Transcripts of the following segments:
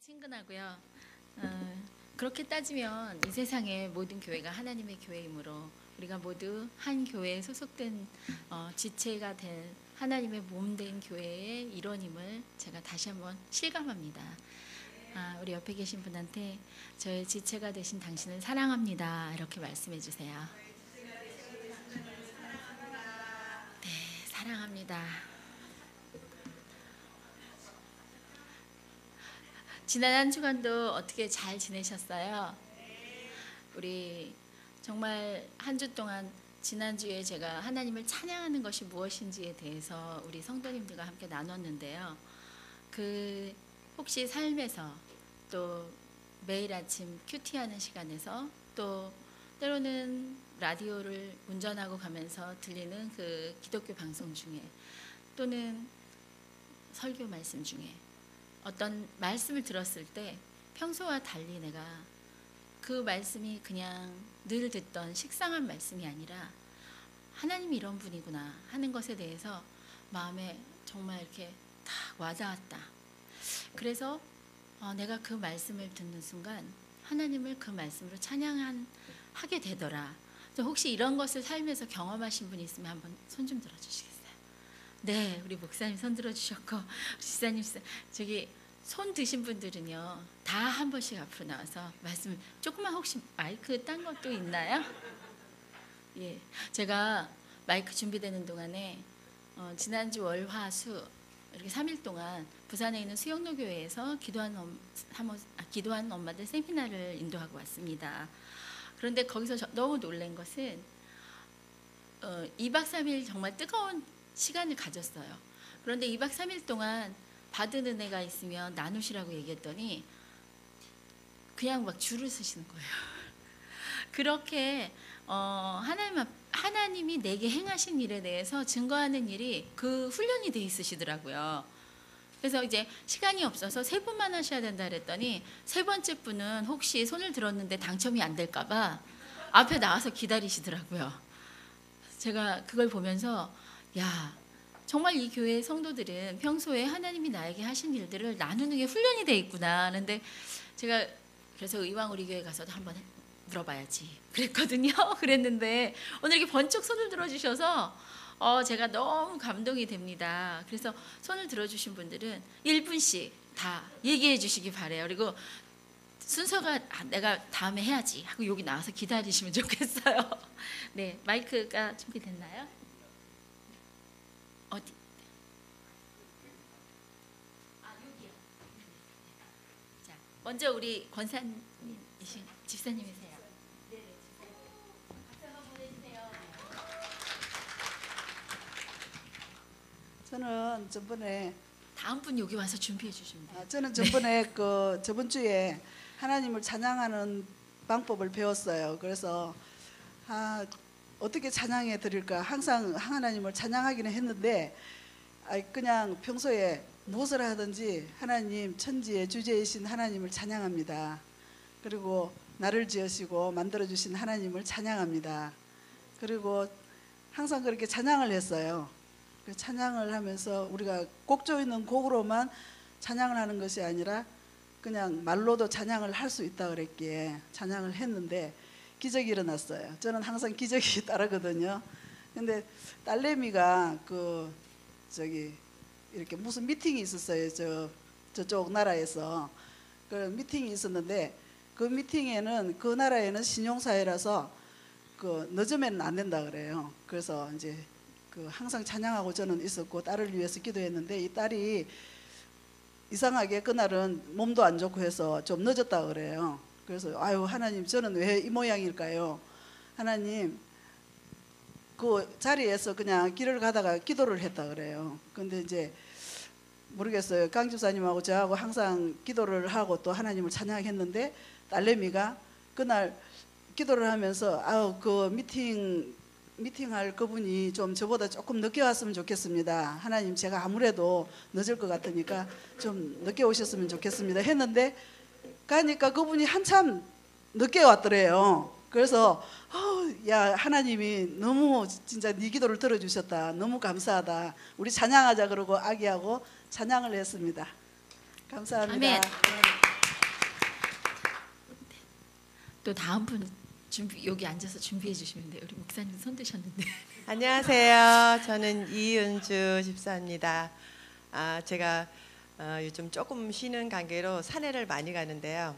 친근하고요. 그렇게 따지면 이 세상의 모든 교회가 하나님의 교회이므로 우리가 모두 한 교회에 소속된 지체가 된 하나님의 몸된 교회의 일원임을 제가 다시 한번 실감합니다. 우리 옆에 계신 분한테 저의 지체가 되신 당신을 사랑합니다. 이렇게 말씀해 주세요. 네, 사랑합니다. 지난 한 주간도 어떻게 잘 지내셨어요? 우리 정말 한 주 동안 지난주에 제가 하나님을 찬양하는 것이 무엇인지에 대해서 우리 성도님들과 함께 나눴는데요. 혹시 삶에서 또 매일 아침 큐티하는 시간에서 또 때로는 라디오를 운전하고 가면서 들리는 그 기독교 방송 중에 또는 설교 말씀 중에 어떤 말씀을 들었을 때 평소와 달리 내가 그 말씀이 그냥 늘 듣던 식상한 말씀이 아니라 하나님이 이런 분이구나 하는 것에 대해서 마음에 정말 이렇게 딱 와닿았다. 그래서 내가 그 말씀을 듣는 순간 하나님을 그 말씀으로 찬양하게 되더라. 혹시 이런 것을 삶에서 경험하신 분이 있으면 한번 손 좀 들어주시겠어요? 네, 우리 목사님 손 들어주셨고 우리 지사님 저기 손 드신 분들은요 다 한 번씩 앞으로 나와서 말씀 조금만 혹시 마이크 딴 것도 있나요? 예, 제가 마이크 준비되는 동안에 지난주 월, 화, 수 이렇게 3일 동안 부산에 있는 수영로 교회에서 기도하는 엄마들 세미나를 인도하고 왔습니다. 그런데 거기서 너무 놀란 것은 2박 3일 정말 뜨거운 시간을 가졌어요. 그런데 2박 3일 동안 받은 은혜가 있으면 나누시라고 얘기했더니 그냥 막 줄을 서시는 거예요. 그렇게 하나님이 내게 행하신 일에 대해서 증거하는 일이 그 훈련이 돼 있으시더라고요. 그래서 이제 시간이 없어서 3분만 하셔야 된다 그랬더니 3번째 분은 혹시 손을 들었는데 당첨이 안 될까 봐 앞에 나와서 기다리시더라고요. 제가 그걸 보면서 야, 정말 이 교회의 성도들은 평소에 하나님이 나에게 하신 일들을 나누는 게 훈련이 돼 있구나. 그런데 제가 그래서 의왕 우리 교회 가서도 한번 물어봐야지 그랬거든요. 그랬는데 오늘 이렇게 번쩍 손을 들어주셔서 제가 너무 감동이 됩니다. 그래서 손을 들어주신 분들은 1분씩 다 얘기해 주시기 바래요. 그리고 순서가 내가 다음에 해야지 하고 여기 나와서 기다리시면 좋겠어요. 네, 마이크가 준비됐나요? 어디? 여기요. 자, 먼저 우리 권사님이신 집사님이세요. 네, 집사님. 박수 한번 보내주세요. 저는 전번에 다음 분 여기 와서 준비해 주시면 돼요. 저는 전번에 저번 주에 하나님을 찬양하는 방법을 배웠어요. 그래서 어떻게 찬양해 드릴까 항상 하나님을 찬양하기는 했는데 그냥 평소에 무엇을 하든지 하나님 천지의 주제이신 하나님을 찬양합니다. 그리고 나를 지으시고 만들어주신 하나님을 찬양합니다. 그리고 항상 그렇게 찬양을 했어요. 찬양을 하면서 우리가 곡조 있는 곡으로만 찬양을 하는 것이 아니라 그냥 말로도 찬양을 할 수 있다 그랬기에 찬양을 했는데 기적이 일어났어요. 저는 항상 기적이 따르거든요. 근데 딸내미가 이렇게 무슨 미팅이 있었어요. 저쪽 나라에서 그 미팅이 있었는데 그 미팅에는 그 나라에는 신용사회라서 늦으면 안 된다 그래요. 그래서 이제 항상 찬양하고 저는 있었고 딸을 위해서 기도했는데 이 딸이 이상하게 그날은 몸도 안 좋고 해서 좀 늦었다 그래요. 그래서 하나님 저는 왜 이 모양일까요? 하나님 그 자리에서 그냥 길을 가다가 기도를 했다 그래요. 근데 이제 모르겠어요. 강 집사님하고 저하고 항상 기도를 하고 또 하나님을 찬양했는데 딸내미가 그날 기도를 하면서 그 미팅할 그분이 좀 저보다 조금 늦게 왔으면 좋겠습니다. 하나님 제가 아무래도 늦을 것 같으니까 좀 늦게 오셨으면 좋겠습니다 했는데 가니까 그분이 한참 늦게 왔더래요. 그래서 야 하나님이 너무 진짜 네 기도를 들어주셨다. 너무 감사하다. 우리 찬양하자 그러고 아기하고 찬양을 했습니다. 감사합니다. 아멘. 또 다음 분 여기 앉아서 준비해 주시면 돼요. 우리 목사님 손 드셨는데. 안녕하세요. 저는 이은주 집사입니다. 제가 요즘 조금 쉬는 관계로 산에를 많이 가는데요.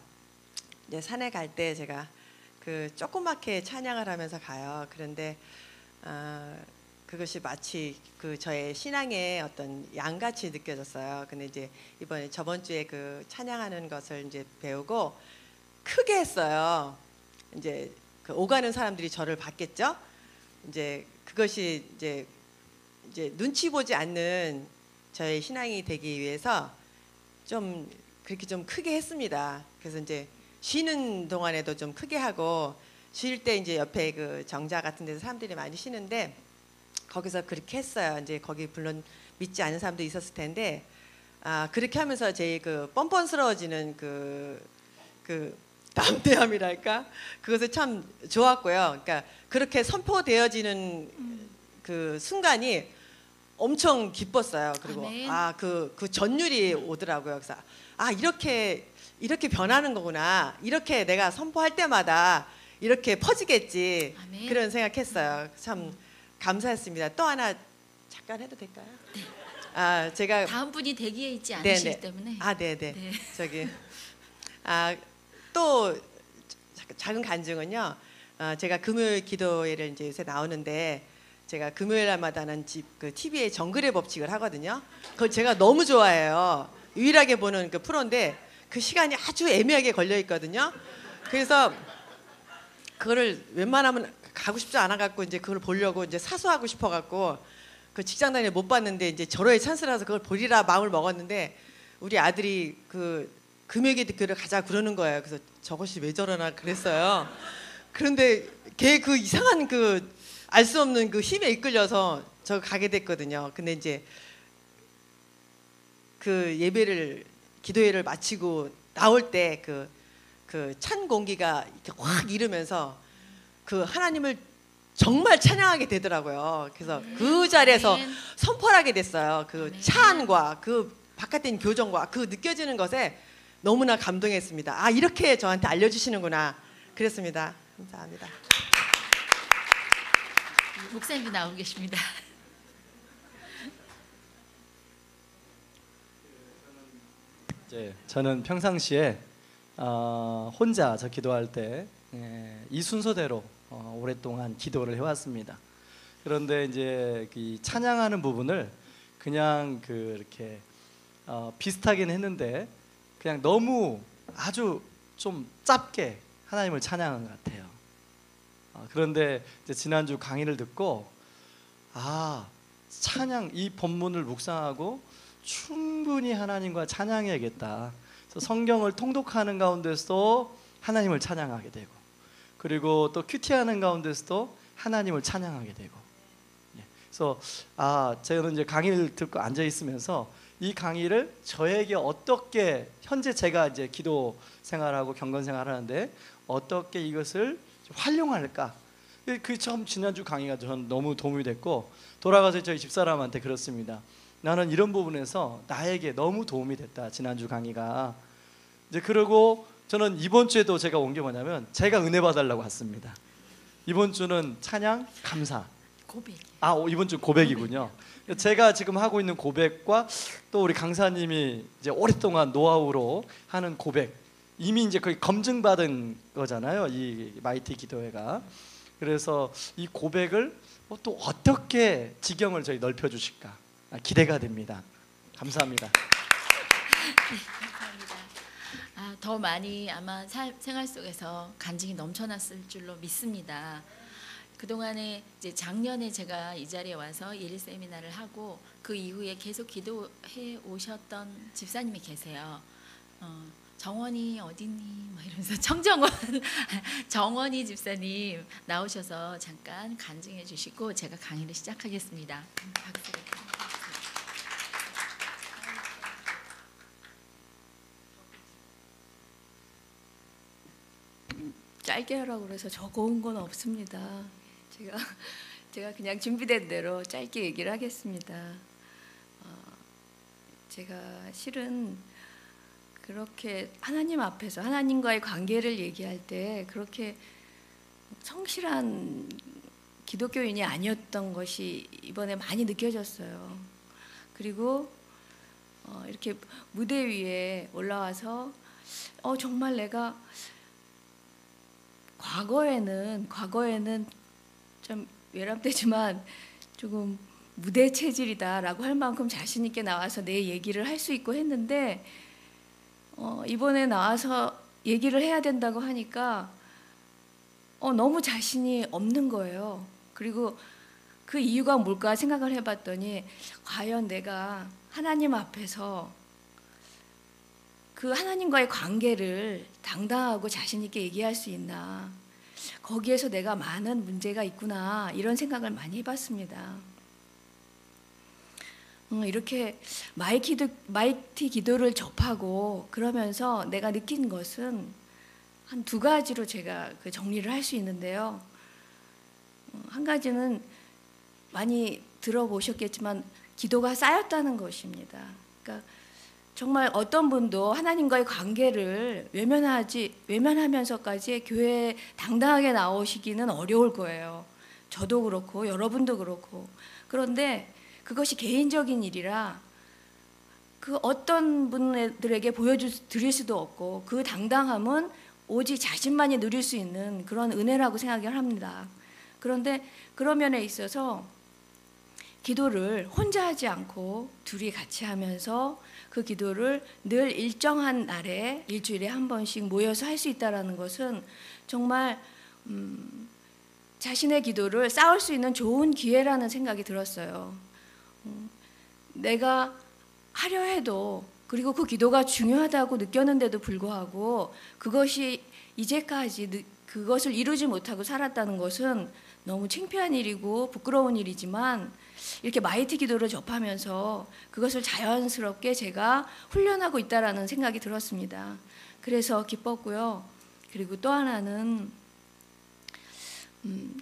이제 산에 갈 때 제가 그 조그맣게 찬양을 하면서 가요. 그런데 그것이 마치 그 저의 신앙의 어떤 양같이 느껴졌어요. 근데 이제 이번에 저번 주에 그 찬양하는 것을 이제 배우고 크게 했어요. 이제 그 오가는 사람들이 저를 봤겠죠. 이제 그것이 이제 눈치 보지 않는 저의 신앙이 되기 위해서 좀 그렇게 좀 크게 했습니다. 그래서 이제 쉬는 동안에도 좀 크게 하고 쉴 때 이제 옆에 그 정자 같은 데서 사람들이 많이 쉬는데 거기서 그렇게 했어요. 이제 거기 물론 믿지 않는 사람도 있었을 텐데 그렇게 하면서 제 그 뻔뻔스러워지는 그 담대함이랄까 그것을 참 좋았고요. 그러니까 그렇게 선포되어지는 그 순간이 엄청 기뻤어요. 그리고 아멘. 그 전율이 오더라고요. 그래서 이렇게 변하는 거구나. 이렇게 내가 선포할 때마다 이렇게 퍼지겠지. 아멘. 그런 생각했어요. 참 감사했습니다. 또 하나 잠깐 해도 될까요? 네. 제가 다음 분이 대기에 있지 않으시기 네네. 때문에. 네네. 네. 저기 또 작은 간증은요. 제가 금요일 기도회를 이제 요새 나오는데 제가 금요일 날마다는 그 TV에 정글의 법칙을 하거든요. 그걸 제가 너무 좋아해요. 유일하게 보는 그 프로인데 그 시간이 아주 애매하게 걸려 있거든요. 그래서 그거를 웬만하면 가고 싶지 않아 갖고 이제 그걸 보려고 이제 사수하고 싶어 갖고 그 직장 다니는 못 봤는데 이제 절호의 찬스라서 그걸 보리라 마음을 먹었는데 우리 아들이 그 금요일 기도를 가자 그러는 거예요. 그래서 저것이 왜 저러나 그랬어요. 그런데 걔 그 이상한 그 알 수 없는 그 힘에 이끌려서 저 가게 됐거든요. 근데 이제 그 기도회를 마치고 나올 때 그 찬 공기가 이렇게 확 이르면서 그 하나님을 정말 찬양하게 되더라고요. 그래서 그 자리에서 아멘. 선포를 하게 됐어요. 그 아멘. 차 안과 그 바깥에 있는 교정과 그 느껴지는 것에 너무나 감동했습니다. 이렇게 저한테 알려주시는구나. 그랬습니다. 감사합니다. 목사님도 나오고 계십니다. 저는 평상시에 혼자 기도할 때 이 순서대로 오랫동안 기도를 해왔습니다. 그런데 이제 이 찬양하는 부분을 그냥 이렇게 비슷하긴 했는데 그냥 너무 아주 좀 짧게 하나님을 찬양한 것 같아요. 그런데 이제 지난주 강의를 듣고 찬양 이 본문을 묵상하고 충분히 하나님과 찬양해야겠다. 그래서 성경을 통독하는 가운데서도 하나님을 찬양하게 되고 그리고 또 큐티하는 가운데서도 하나님을 찬양하게 되고 그래서 저는 이제 강의를 듣고 앉아 있으면서 이 강의를 저에게 어떻게 현재 제가 이제 기도 생활하고 경건 생활하는데 어떻게 이것을 활용할까? 그 처음 지난주 강의가 전 너무 도움이 됐고 돌아가서 저희 집사람한테 그렇습니다. 나는 이런 부분에서 나에게 너무 도움이 됐다. 지난주 강의가. 이제 그러고 저는 이번 주에도 제가 온 게 뭐냐면 제가 은혜 받으려고 왔습니다. 이번 주는 찬양, 감사. 고백이요. 이번 주 고백이군요. 제가 지금 하고 있는 고백과 또 우리 강사님이 이제 오랫동안 노하우로 하는 고백 이미 이제 거의 검증받은 거잖아요. 이 마이티 기도회가. 그래서 이 고백을 또 어떻게 지경을 저희 넓혀주실까 기대가 됩니다. 감사합니다. 네, 감사합니다. 더 많이 아마 생활 속에서 간증이 넘쳐났을 줄로 믿습니다. 그동안에 이제 작년에 제가 이 자리에 와서 일일 세미나를 하고 그 이후에 계속 기도해 오셨던 집사님이 계세요. 정원이 어디니? 막 이러면서 정원이 집사님 나오셔서 잠깐 간증해 주시고 제가 강의를 시작하겠습니다. 박수를. 짧게 하라고 그래서 적어온 건 없습니다. 제가 그냥 준비된 대로 짧게 얘기를 하겠습니다. 제가 실은 그렇게 하나님 앞에서 하나님과의 관계를 얘기할 때 그렇게 성실한 기독교인이 아니었던 것이 이번에 많이 느껴졌어요. 그리고 이렇게 무대 위에 올라와서 정말 내가 과거에는 좀 외람되지만 조금 무대 체질이다라고 할 만큼 자신 있게 나와서 내 얘기를 할 수 있고 했는데 이번에 나와서 얘기를 해야 된다고 하니까 너무 자신이 없는 거예요. 그리고 그 이유가 뭘까 생각을 해봤더니 과연 내가 하나님 앞에서 그 하나님과의 관계를 당당하고 자신 있게 얘기할 수 있나, 거기에서 내가 많은 문제가 있구나 이런 생각을 많이 해봤습니다. 이렇게 마이티 기도를 접하고 그러면서 내가 느낀 것은 한 두 가지로 제가 그 정리를 할 수 있는데요. 한 가지는 많이 들어보셨겠지만 기도가 쌓였다는 것입니다. 그러니까 정말 어떤 분도 하나님과의 관계를 외면하면서까지 교회에 당당하게 나오시기는 어려울 거예요. 저도 그렇고 여러분도 그렇고. 그런데 그것이 개인적인 일이라 그 어떤 분들에게 보여드릴 수도 없고 그 당당함은 오직 자신만이 누릴 수 있는 그런 은혜라고 생각을 합니다. 그런데 그런 면에 있어서 기도를 혼자 하지 않고 둘이 같이 하면서 그 기도를 늘 일정한 날에 일주일에 한 번씩 모여서 할 수 있다는 것은 정말 자신의 기도를 쌓을 수 있는 좋은 기회라는 생각이 들었어요. 내가 하려 해도 그리고 그 기도가 중요하다고 느꼈는데도 불구하고 그것이 이제까지 그것을 이루지 못하고 살았다는 것은 너무 창피한 일이고 부끄러운 일이지만 이렇게 마이티 기도를 접하면서 그것을 자연스럽게 제가 훈련하고 있다라는 생각이 들었습니다. 그래서 기뻤고요. 그리고 또 하나는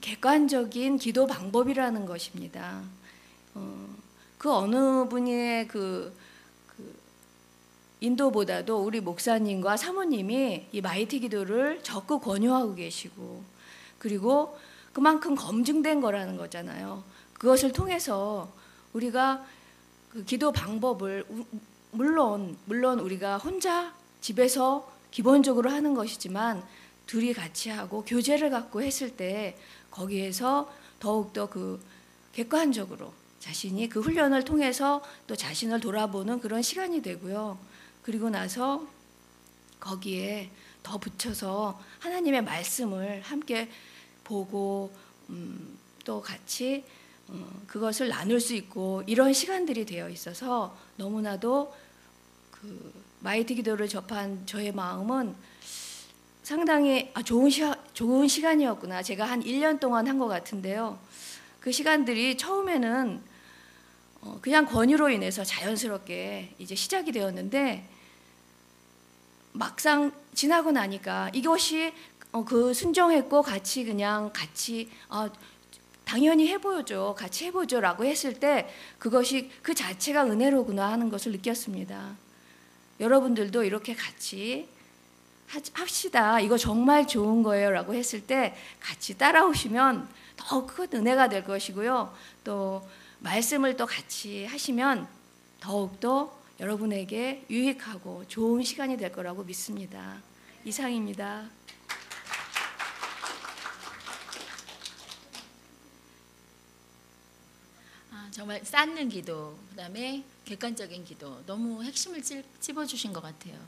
객관적인 기도 방법이라는 것입니다. 그 어느 분의 그 인도보다도 우리 목사님과 사모님이 이 마이티 기도를 적극 권유하고 계시고 그리고 그만큼 검증된 거라는 거잖아요. 그것을 통해서 우리가 그 기도 방법을 물론 우리가 혼자 집에서 기본적으로 하는 것이지만 둘이 같이 하고 교제를 갖고 했을 때 거기에서 더욱더 그 객관적으로 자신이 그 훈련을 통해서 또 자신을 돌아보는 그런 시간이 되고요. 그리고 나서 거기에 더 붙여서 하나님의 말씀을 함께 보고 또 같이 그것을 나눌 수 있고 이런 시간들이 되어 있어서 너무나도 그 마이티 기도를 접한 저의 마음은 상당히 좋은 시간이었구나. 제가 한 1년 동안 한 것 같은데요. 그 시간들이 처음에는 그냥 권유로 인해서 자연스럽게 이제 시작이 되었는데 막상 지나고 나니까 이것이 그 순종했고 같이 당연히 해보죠. 같이 해보죠라고 했을 때 그것이 그 자체가 은혜로구나 하는 것을 느꼈습니다. 여러분들도 이렇게 같이 합시다. 이거 정말 좋은 거예요라고 했을 때 같이 따라오시면 더 큰 은혜가 될 것이고요. 또 말씀을 또 같이 하시면 더욱더 여러분에게 유익하고 좋은 시간이 될 거라고 믿습니다. 이상입니다. 정말 쌓는 기도, 그다음에 객관적인 기도 너무 핵심을 찝어주신 것 같아요.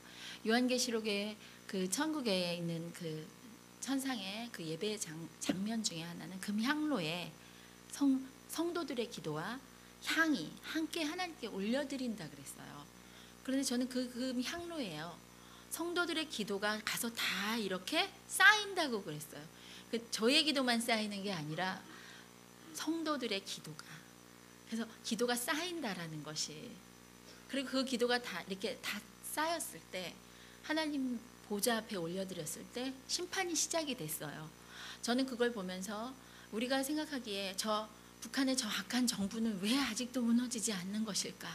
요한계시록의 그 천국에 있는 그 천상의 그 예배 장면 중에 하나는 금향로에 성도들의 기도와 향이 함께 하나님께 올려드린다 그랬어요. 그런데 저는 그 금향로예요. 성도들의 기도가 가서 다 이렇게 쌓인다고 그랬어요. 저의 기도만 쌓이는 게 아니라 성도들의 기도가, 그래서 기도가 쌓인다라는 것이, 그리고 그 기도가 다 이렇게 다 쌓였을 때 하나님 보좌 앞에 올려드렸을 때 심판이 시작이 됐어요. 저는 그걸 보면서 우리가 생각하기에 북한의 저 악한 정부는 왜 아직도 무너지지 않는 것일까?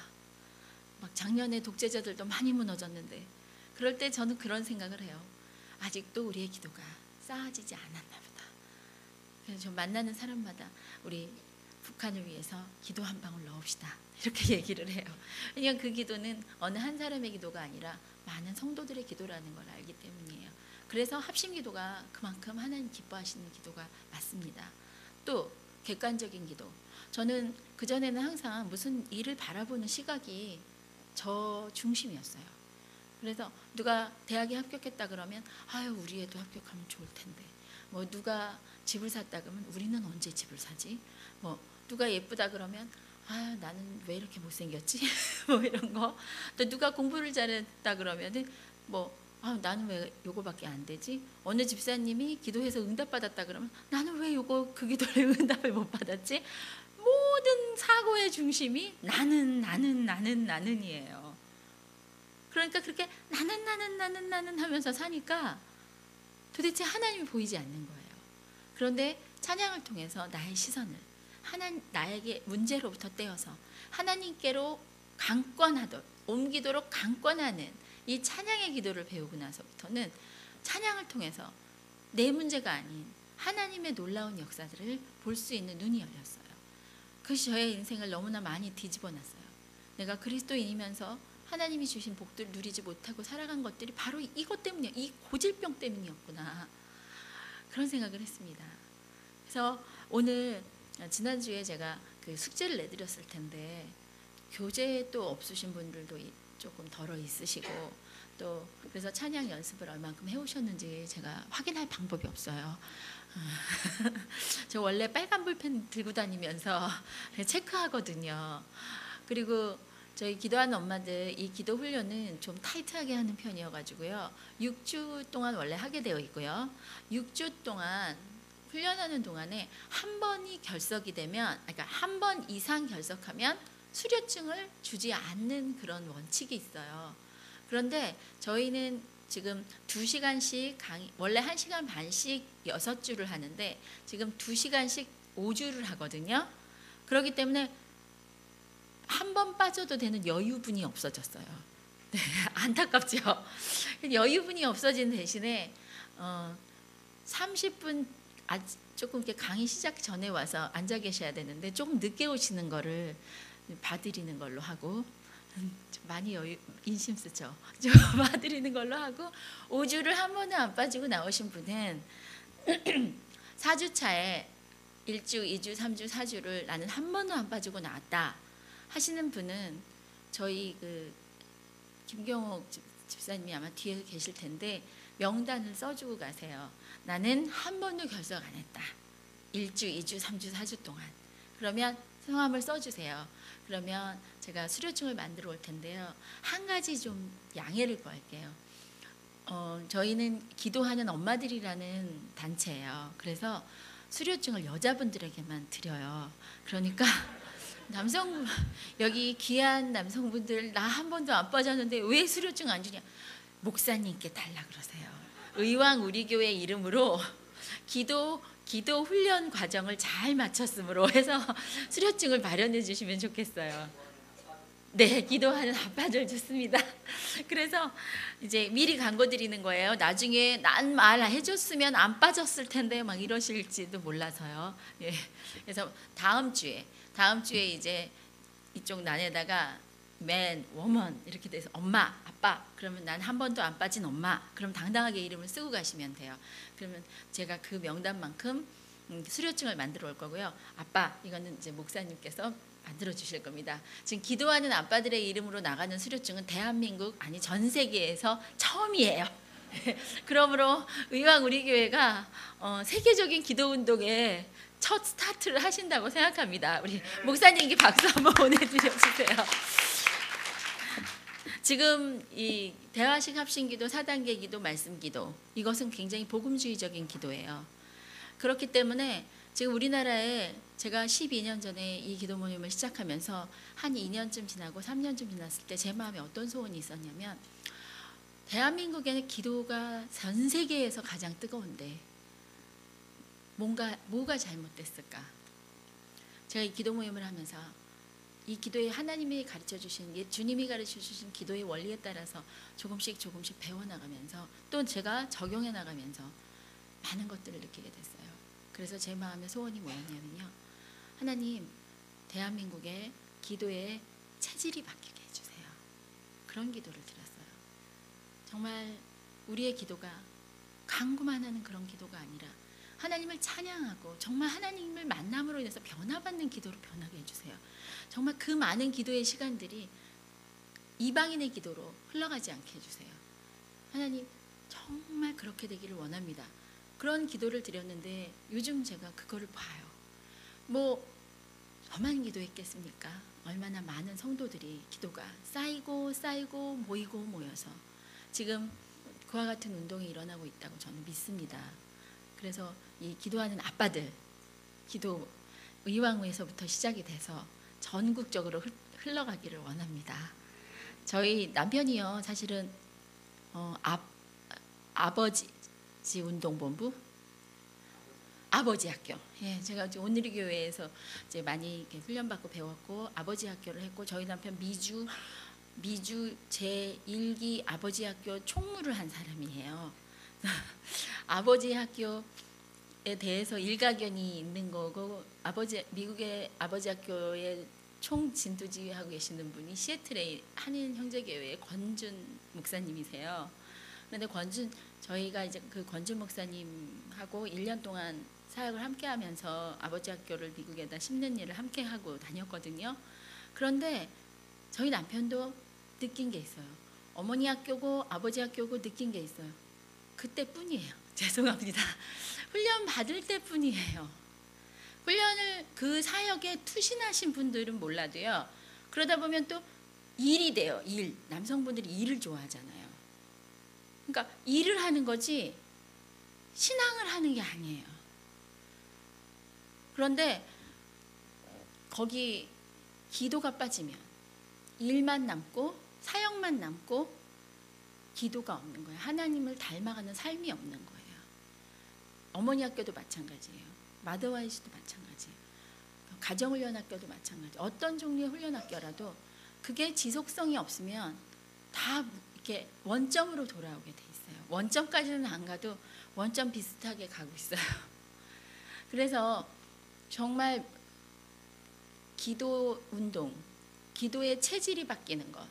막 작년에 독재자들도 많이 무너졌는데 그럴 때 저는 그런 생각을 해요. 아직도 우리의 기도가 쌓아지지 않았나 보다. 그래서 저 만나는 사람마다 우리 북한을 위해서 기도 한 방울 넣읍시다, 이렇게 얘기를 해요. 왜냐하면 그 기도는 어느 한 사람의 기도가 아니라 많은 성도들의 기도라는 걸 알기 때문이에요. 그래서 합심 기도가 그만큼 하나님 기뻐하시는 기도가 맞습니다. 또 객관적인 기도. 저는 그전에는 항상 무슨 일을 바라보는 시각이 저 중심이었어요. 그래서 누가 대학에 합격했다 그러면 아유 우리 애도 합격하면 좋을 텐데, 뭐 누가 집을 샀다 그러면 우리는 언제 집을 사지, 뭐 누가 예쁘다 그러면 아 나는 왜 이렇게 못생겼지 뭐 이런 거. 또 누가 공부를 잘했다 그러면은 뭐 아 나는 왜 요거밖에 안 되지, 어느 집사님이 기도해서 응답 받았다 그러면 나는 왜 요거 그 기도를 응답을 못 받았지. 모든 사고의 중심이 나는이에요. 그러니까 그렇게 나는 하면서 사니까 도대체 하나님이 보이지 않는 거예요. 그런데 찬양을 통해서 나의 시선을 나에게 문제로부터 떼어서 하나님께로 옮기도록 강권하는 이 찬양의 기도를 배우고 나서부터는 찬양을 통해서 내 문제가 아닌 하나님의 놀라운 역사들을 볼 수 있는 눈이 열렸어요. 그것이 저의 인생을 너무나 많이 뒤집어 놨어요. 내가 그리스도인이면서 하나님이 주신 복들을 누리지 못하고 살아간 것들이 바로 이것 때문이야, 이 고질병 때문이었구나, 그런 생각을 했습니다. 그래서 오늘 지난주에 제가 그 숙제를 내드렸을 텐데 교재 또 없으신 분들도 조금 덜어 있으시고, 또 그래서 찬양 연습을 얼만큼 해오셨는지 제가 확인할 방법이 없어요. 저 원래 빨간 볼펜 들고 다니면서 체크하거든요. 그리고 저희 기도하는 엄마들 이 기도 훈련은 좀 타이트하게 하는 편이어가지고요. 6주 동안 원래 하게 되어 있고요. 6주 동안 훈련하는 동안에 한 번이 결석이 되면, 그러니까 한 번 이상 결석하면 수료증을 주지 않는 그런 원칙이 있어요. 그런데 저희는 지금 2시간씩 강의, 원래 1시간 반씩 6주를 하는데 지금 2시간씩 5주를 하거든요. 그렇기 때문에 한 번 빠져도 되는 여유분이 없어졌어요. 네, 안타깝죠. 여유분이 없어진 대신에 30분 조금 이렇게 강의 시작 전에 와서 앉아 계셔야 되는데 조금 늦게 오시는 거를 봐드리는 걸로 하고, 좀 많이 인심 쓰죠. 좀 봐드리는 걸로 하고, 5주를 한 번도 안 빠지고 나오신 분은 4주차에 1주, 2주, 3주, 4주를 나는 한 번도 안 빠지고 나왔다 하시는 분은 저희 그 김경옥 집사님이 아마 뒤에 계실 텐데 명단을 써주고 가세요. 나는 한 번도 결석 안 했다. 1주, 2주, 3주, 4주 동안. 그러면 성함을 써주세요. 그러면 제가 수료증을 만들어 올 텐데요. 한 가지 좀 양해를 구할게요. 저희는 기도하는 엄마들이라는 단체예요. 그래서 수료증을 여자분들에게만 드려요. 그러니까 여기 귀한 남성분들 나 한 번도 안 빠졌는데 왜 수료증 안 주냐, 목사님께 달라 그러세요. 의왕 우리 교회 이름으로 기도 훈련 과정을 잘 마쳤으므로 해서 수료증을 마련해 주시면 좋겠어요. 네, 기도하는 아빠들 좋습니다. 그래서 이제 미리 광고 드리는 거예요. 나중에 난 말 해줬으면 안 빠졌을 텐데 막 이러실지도 몰라서요. 예. 그래서 다음 주에 이제 이쪽 난에다가 맨, 워먼 이렇게 돼서 엄마, 아빠, 그러면 난 한 번도 안 빠진 엄마, 그럼 당당하게 이름을 쓰고 가시면 돼요. 그러면 제가 그 명단만큼 수료증을 만들어 올 거고요. 아빠, 이거는 이제 목사님께서 만들어 주실 겁니다. 지금 기도하는 아빠들의 이름으로 나가는 수료증은 대한민국, 아니 전 세계에서 처음이에요. 그러므로 의왕 우리 교회가 세계적인 기도 운동에 첫 스타트를 하신다고 생각합니다. 우리 목사님께 박수 한번 보내주세요. 지금 이 대화식 합심기도, 4단계 기도, 말씀기도, 이것은 굉장히 복음주의적인 기도예요. 그렇기 때문에 지금 우리나라에 제가 12년 전에 이 기도 모임을 시작하면서 한 2년쯤 지나고 3년쯤 지났을 때 제 마음에 어떤 소원이 있었냐면, 대한민국에는 기도가 전 세계에서 가장 뜨거운데 뭐가 잘못됐을까? 제가 이 기도 모임을 하면서 이 기도에 하나님이 가르쳐 주신, 주님이 가르쳐 주신 기도의 원리에 따라서 조금씩 배워나가면서 또 제가 적용해 나가면서 많은 것들을 느끼게 됐어요. 그래서 제 마음의 소원이 뭐였냐면요, 하나님, 대한민국의 기도의 체질이 바뀌게 해주세요. 그런 기도를 드렸어요. 정말 우리의 기도가 간구만 하는 그런 기도가 아니라 하나님을 찬양하고 정말 하나님을 만남으로 인해서 변화받는 기도로 변하게 해주세요. 정말 그 많은 기도의 시간들이 이방인의 기도로 흘러가지 않게 해주세요. 하나님, 정말 그렇게 되기를 원합니다. 그런 기도를 드렸는데 요즘 제가 그거를 봐요. 뭐 저만 기도했겠습니까? 얼마나 많은 성도들이 기도가 쌓이고 모여서 지금 그와 같은 운동이 일어나고 있다고 저는 믿습니다. 그래서 이 기도하는 아빠들, 기도 의왕후에서부터 시작이 돼서 전국적으로 흘러가기를 원합니다. 저희 남편이요, 사실은 아버지 운동본부, 아버지 학교. 예, 제가 온누리 교회에서 이제 많이 이렇게 훈련받고 배웠고 아버지 학교를 했고, 저희 남편 미주 제1기 아버지 학교 총무를 한 사람이에요. 아버지 학교에 대해서 일가견이 있는 거고, 미국의 아버지 학교에 총 진두지휘하고 계시는 분이 시애틀의 한인 형제교회의 권준 목사님이세요. 그런데 저희가 이제 그 권준 목사님하고 1년 동안 사역을 함께 하면서 아버지 학교를 미국에다 심는 일을 함께 하고 다녔거든요. 그런데 저희 남편도 느낀 게 있어요. 어머니 학교고 아버지 학교고 느낀 게 있어요. 그때뿐이에요. 죄송합니다. 훈련 받을 때뿐이에요. 훈련을 그 사역에 투신하신 분들은 몰라도요, 그러다 보면 또 일이 돼요. 일. 남성분들이 일을 좋아하잖아요. 그러니까 일을 하는 거지 신앙을 하는 게 아니에요. 그런데 거기 기도가 빠지면 일만 남고 사역만 남고 기도가 없는 거예요. 하나님을 닮아가는 삶이 없는 거예요. 어머니 학교도 마찬가지예요. 마더와이즈도 마찬가지예요. 가정훈련학교도 마찬가지. 어떤 종류의 훈련학교라도 그게 지속성이 없으면 다 이렇게 원점으로 돌아오게 돼 있어요. 원점까지는 안 가도 원점 비슷하게 가고 있어요. 그래서 정말 기도 운동, 기도의 체질이 바뀌는 것,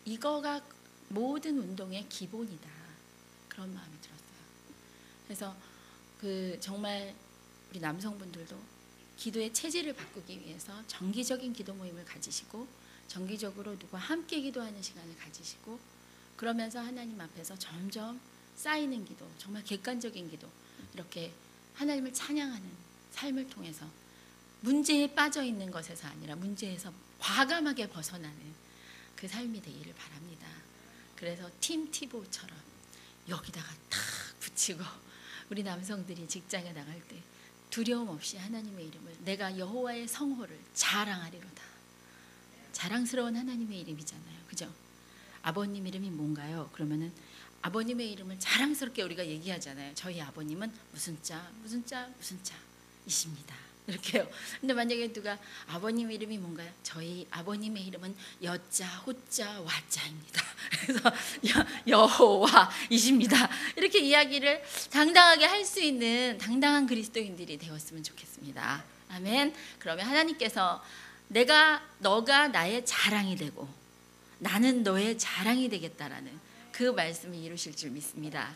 이거가 모든 운동의 기본이다. 그런 마음이 들었어요. 그래서 정말 우리 남성분들도 기도의 체질을 바꾸기 위해서 정기적인 기도 모임을 가지시고, 정기적으로 누구와 함께 기도하는 시간을 가지시고, 그러면서 하나님 앞에서 점점 쌓이는 기도, 정말 객관적인 기도, 이렇게 하나님을 찬양하는 삶을 통해서 문제에 빠져 있는 것에서 아니라 문제에서 과감하게 벗어나는 그 삶이 되기를 바랍니다. 그래서 팀 티보처럼 여기다가 탁 붙이고, 우리 남성들이 직장에 나갈 때 두려움 없이 하나님의 이름을, 내가 여호와의 성호를 자랑하리로다. 자랑스러운 하나님의 이름이잖아요. 그죠? 아버님 이름이 뭔가요? 그러면은 아버님의 이름을 자랑스럽게 우리가 얘기하잖아요. 저희 아버님은 무슨 자 이십니다. 이렇게요. 근데 만약에 누가 아버님 이름이 뭔가요? 저희 아버님의 이름은 여자, 호자, 와자입니다. 그래서 여호와이십니다. 이렇게 이야기를 당당하게 할 수 있는 당당한 그리스도인들이 되었으면 좋겠습니다. 아멘. 그러면 하나님께서 너가 나의 자랑이 되고 나는 너의 자랑이 되겠다라는 그 말씀을 이루실 줄 믿습니다.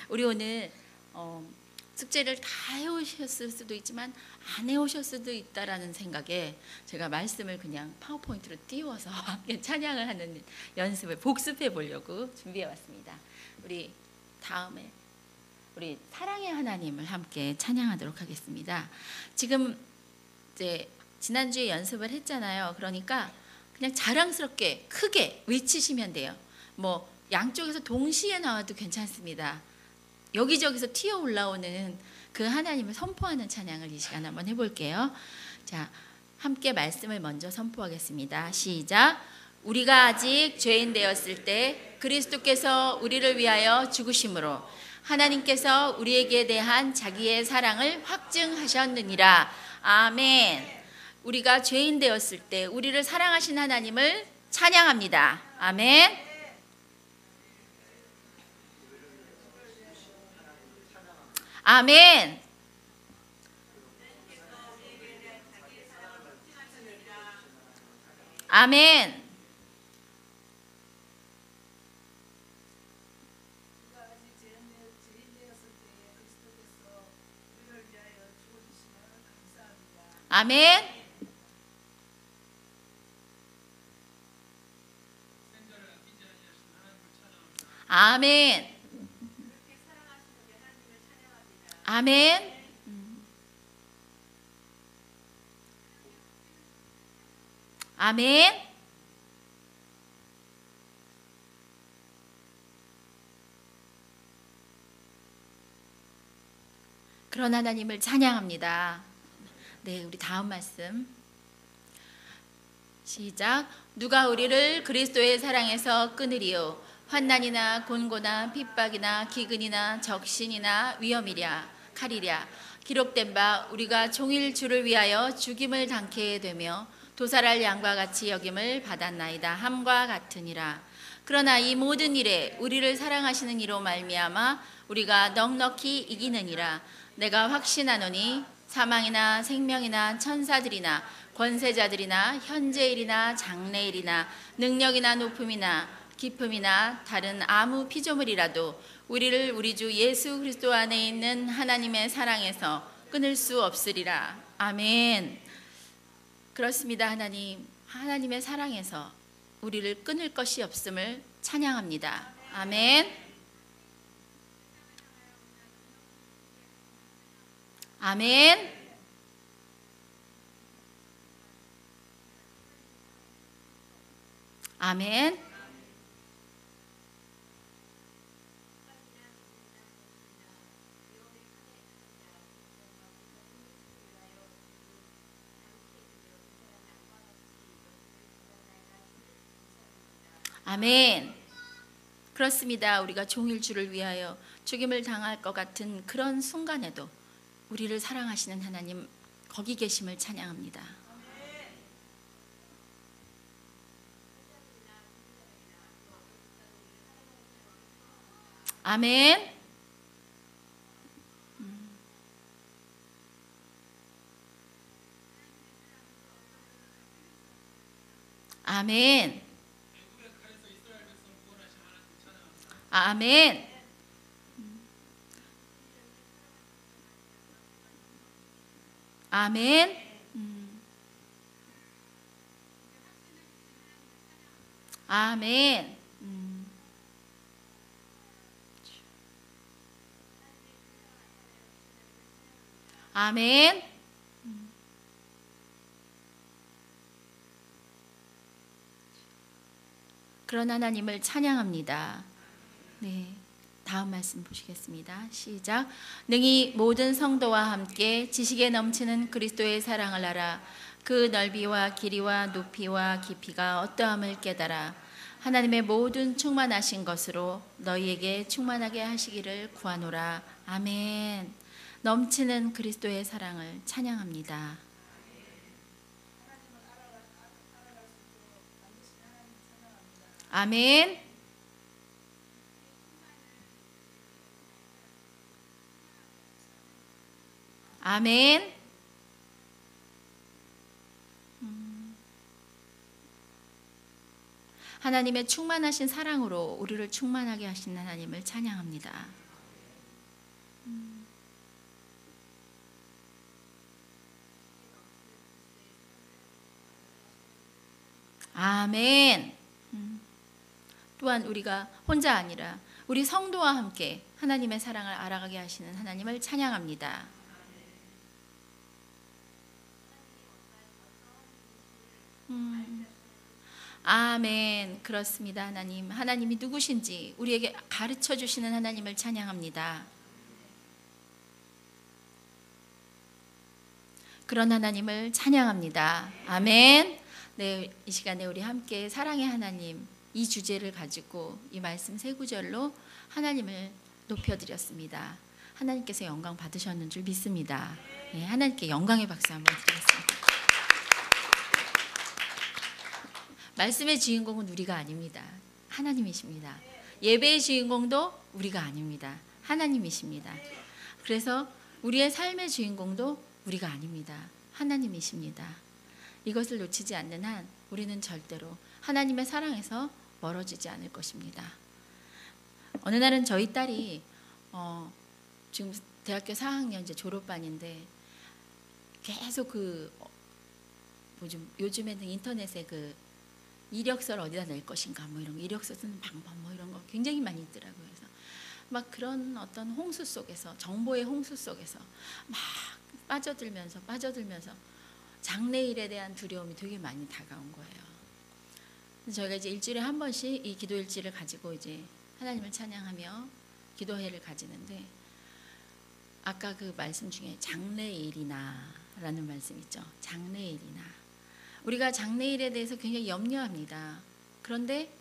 우리 오늘 숙제를 다 해오셨을 수도 있지만 안 해오셨을 수도 있다라는 생각에 제가 말씀을 그냥 파워포인트로 띄워서 함께 찬양을 하는 연습을 복습해 보려고 준비해 왔습니다. 우리 다음에 우리 사랑의 하나님을 함께 찬양하도록 하겠습니다. 지금 이제 지난주에 연습을 했잖아요. 그러니까 그냥 자랑스럽게 크게 외치시면 돼요. 뭐 양쪽에서 동시에 나와도 괜찮습니다. 여기저기서 튀어 올라오는 그 하나님을 선포하는 찬양을 이 시간 한번 해볼게요. 자, 함께 말씀을 먼저 선포하겠습니다. 시작. 우리가 아직 죄인 되었을 때 그리스도께서 우리를 위하여 죽으심으로 하나님께서 우리에게 대한 자기의 사랑을 확증하셨느니라. 아멘. 우리가 죄인 되었을 때 우리를 사랑하신 하나님을 찬양합니다. 아멘. 아멘. 아멘. 아멘. 아멘. 아멘. 아멘. 그런 하나님을 찬양합니다. 네, 우리 다음 말씀 시작. 누가 우리를 그리스도의 사랑에서 끊으리요? 환난이나 곤고나 핍박이나 기근이나 적신이나 위험이랴 칼이랴. 기록된 바 우리가 종일 주를 위하여 죽임을 당케 되며 도살할 양과 같이 여김을 받았나이다 함과 같으니라. 그러나 이 모든 일에 우리를 사랑하시는 이로 말미암아 우리가 넉넉히 이기느니라. 내가 확신하노니 사망이나 생명이나 천사들이나 권세자들이나 현재일이나 장래일이나 능력이나 높음이나 깊음이나 다른 아무 피조물이라도 우리를 우리 주 예수 그리스도 안에 있는 하나님의 사랑에서 끊을 수 없으리라. 아멘. 그렇습니다. 하나님의 사랑에서 우리를 끊을 것이 없음을 찬양합니다. 아멘. 아멘. 아멘. 아멘. 그렇습니다. 우리가 종일 주를 위하여 죽임을 당할 것 같은 그런 순간에도 우리를 사랑하시는 하나님 거기 계심을 찬양합니다. 아멘. 아멘. 아멘. 아멘. 아멘. 아멘. 그런 하나님을 찬양합니다. 네, 다음 말씀 보시겠습니다. 시작. 능히 모든 성도와 함께 지식에 넘치는 그리스도의 사랑을 알아 그 넓이와 길이와 높이와 깊이가 어떠함을 깨달아 하나님의 모든 충만하신 것으로 너희에게 충만하게 하시기를 구하노라. 아멘. 넘치는 그리스도의 사랑을 찬양합니다. 아멘. 아멘. 하나님의 충만하신 사랑으로 우리를 충만하게 하신 하나님을 찬양합니다. 아멘. 또한 우리가 혼자 아니라 우리 성도와 함께 하나님의 사랑을 알아가게 하시는 하나님을 찬양합니다. 아멘. 그렇습니다. 하나님이 누구신지 우리에게 가르쳐 주시는 하나님을 찬양합니다. 그런 하나님을 찬양합니다. 아멘. 네, 이 시간에 우리 함께 사랑의 하나님 이 주제를 가지고 이 말씀 세 구절로 하나님을 높여드렸습니다. 하나님께서 영광 받으셨는 줄 믿습니다. 네, 하나님께 영광의 박수 한번 드리겠습니다. 말씀의 주인공은 우리가 아닙니다. 하나님이십니다. 예배의 주인공도 우리가 아닙니다. 하나님이십니다. 그래서 우리의 삶의 주인공도 우리가 아닙니다. 하나님이십니다. 이것을 놓치지 않는 한 우리는 절대로 하나님의 사랑에서 멀어지지 않을 것입니다. 어느 날은 저희 딸이 지금 대학교 4학년 이제 졸업반인데 계속 요즘에는 인터넷에 이력서를 어디다 낼 것인가 뭐 이런 이력서 쓰는 방법 뭐 이런 거 굉장히 많이 있더라고요. 그래서 막 그런 어떤 홍수 속에서 정보의 홍수 속에서 막 빠져들면서 장래일에 대한 두려움이 되게 많이 다가온 거예요. 저희가 이제 일주일에 한 번씩 이 기도 일지를 가지고 이제 하나님을 찬양하며 기도회를 가지는데 아까 그 말씀 중에 장래일이나라는 말씀 있죠. 장래일이나 우리가 장래일에 대해서 굉장히 염려합니다. 그런데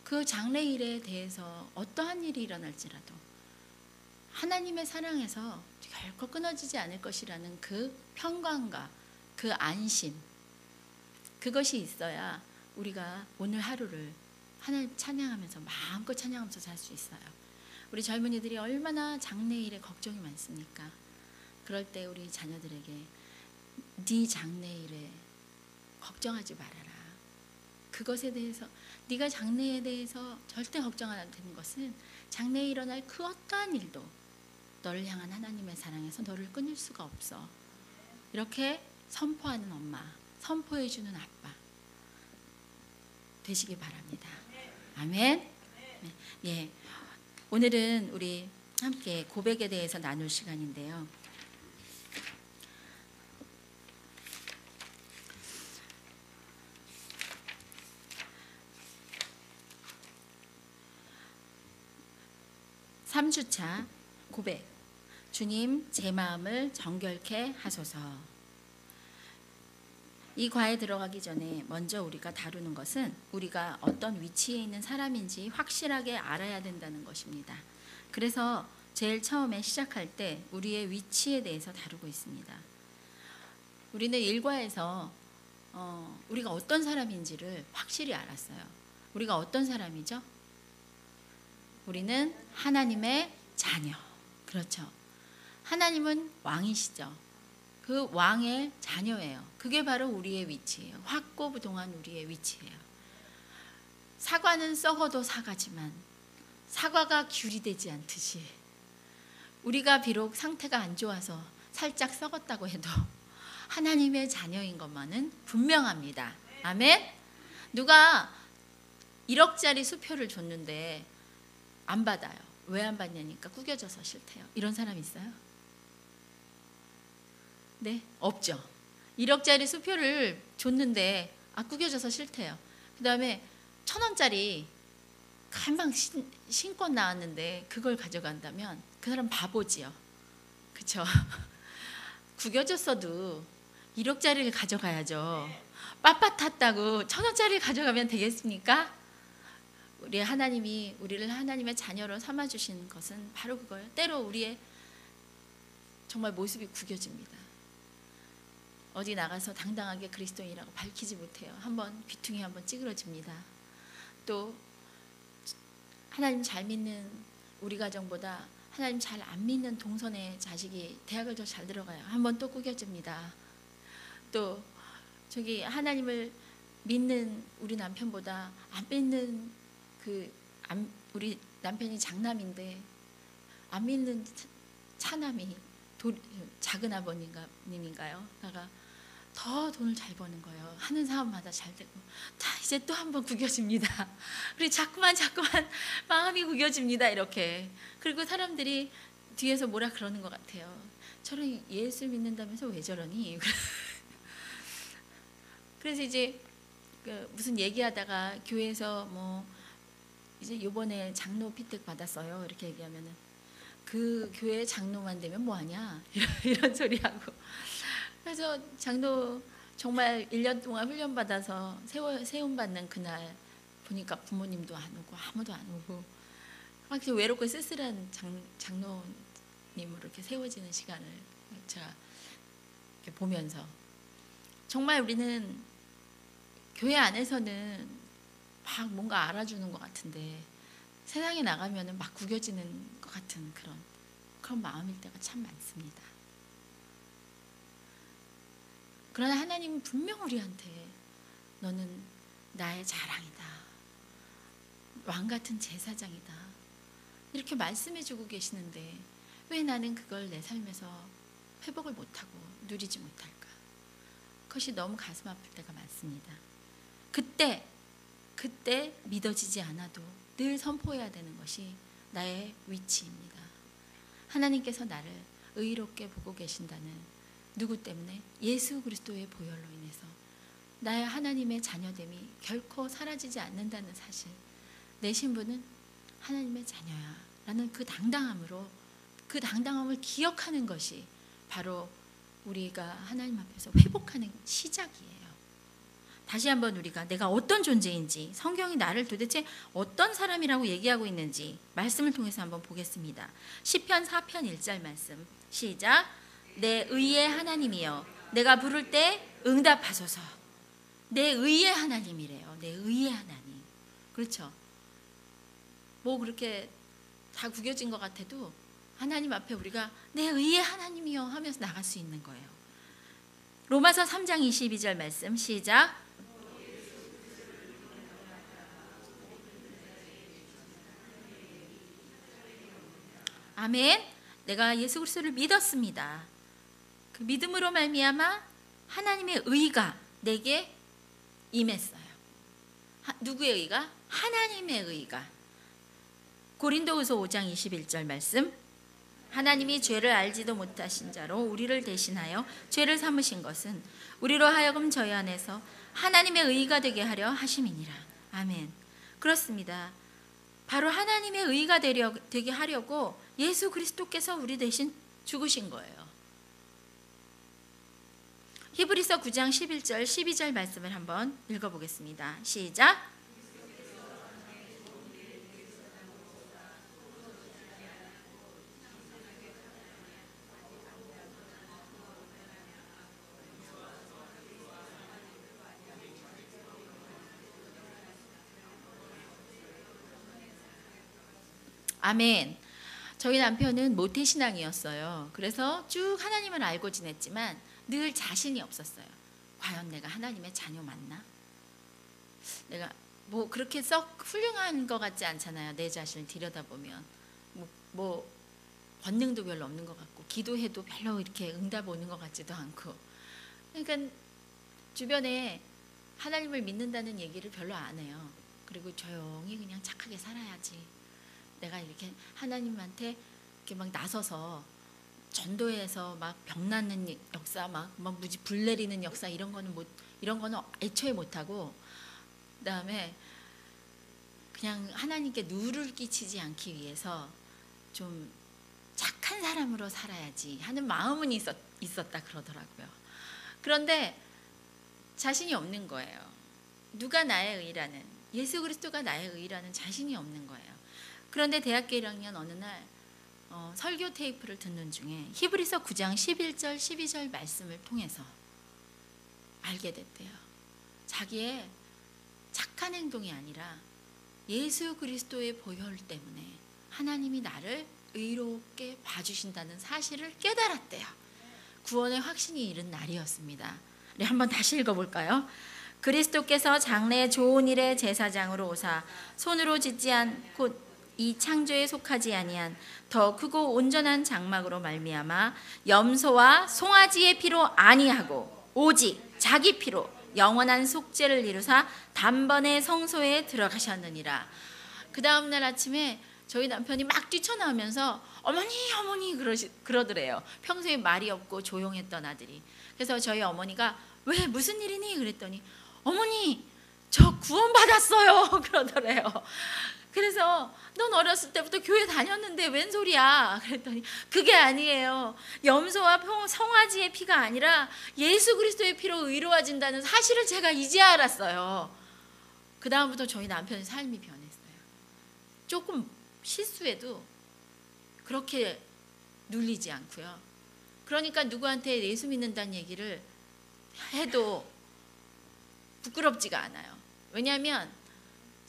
그 장래일에 대해서 어떠한 일이 일어날지라도 하나님의 사랑에서 결코 끊어지지 않을 것이라는 그 평강과 그 안심 그것이 있어야 우리가 오늘 하루를 하나님 찬양하면서 마음껏 찬양하면서 살 수 있어요. 우리 젊은이들이 얼마나 장래일에 걱정이 많습니까? 그럴 때 우리 자녀들에게 네 장래일에 걱정하지 말아라. 그것에 대해서 네가 장래에 대해서 절대 걱정 안 해도 되는 것은 장래에 일어날 그 어떠한 일도 너를 향한 하나님의 사랑에서 너를 끊을 수가 없어. 이렇게 선포하는 엄마, 선포해주는 아빠 되시기 바랍니다. 아멘. 네. 예. 오늘은 우리 함께 고백에 대해서 나눌 시간인데요. (3주차) 고백. 주님, 제 마음을 정결케 하소서. 이 과에 들어가기 전에 먼저 우리가 다루는 것은 우리가 어떤 위치에 있는 사람인지 확실하게 알아야 된다는 것입니다. 그래서 제일 처음에 시작할 때 우리의 위치에 대해서 다루고 있습니다. 우리는 일과에서 우리가 어떤 사람인지를 확실히 알았어요. 우리가 어떤 사람이죠? 우리는 하나님의 자녀. 그렇죠. 하나님은 왕이시죠. 그 왕의 자녀예요. 그게 바로 우리의 위치예요. 확고부동한 우리의 위치예요. 사과는 썩어도 사과지만 사과가 귤이 되지 않듯이 우리가 비록 상태가 안 좋아서 살짝 썩었다고 해도 하나님의 자녀인 것만은 분명합니다. 아멘? 누가 1억짜리 수표를 줬는데 안 받아요. 왜 안 받냐니까 구겨져서 싫대요. 이런 사람 있어요? 네, 없죠. 1억짜리 수표를 줬는데 구겨져서 싫대요. 그 다음에 1,000원짜리 금방 신권 나왔는데 그걸 가져간다면 그 사람 바보지요. 그렇죠? 구겨졌어도 1억짜리를 가져가야죠. 빳빳했다고 1,000원짜리를 가져가면 되겠습니까? 우리 하나님이 우리를 하나님의 자녀로 삼아주신 것은 바로 그거예요. 때로 우리의 정말 모습이 구겨집니다. 어디 나가서 당당하게 그리스도인이라고 밝히지 못해요. 한번 귀퉁이 한번 찌그러집니다. 또 하나님 잘 믿는 우리 가정보다 하나님 잘 안 믿는 동선의 자식이 대학을 더 잘 들어가요. 한번 또 구겨집니다. 또 저기 하나님을 믿는 우리 남편보다 안 믿는 우리 남편이 장남인데 안 믿는 차남이 작은 아버님인가요? 더 돈을 잘 버는 거예요. 하는 사람마다 잘 되고. 자, 이제 또 한번 구겨집니다. 그리고 자꾸만 마음이 구겨집니다. 이렇게. 그리고 사람들이 뒤에서 뭐라 그러는 것 같아요. 저런 예수 믿는다면서 왜 저러니? 그래서 이제 무슨 얘기하다가 교회에서 뭐 이제 요번에 장로 피택 받았어요. 이렇게 얘기하면은 그 교회 장로만 되면 뭐하냐? 이런 소리 하고. 그래서 장로 정말 1년 동안 훈련받아서 세움받는 그날 보니까 부모님도 안 오고 아무도 안 오고 막 외롭고 쓸쓸한 장로님으로 이렇게 세워지는 시간을 제가 이렇게 보면서 정말 우리는 교회 안에서는 막 뭔가 알아주는 것 같은데 세상에 나가면은 막 구겨지는 것 같은 그런 마음일 때가 참 많습니다. 그러나 하나님은 분명 우리한테 너는 나의 자랑이다, 왕 같은 제사장이다, 이렇게 말씀해주고 계시는데 왜 나는 그걸 내 삶에서 회복을 못하고 누리지 못할까? 그것이 너무 가슴 아플 때가 많습니다. 그때 믿어지지 않아도 늘 선포해야 되는 것이 나의 위치입니다. 하나님께서 나를 의롭게 보고 계신다는, 누구 때문에? 예수 그리스도의 보혈로 인해서 나의 하나님의 자녀됨이 결코 사라지지 않는다는 사실, 내 신분은 하나님의 자녀야 라는 그 당당함으로, 그 당당함을 기억하는 것이 바로 우리가 하나님 앞에서 회복하는 시작이에요. 다시 한번 우리가 내가 어떤 존재인지, 성경이 나를 도대체 어떤 사람이라고 얘기하고 있는지 말씀을 통해서 한번 보겠습니다. 시편 4편 1절 말씀, 시작. 내 의의 하나님이여 내가 부를 때 응답하소서. 내 의의 하나님이래요. 내 의의 하나님. 그렇죠? 뭐 그렇게 다 구겨진 것 같아도 하나님 앞에 우리가 내 의의 하나님이여 하면서 나갈 수 있는 거예요. 로마서 3장 22절 말씀, 시작. 아멘. 내가 예수 그리스도를 믿었습니다. 그 믿음으로 말미암아 하나님의 의가 내게 임했어요. 누구의 의가? 하나님의 의가. 고린도후서 5장 21절 말씀, 하나님이 죄를 알지도 못하신 자로 우리를 대신하여 죄를 삼으신 것은 우리로 하여금 저희 안에서 하나님의 의가 되게 하려 하심이니라. 아멘. 그렇습니다. 바로 하나님의 의가 되게 하려고 예수 그리스도께서 우리 대신 죽으신 거예요. 히브리서 9장 11절 12절 말씀을 한번 읽어보겠습니다. 시작. 아멘. 저희 남편은 모태신앙이었어요. 그래서 쭉 하나님을 알고 지냈지만 늘 자신이 없었어요. 과연 내가 하나님의 자녀 맞나? 내가 뭐 그렇게 썩 훌륭한 것 같지 않잖아요. 내 자신을 들여다보면 뭐 권능도 별로 없는 것 같고 기도해도 별로 이렇게 응답 오는 것 같지도 않고, 그러니까 주변에 하나님을 믿는다는 얘기를 별로 안 해요. 그리고 조용히 그냥 착하게 살아야지. 내가 이렇게 하나님한테 이렇게 막 나서서 전도해서 막 병 낫는 역사, 막 무지 불 내리는 역사, 이런 거는 애초에 못 하고, 그다음에 그냥 하나님께 누를 끼치지 않기 위해서 좀 착한 사람으로 살아야지 하는 마음은 있었다 그러더라고요. 그런데 자신이 없는 거예요. 누가 나의 의라는, 예수 그리스도가 나의 의라는 자신이 없는 거예요. 그런데 대학교 1학년 어느 날 설교 테이프를 듣는 중에 히브리서 9장 11절 12절 말씀을 통해서 알게 됐대요. 자기의 착한 행동이 아니라 예수 그리스도의 보혈 때문에 하나님이 나를 의롭게 봐주신다는 사실을 깨달았대요. 구원의 확신이 이른 날이었습니다. 네, 한번 다시 읽어볼까요? 그리스도께서 장래 좋은 일의 제사장으로 오사 손으로 짓지 않고 이 창조에 속하지 아니한 더 크고 온전한 장막으로 말미암아 염소와 송아지의 피로 아니하고 오직 자기 피로 영원한 속죄를 이루사 단번에 성소에 들어가셨느니라. 그 다음날 아침에 저희 남편이 막 뛰쳐나오면서 어머니 그러더래요. 평소에 말이 없고 조용했던 아들이. 그래서 저희 어머니가 왜 무슨 일이니? 그랬더니 어머니 저 구원받았어요 그러더래요. 그래서 넌 어렸을 때부터 교회 다녔는데 웬 소리야? 그랬더니 그게 아니에요. 염소와 송아지의 피가 아니라 예수 그리스도의 피로 의로워진다는 사실을 제가 이제 알았어요. 그 다음부터 저희 남편의 삶이 변했어요. 조금 실수해도 그렇게 눌리지 않고요. 그러니까 누구한테 예수 믿는다는 얘기를 해도 부끄럽지가 않아요. 왜냐하면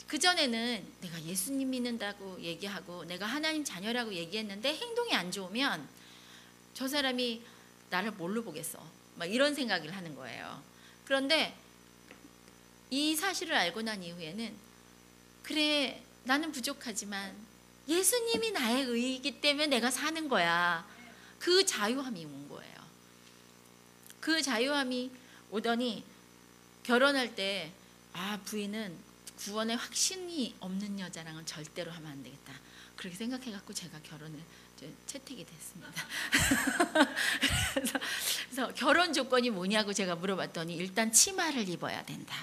그전에는 내가 예수님 믿는다고 얘기하고 내가 하나님 자녀라고 얘기했는데 행동이 안 좋으면 저 사람이 나를 뭘로 보겠어? 막 이런 생각을 하는 거예요. 그런데 이 사실을 알고 난 이후에는 그래, 나는 부족하지만 예수님이 나의 의이기 때문에 내가 사는 거야. 그 자유함이 온 거예요. 그 자유함이 오더니 결혼할 때 부인은 구원에 확신이 없는 여자랑은 절대로 하면 안 되겠다. 그렇게 생각해갖고 제가 결혼을 채택이 됐습니다. 그래서 결혼 조건이 뭐냐고 제가 물어봤더니 일단 치마를 입어야 된다.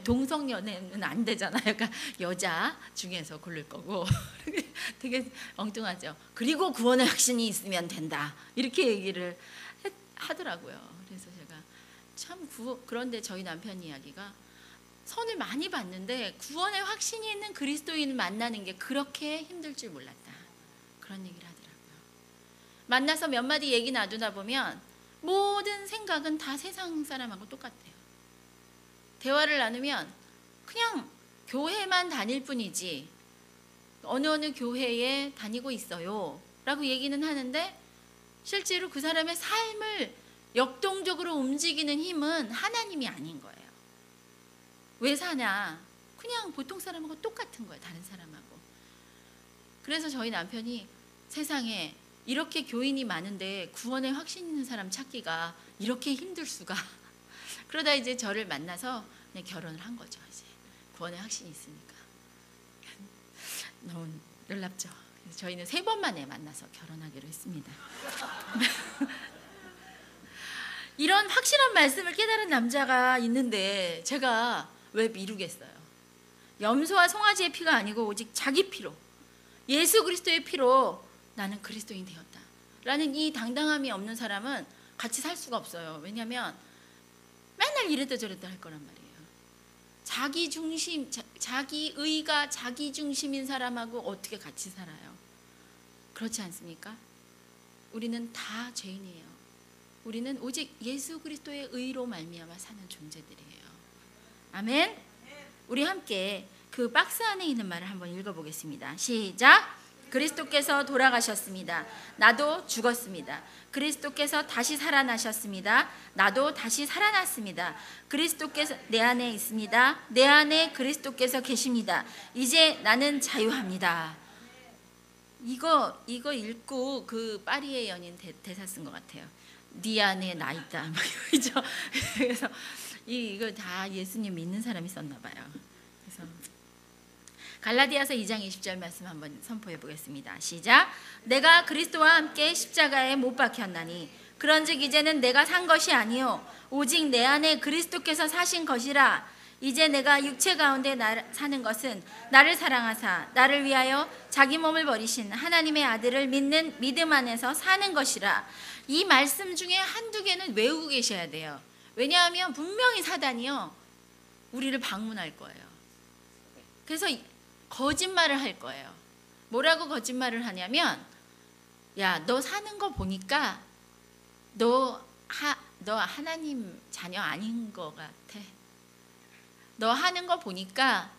동성연애는 안 되잖아요. 그러니까 여자 중에서 고를 거고 되게 엉뚱하죠. 그리고 구원의 확신이 있으면 된다. 이렇게 얘기를 하더라고요. 그래서 제가 참 그런데 저희 남편 이야기가 선을 많이 봤는데 구원의 확신이 있는 그리스도인을 만나는 게 그렇게 힘들 줄 몰랐다. 그런 얘기를 하더라고요. 만나서 몇 마디 얘기 나누다 보면 모든 생각은 다 세상 사람하고 똑같아요. 대화를 나누면 그냥 교회만 다닐 뿐이지 어느 교회에 다니고 있어요 라고 얘기는 하는데 실제로 그 사람의 삶을 역동적으로 움직이는 힘은 하나님이 아닌 거예요. 왜 사냐? 그냥 보통 사람하고 똑같은 거예요. 다른 사람하고. 그래서 저희 남편이 세상에 이렇게 교인이 많은데 구원에 확신 있는 사람 찾기가 이렇게 힘들 수가. 그러다 이제 저를 만나서 그냥 결혼을 한 거죠. 이제 구원에 확신이 있으니까. 너무 놀랍죠. 그래서 저희는 3번 만에 만나서 결혼하기로 했습니다. 이런 확실한 말씀을 깨달은 남자가 있는데 제가 왜 미루겠어요? 염소와 송아지의 피가 아니고 오직 자기 피로, 예수 그리스도의 피로 나는 그리스도인 되었다 라는 이 당당함이 없는 사람은 같이 살 수가 없어요. 왜냐하면 맨날 이랬다 저랬다 할 거란 말이에요. 자기 중심, 자기 의가 자기 중심인 사람하고 어떻게 같이 살아요? 그렇지 않습니까? 우리는 다 죄인이에요. 우리는 오직 예수 그리스도의 의로 말미암아 사는 존재들이에요. 아멘. 우리 함께 그 박스 안에 있는 말을 한번 읽어보겠습니다. 시작. 그리스도께서 돌아가셨습니다. 나도 죽었습니다. 그리스도께서 다시 살아나셨습니다. 나도 다시 살아났습니다. 그리스도께서 내 안에 있습니다. 내 안에 그리스도께서 계십니다. 이제 나는 자유합니다. 이거 읽고 그 파리의 연인 대사 쓴 것 같아요. 네 안에 나 있다. 막 이죠. 그래서 이거 다 예수님 믿는 사람이 썼나 봐요. 그래서 갈라디아서 2장 20절 말씀 한번 선포해 보겠습니다. 시작. 내가 그리스도와 함께 십자가에 못 박혔나니 그런즉 이제는 내가 산 것이 아니요 오직 내 안에 그리스도께서 사신 것이라. 이제 내가 육체 가운데 사는 것은 나를 사랑하사 나를 위하여 자기 몸을 버리신 하나님의 아들을 믿는 믿음 안에서 사는 것이라. 이 말씀 중에 한두 개는 외우고 계셔야 돼요. 왜냐하면 분명히 사단이요 우리를 방문할 거예요. 그래서 거짓말을 할 거예요. 뭐라고 거짓말을 하냐면, 야, 너 사는 거 보니까 너 하나님 자녀 아닌 것 같아. 너 하는 거 보니까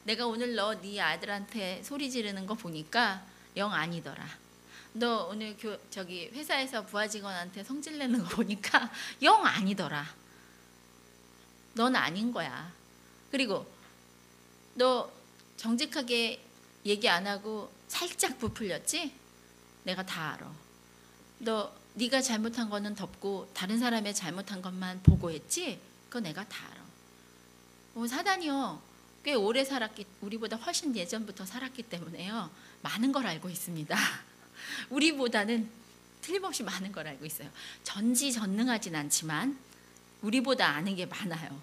내가 오늘 너 네 아들한테 소리 지르는 거 보니까 영 아니더라. 너 오늘 저기 회사에서 부하 직원한테 성질 내는 거 보니까 영 아니더라. 넌 아닌 거야. 그리고 너 정직하게 얘기 안 하고 살짝 부풀렸지? 내가 다 알아. 네가 잘못한 거는 덮고 다른 사람의 잘못한 것만 보고했지? 그거 내가 다 알아. 사단이요 꽤 오래 우리보다 훨씬 예전부터 살았기 때문에요 많은 걸 알고 있습니다. 우리보다는 틀림없이 많은 걸 알고 있어요. 전지전능하진 않지만 우리보다 아는 게 많아요.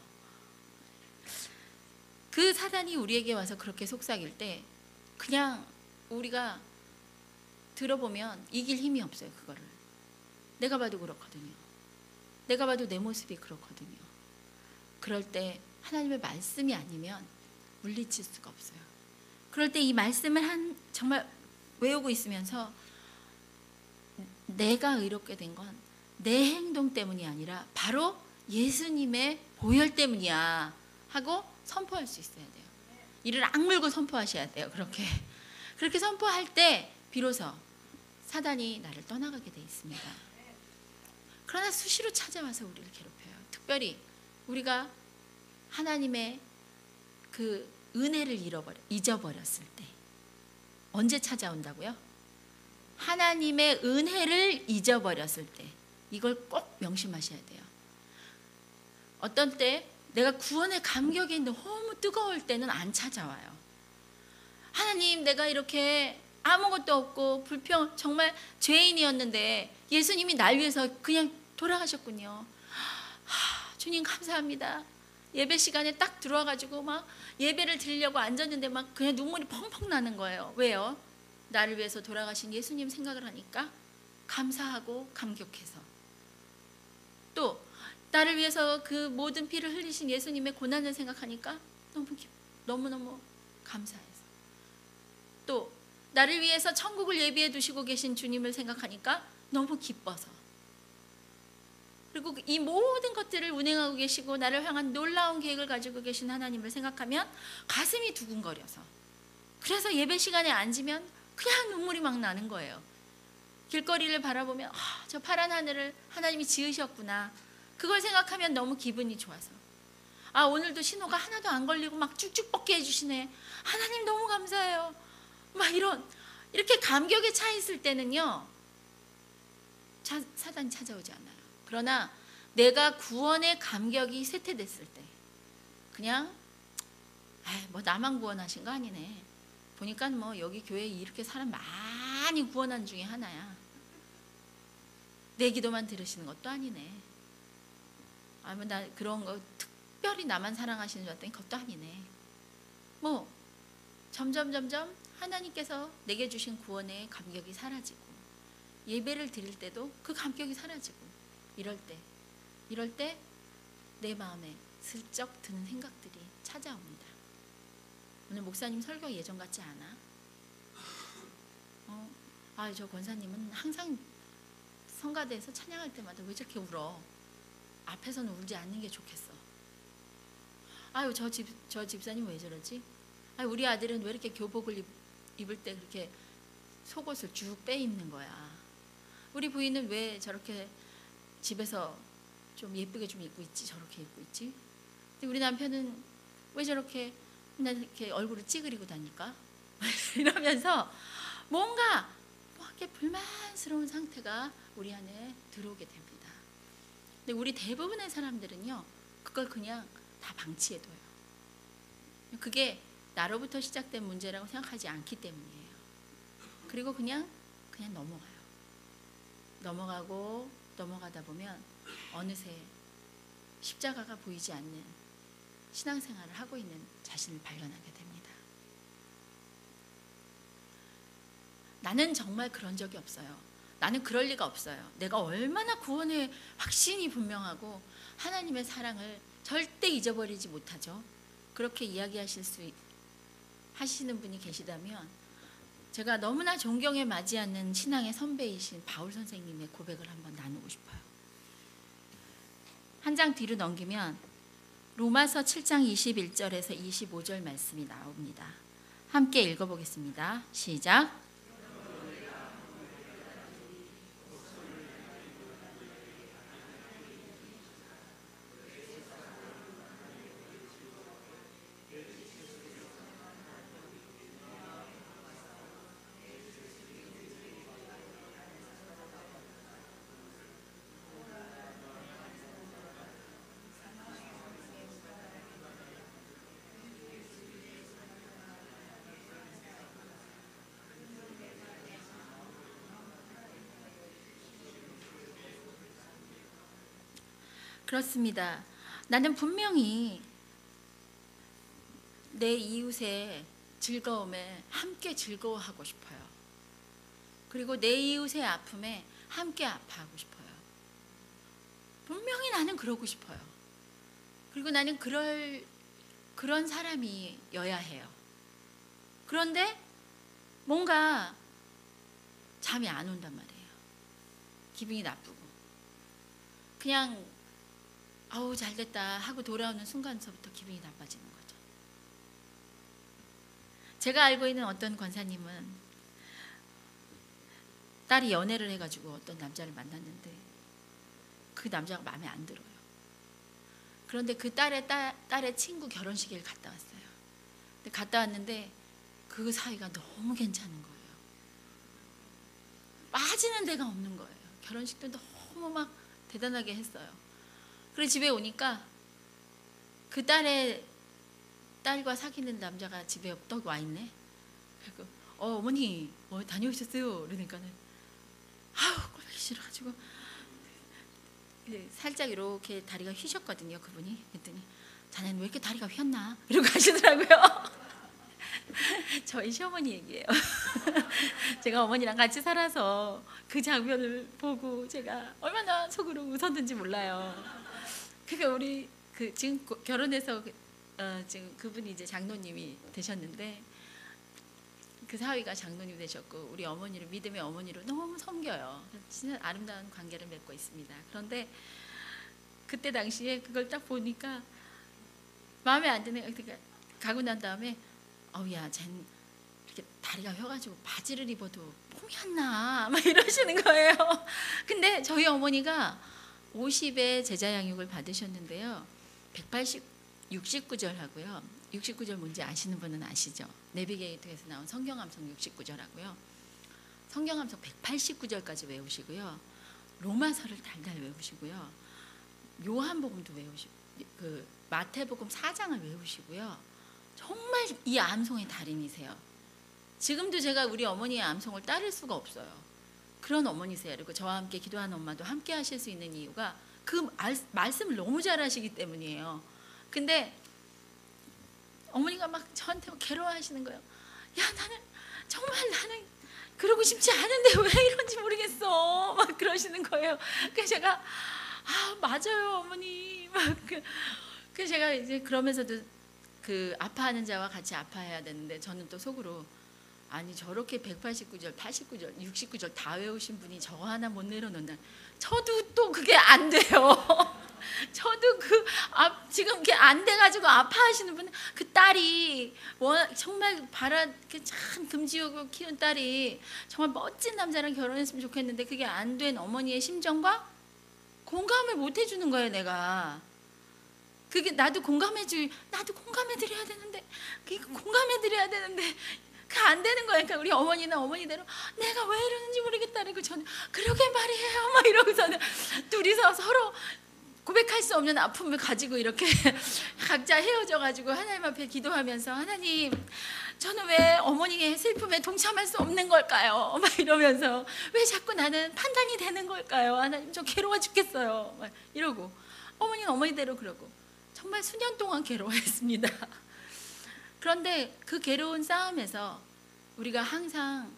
그 사단이 우리에게 와서 그렇게 속삭일 때 그냥 우리가 들어보면 이길 힘이 없어요. 그거를 내가 봐도 그렇거든요. 내가 봐도 내 모습이 그렇거든요. 그럴 때 하나님의 말씀이 아니면 물리칠 수가 없어요. 그럴 때 이 말씀을 정말 외우고 있으면서 내가 의롭게 된 건 내 행동 때문이 아니라 바로 예수님의 보혈 때문이야 하고 선포할 수 있어야 돼요. 이를 악물고 선포하셔야 돼요. 그렇게 선포할 때 비로소 사단이 나를 떠나가게 돼 있습니다. 그러나 수시로 찾아와서 우리를 괴롭혀요. 특별히 우리가 하나님의 그 은혜를 잊어버렸을 때. 언제 찾아온다고요? 하나님의 은혜를 잊어버렸을 때. 이걸 꼭 명심하셔야 돼요. 어떤 때 내가 구원의 감격이 너무 뜨거울 때는 안 찾아와요. 하나님, 내가 이렇게 아무것도 없고 정말 죄인이었는데 예수님이 날 위해서 그냥 돌아가셨군요. 주님 감사합니다. 예배 시간에 딱 들어와가지고 막 예배를 드리려고 앉았는데 막 그냥 눈물이 펑펑 나는 거예요. 왜요? 나를 위해서 돌아가신 예수님 생각을 하니까 감사하고 감격해서, 또 나를 위해서 그 모든 피를 흘리신 예수님의 고난을 생각하니까 너무너무 감사해서, 또 나를 위해서 천국을 예비해 두시고 계신 주님을 생각하니까 너무 기뻐서, 그리고 이 모든 것들을 운행하고 계시고 나를 향한 놀라운 계획을 가지고 계신 하나님을 생각하면 가슴이 두근거려서, 그래서 예배 시간에 앉으면 그냥 눈물이 막 나는 거예요. 길거리를 바라보면 저 파란 하늘을 하나님이 지으셨구나. 그걸 생각하면 너무 기분이 좋아서, 오늘도 신호가 하나도 안 걸리고 막 쭉쭉 뻗게 해주시네. 하나님 너무 감사해요. 막 이렇게 감격에 차 있을 때는요, 사단이 찾아오지 않아요. 그러나 내가 구원의 감격이 쇠퇴됐을 때, 그냥 뭐 나만 구원하신 거 아니네. 보니까 뭐 여기 교회에 이렇게 사람 많이 구원한 중에 하나야. 내 기도만 들으시는 것도 아니네. 뭐 나 그런 거 특별히 나만 사랑하시는 줄 알았더니 그것도 아니네. 뭐 점점 하나님께서 내게 주신 구원의 감격이 사라지고, 예배를 드릴 때도 그 감격이 사라지고, 이럴 때 내 마음에 슬쩍 드는 생각들이 찾아옵니다. 오늘 목사님 설교 예전 같지 않아? 저 권사님은 항상 성가대에서 찬양할 때마다 왜 저렇게 울어? 앞에서는 울지 않는 게 좋겠어. 저 집사님 왜 저러지? 우리 아들은 왜 이렇게 교복을 입을 때 그렇게 속옷을 쭉 빼입는 거야? 우리 부인은 왜 저렇게 집에서 좀 예쁘게 좀 입고 있지? 저렇게 입고 있지? 근데 우리 남편은 왜 저렇게 맨날 이렇게 얼굴을 찌그리고 다닐까? 이러면서 뭔가 이렇게 불만스러운 상태가 우리 안에 들어오게 됩니다. 근데 우리 대부분의 사람들은요, 그걸 그냥 다 방치해둬요. 그게 나로부터 시작된 문제라고 생각하지 않기 때문이에요. 그리고 그냥 넘어가다 보면 어느새 십자가가 보이지 않는 신앙생활을 하고 있는 자신을 발견하게 됩니다. 나는 정말 그런 적이 없어요. 나는 그럴 리가 없어요. 내가 얼마나 구원의 확신이 분명하고 하나님의 사랑을 절대 잊어버리지 못하죠. 그렇게 하시는 분이 계시다면, 제가 너무나 존경에 맞지 않는 신앙의 선배이신 바울 선생님의 고백을 한번 나누고 싶어요. 한 장 뒤로 넘기면 로마서 7장 21절에서 25절 말씀이 나옵니다. 함께 읽어보겠습니다. 시작. 그렇습니다. 나는 분명히 내 이웃의 즐거움에 함께 즐거워하고 싶어요. 그리고 내 이웃의 아픔에 함께 아파하고 싶어요. 분명히 나는 그러고 싶어요. 그리고 나는 그런 사람이어야 해요. 그런데 뭔가 잠이 안 온단 말이에요. 기분이 나쁘고. 그냥 아우 잘됐다 하고 돌아오는 순간서부터 기분이 나빠지는 거죠. 제가 알고 있는 어떤 권사님은 딸이 연애를 해가지고 어떤 남자를 만났는데 그 남자가 마음에 안 들어요. 그런데 그 딸의 친구 결혼식에 갔다 왔어요. 근데 갔다 왔는데 그 사이가 너무 괜찮은 거예요. 빠지는 데가 없는 거예요. 결혼식도 너무 막 대단하게 했어요. 그래서 집에 오니까 그 딸과 사귀는 남자가 집에 또 와 있네. 그리고 어머니 다녀오셨어요? 그러니까는 아우 꼴보기 싫어가지고 살짝 이렇게 다리가 휘셨거든요. 그분이. 그랬더니 자네는 왜 이렇게 다리가 휘었나? 이러고 하시더라고요. 저희 시어머니 얘기예요. 제가 어머니랑 같이 살아서 그 장면을 보고 제가 얼마나 속으로 웃었는지 몰라요. 그러니까 우리 지금 결혼해서 지금 그분이 이제 장로님이 되셨는데 그 사위가 장로님 되셨고 우리 어머니를 믿음의 어머니로 너무 섬겨요. 진짜 아름다운 관계를 맺고 있습니다. 그런데 그때 당시에 그걸 딱 보니까 마음에 안 드는. 그러니까 가고 난 다음에 야, 쟨 이렇게 다리가 휘어가지고 바지를 입어도 폼이 안 나. 막 이러시는 거예요. 근데 저희 어머니가 50에 제자 양육을 받으셨는데요. 69절 하고요. 69절 뭔지 아시는 분은 아시죠? 내비게이터에서 나온 성경함성 69절하고요. 성경함성 189절까지 외우시고요. 로마서를 달달 외우시고요. 요한복음도 외우시고 그 마태복음 4장을 외우시고요. 정말 이 암송의 달인이세요. 지금도 제가 우리 어머니의 암송을 따를 수가 없어요. 그런 어머니세요. 그리고 저와 함께 기도하는 엄마도 함께 하실 수 있는 이유가 그 말씀을 너무 잘하시기 때문이에요. 근데 어머니가 막 저한테 괴로워하시는 거예요. 야, 나는 그러고 싶지 않은데 왜 이런지 모르겠어. 막 그러시는 거예요. 그래서 제가 맞아요 어머니. 막 그 제가 이제 그러면서도 그 아파하는 자와 같이 아파해야 되는데 저는 또 속으로 아니 저렇게 189절, 89절, 69절 다 외우신 분이 저거 하나 못 내려놓는다. 저도 또 그게 안 돼요. 저도 지금 그게 안 돼가지고 아파하시는 분, 그 딸이 정말 참 금지옥으로 키운 딸이 정말 멋진 남자랑 결혼했으면 좋겠는데 그게 안 된 어머니의 심정과 공감을 못 해주는 거예요, 내가. 그게 나도 공감해드려야 되는데, 그 안 되는 거예요. 그러니까 우리 어머니는 어머니대로 내가 왜 이러는지 모르겠다. 그리고 저는 그러게 말이에요. 막 이러고서는 둘이서 서로 고백할 수 없는 아픔을 가지고 이렇게 각자 헤어져가지고 하나님 앞에 기도하면서 하나님, 저는 왜 어머니의 슬픔에 동참할 수 없는 걸까요? 막 이러면서 왜 자꾸 나는 판단이 되는 걸까요? 하나님, 저 괴로워 죽겠어요. 막 이러고 어머니는 어머니대로 그러고 정말 수년 동안 괴로워했습니다. 그런데 그 괴로운 싸움에서 우리가 항상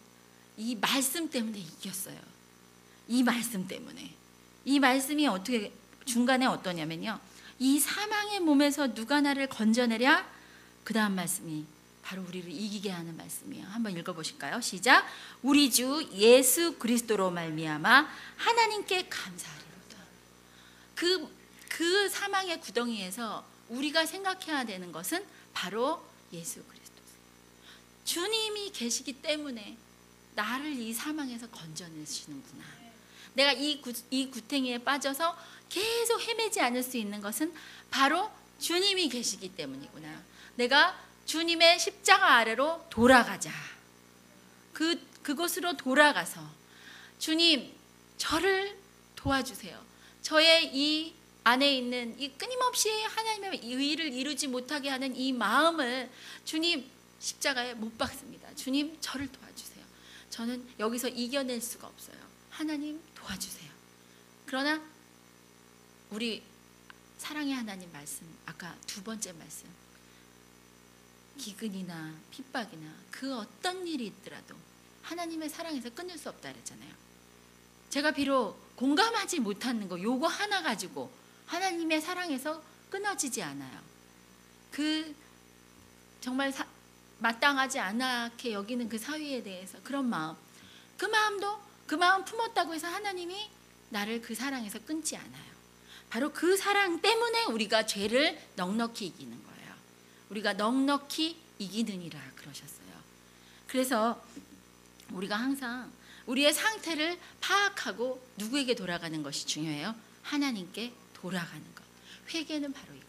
이 말씀 때문에 이겼어요. 이 말씀 때문에. 이 말씀이 어떻게 중간에 어떠냐면요. 이 사망의 몸에서 누가 나를 건져내랴? 그 다음 말씀이 바로 우리를 이기게 하는 말씀이에요. 한번 읽어보실까요? 시작. 우리 주 예수 그리스도로 말미암아 하나님께 감사하리로다. 그 사망의 구덩이에서 우리가 생각해야 되는 것은 바로 예수 그리스도. 주님이 계시기 때문에 나를 이 사망에서 건져내시는구나. 내가 이 구탱이에 빠져서 계속 헤매지 않을 수 있는 것은 바로 주님이 계시기 때문이구나. 내가 주님의 십자가 아래로 돌아가자. 그곳으로 돌아가서 주님, 저를 도와주세요. 저의 이 안에 있는 이 끊임없이 하나님의 의를 이루지 못하게 하는 이 마음을 주님 십자가에 못 박습니다. 주님, 저를 도와주세요. 저는 여기서 이겨낼 수가 없어요. 하나님 도와주세요. 그러나 우리 사랑의 하나님 말씀, 아까 두 번째 말씀, 기근이나 핍박이나 그 어떤 일이 있더라도 하나님의 사랑에서 끊을 수 없다 그랬잖아요. 제가 비록 공감하지 못하는 거 요거 하나 가지고 하나님의 사랑에서 끊어지지 않아요. 정말 마땅하지 않게 여기는 그 사위에 대해서 그런 마음, 그 마음 품었다고 해서 하나님이 나를 그 사랑에서 끊지 않아요. 바로 그 사랑 때문에 우리가 죄를 넉넉히 이기는 거예요. 우리가 넉넉히 이기느니라 그러셨어요. 그래서 우리가 항상 우리의 상태를 파악하고 누구에게 돌아가는 것이 중요해요? 하나님께 돌아가는 것. 회개는 바로 이거예요.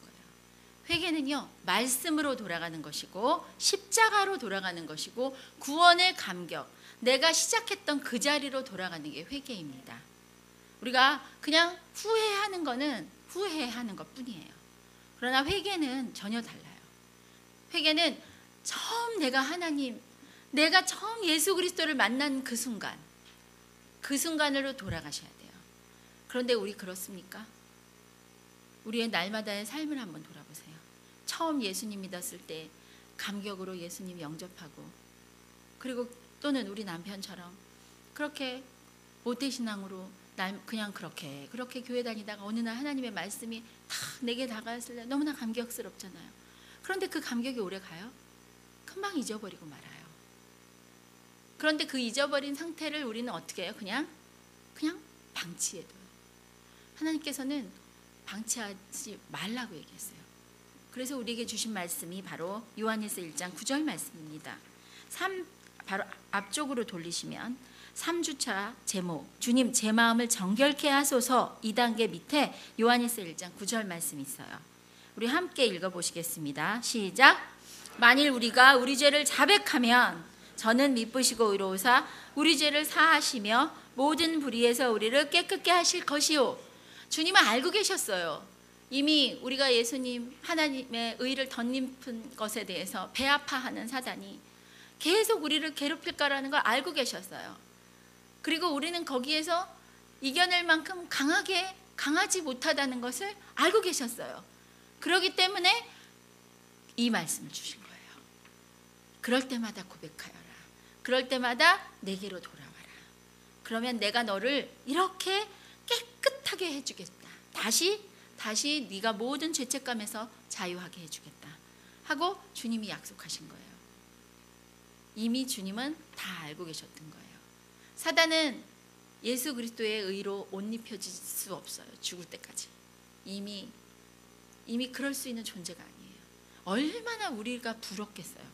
회개는요, 말씀으로 돌아가는 것이고 십자가로 돌아가는 것이고 구원의 감격, 내가 시작했던 그 자리로 돌아가는 게 회개입니다. 우리가 그냥 후회하는 거는 후회하는 것뿐이에요. 그러나 회개는 전혀 달라요. 회개는 처음 내가 처음 예수 그리스도를 만난 그 순간으로 돌아가셔야 돼요. 그런데 우리 그렇습니까? 우리의 날마다의 삶을 한번 돌아보세요. 처음 예수님 믿었을 때 감격으로 예수님 영접하고, 그리고 또는 우리 남편처럼 그렇게 모태신앙으로 그냥 그렇게 교회 다니다가 어느 날 하나님의 말씀이 탁 내게 다가왔을 때 너무나 감격스럽잖아요. 그런데 그 감격이 오래 가요? 금방 잊어버리고 말아요. 그런데 그 잊어버린 상태를 우리는 어떻게 해요? 그냥 방치해둬요. 하나님께서는 방치하지 말라고 얘기했어요. 그래서 우리에게 주신 말씀이 바로 요한일서 1장 9절 말씀입니다. 바로 앞쪽으로 돌리시면 3주차 제목, 주님 제 마음을 정결케 하소서, 2단계 밑에 요한일서 1장 9절 말씀이 있어요. 우리 함께 읽어보시겠습니다. 시작. 만일 우리가 우리 죄를 자백하면 저는 미쁘시고 의로우사 우리 죄를 사하시며 모든 불의에서 우리를 깨끗게 하실 것이요. 주님은 알고 계셨어요. 이미 우리가 예수님 하나님의 의를 덧입은 것에 대해서 배아파하는 사단이 계속 우리를 괴롭힐까라는 걸 알고 계셨어요. 그리고 우리는 거기에서 이겨낼 만큼 강하지 못하다는 것을 알고 계셨어요. 그렇기 때문에 이 말씀을 주신 거예요. 그럴 때마다 고백하여라. 그럴 때마다 내게로 돌아와라. 그러면 내가 너를 이렇게 깨끗하게 해주겠다. 다시 네가 모든 죄책감에서 자유하게 해주겠다 하고 주님이 약속하신 거예요. 이미 주님은 다 알고 계셨던 거예요. 사단은 예수 그리스도의 의로 옷 입혀질 수 없어요. 죽을 때까지. 이미 그럴 수 있는 존재가 아니에요. 얼마나 우리가 부럽겠어요.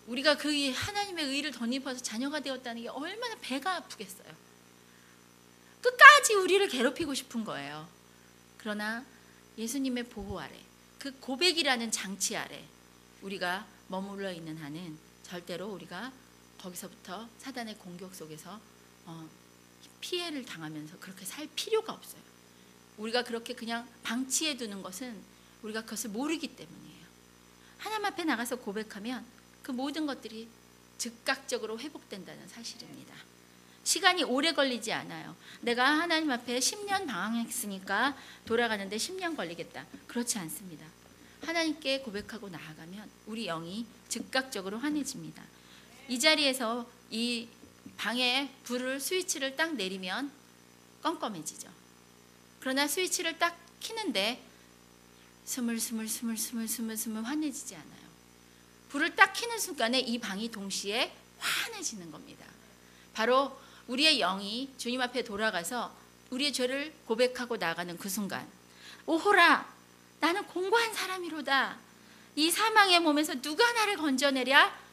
우리가 그 하나님의 의를 덧입어서 자녀가 되었다는 게 얼마나 배가 아프겠어요. 끝까지 우리를 괴롭히고 싶은 거예요. 그러나 예수님의 보호 아래, 그 고백이라는 장치 아래 우리가 머물러 있는 한은 절대로 우리가 거기서부터 사단의 공격 속에서 피해를 당하면서 그렇게 살 필요가 없어요. 우리가 그렇게 그냥 방치해 두는 것은 우리가 그것을 모르기 때문이에요. 하나님 앞에 나가서 고백하면 그 모든 것들이 즉각적으로 회복된다는 사실입니다. 시간이 오래 걸리지 않아요. 내가 하나님 앞에 10년 방황했으니까 돌아가는데 10년 걸리겠다. 그렇지 않습니다. 하나님께 고백하고 나아가면 우리 영이 즉각적으로 환해집니다. 이 자리에서 이 방에 스위치를 딱 내리면 껌껌해지죠. 그러나 스위치를 딱 켜는데 스물스물 환해지지 않아요. 불을 딱 켜는 순간에 이 방이 동시에 환해지는 겁니다. 바로 우리의 영이 주님 앞에 돌아가서 우리의 죄를 고백하고 나가는 그 순간, 오호라 나는 공고한 사람이로다. 이 사망의 몸에서 누가 나를 건져내랴?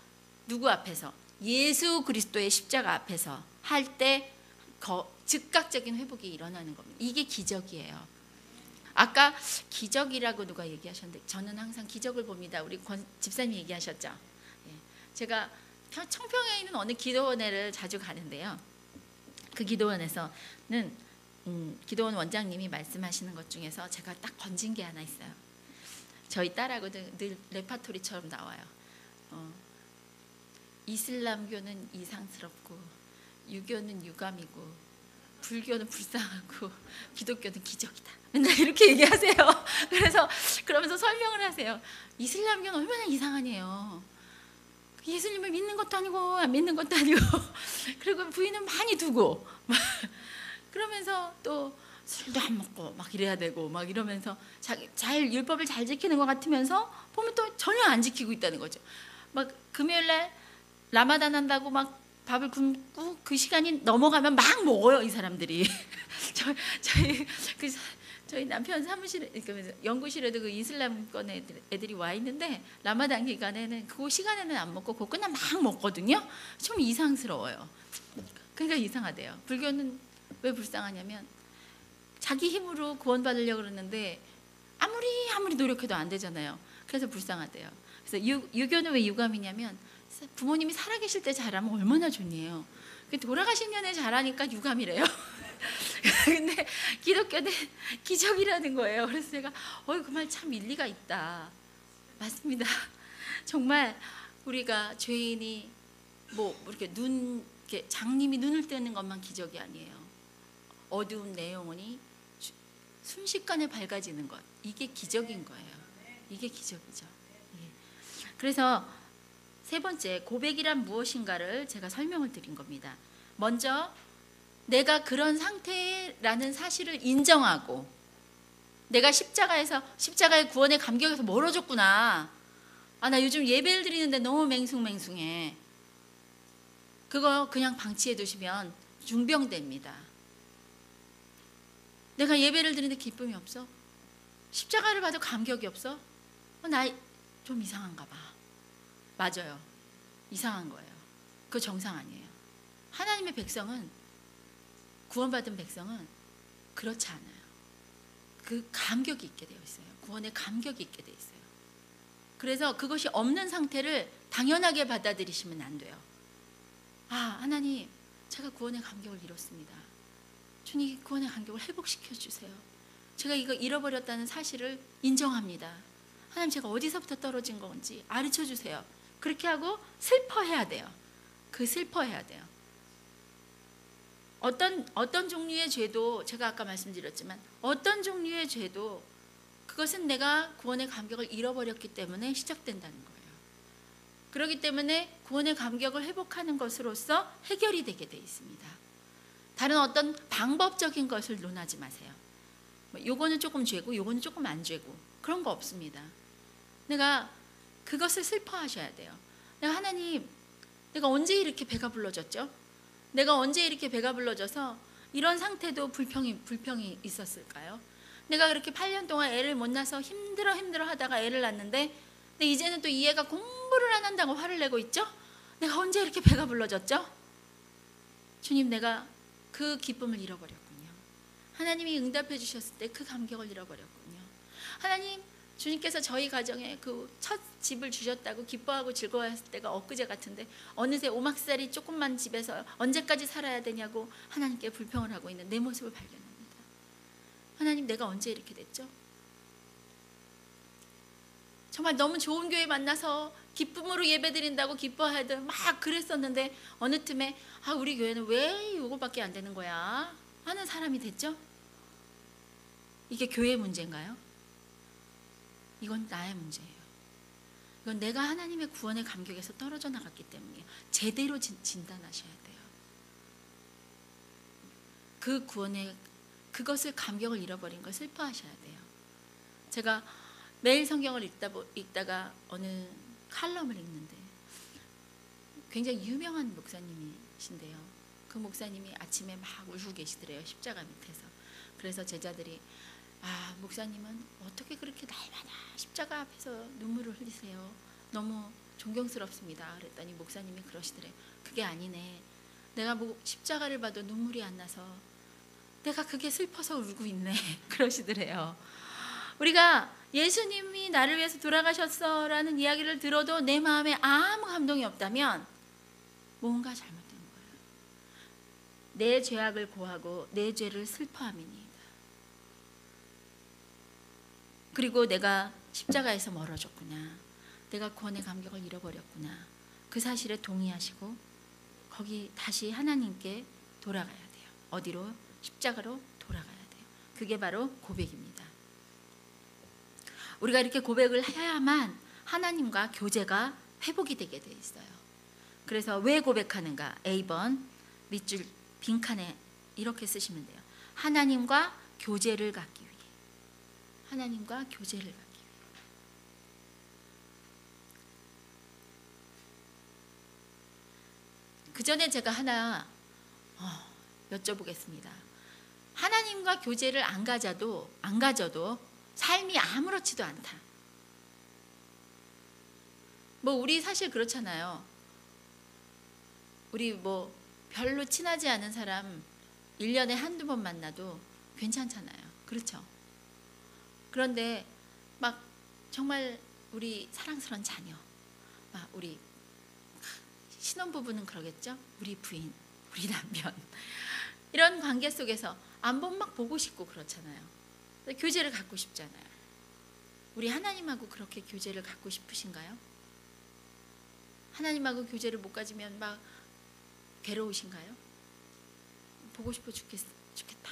누구 앞에서? 예수 그리스도의 십자가 앞에서 할 때 즉각적인 회복이 일어나는 겁니다. 이게 기적이에요. 아까 기적이라고 누가 얘기하셨는데 저는 항상 기적을 봅니다. 우리 권 집사님이 얘기하셨죠. 제가 청평에 있는 어느 기도원회를 자주 가는데요. 그 기도원에서는 기도원 원장님이 말씀하시는 것 중에서 제가 딱 건진 게 하나 있어요. 저희 딸하고 늘 레파토리처럼 나와요. 이슬람교는 이상스럽고 유교는 유감이고 불교는 불쌍하고 기독교는 기적이다. 맨날 이렇게 얘기하세요. 그러면서 설명을 하세요. 이슬람교는 얼마나 이상하네요. 예수님을 믿는 것도 아니고 안 믿는 것도 아니고 그리고 부인은 많이 두고 그러면서 또 술도 안 먹고 막 이래야 되고 막 이러면서 잘 율법을 잘 지키는 것 같으면서 보면 또 전혀 안 지키고 있다는 거죠. 막 금요일날 라마단 한다고 막 밥을 굶고 그 시간이 넘어가면 막 먹어요, 이 사람들이. 저희 남편 사무실에, 연구실에도 그 이슬람권 애들이 와 있는데 라마단 기간에는 그 시간에는 안 먹고 그거 끝나면 막 먹거든요. 좀 이상스러워요. 그러니까 이상하대요. 불교는 왜 불쌍하냐면 자기 힘으로 구원받으려고 그러는데 아무리 노력해도 안 되잖아요. 그래서 불쌍하대요. 그래서 유교는 왜 유감이냐면 부모님이 살아계실 때 잘하면 얼마나 좋니에요. 돌아가신 년에 잘하니까 유감이래요. 근데 기독교는 기적이라는 거예요. 그래서 제가 그 말 참 일리가 있다. 맞습니다. 정말 우리가 죄인이 이렇게 장님이 눈을 뜨는 것만 기적이 아니에요. 어두운 내 영혼이 순식간에 밝아지는 것, 이게 기적인 거예요. 이게 기적이죠. 그래서 세 번째, 고백이란 무엇인가를 제가 설명을 드린 겁니다. 먼저 내가 그런 상태라는 사실을 인정하고, 내가 십자가의 구원의 감격에서 멀어졌구나. 나 요즘 예배를 드리는데 너무 맹숭맹숭해. 그거 그냥 방치해 두시면 중병됩니다. 내가 예배를 드리는데 기쁨이 없어? 십자가를 봐도 감격이 없어? 나 좀 이상한가 봐. 맞아요. 이상한 거예요. 그거 정상 아니에요. 하나님의 백성은, 구원받은 백성은 그렇지 않아요. 그 감격이 있게 되어 있어요. 구원의 감격이 있게 되어 있어요. 그래서 그것이 없는 상태를 당연하게 받아들이시면 안 돼요. 하나님, 제가 구원의 감격을 잃었습니다. 주님, 구원의 감격을 회복시켜 주세요. 제가 이거 잃어버렸다는 사실을 인정합니다. 하나님, 제가 어디서부터 떨어진 건지 가르쳐 주세요. 그렇게 하고 슬퍼해야 돼요. 슬퍼해야 돼요. 어떤 종류의 죄도, 제가 아까 말씀드렸지만 어떤 종류의 죄도 그것은 내가 구원의 감격을 잃어버렸기 때문에 시작된다는 거예요. 그렇기 때문에 구원의 감격을 회복하는 것으로서 해결이 되게 돼 있습니다. 다른 어떤 방법적인 것을 논하지 마세요. 요거는 조금 죄고 요거는 조금 안 죄고 그런 거 없습니다. 내가 그것을 슬퍼하셔야 돼요. 하나님, 내가 언제 이렇게 배가 불러졌죠? 내가 언제 이렇게 배가 불러져서 이런 상태도 불평이 있었을까요? 내가 그렇게 8년 동안 애를 못 낳아서 힘들어 하다가 애를 낳는데, 근데 이제는 또 이 애가 공부를 안 한다고 화를 내고 있죠? 내가 언제 이렇게 배가 불러졌죠? 주님, 내가 그 기쁨을 잃어버렸군요. 하나님이 응답해 주셨을 때 그 감격을 잃어버렸군요. 하나님, 주님께서 저희 가정에 그 첫 집을 주셨다고 기뻐하고 즐거워했을 때가 엊그제 같은데 어느새 오막살이 조금만 집에서 언제까지 살아야 되냐고 하나님께 불평을 하고 있는 내 모습을 발견합니다. 하나님, 내가 언제 이렇게 됐죠? 정말 너무 좋은 교회 만나서 기쁨으로 예배드린다고 기뻐하던 막 그랬었는데 어느 틈에 우리 교회는 왜 이거밖에 안 되는 거야 하는 사람이 됐죠? 이게 교회의 문제인가요? 이건 나의 문제예요. 이건 내가 하나님의 구원의 감격에서 떨어져 나갔기 때문이에요. 제대로 진단하셔야 돼요. 그 구원의 그것을 감격을 잃어버린 걸 슬퍼하셔야 돼요. 제가 매일 성경을 읽다가 어느 칼럼을 읽는데 굉장히 유명한 목사님이신데요. 그 목사님이 아침에 막 울고 계시더래요. 십자가 밑에서. 그래서 제자들이 목사님은 어떻게 그렇게 날마다 십자가 앞에서 눈물을 흘리세요? 너무 존경스럽습니다. 그랬더니 목사님이 그러시더래요. 그게 아니네. 내가 십자가를 봐도 눈물이 안 나서 내가 그게 슬퍼서 울고 있네. 그러시더래요. 우리가 예수님이 나를 위해서 돌아가셨어라는 이야기를 들어도 내 마음에 아무 감동이 없다면 뭔가 잘못된 거예요. 내 죄악을 고하고 내 죄를 슬퍼함이니. 그리고 내가 십자가에서 멀어졌구나. 내가 구원의 감격을 잃어버렸구나. 그 사실에 동의하시고 거기 다시 하나님께 돌아가야 돼요. 어디로? 십자가로 돌아가야 돼요. 그게 바로 고백입니다. 우리가 이렇게 고백을 해야만 하나님과 교제가 회복이 되게 돼 있어요. 그래서 왜 고백하는가? A번 밑줄 빈칸에 이렇게 쓰시면 돼요. 하나님과 교제를 갖기 위해. 하나님과 교제를 갖기 위해. 그 전에 제가 하나 여쭤보겠습니다. 하나님과 교제를 안 가져도 삶이 아무렇지도 않다. 뭐 우리 사실 그렇잖아요. 우리 뭐 별로 친하지 않은 사람 1년에 한두 번 만나도 괜찮잖아요. 그렇죠? 그런데 막 정말 우리 사랑스러운 자녀, 막 우리 신혼부부는 그러겠죠? 우리 부인, 우리 남편 이런 관계 속에서 안 보면 막 보고 싶고 그렇잖아요. 교제를 갖고 싶잖아요. 우리 하나님하고 그렇게 교제를 갖고 싶으신가요? 하나님하고 교제를 못 가지면 막 괴로우신가요? 보고 싶어 죽겠다.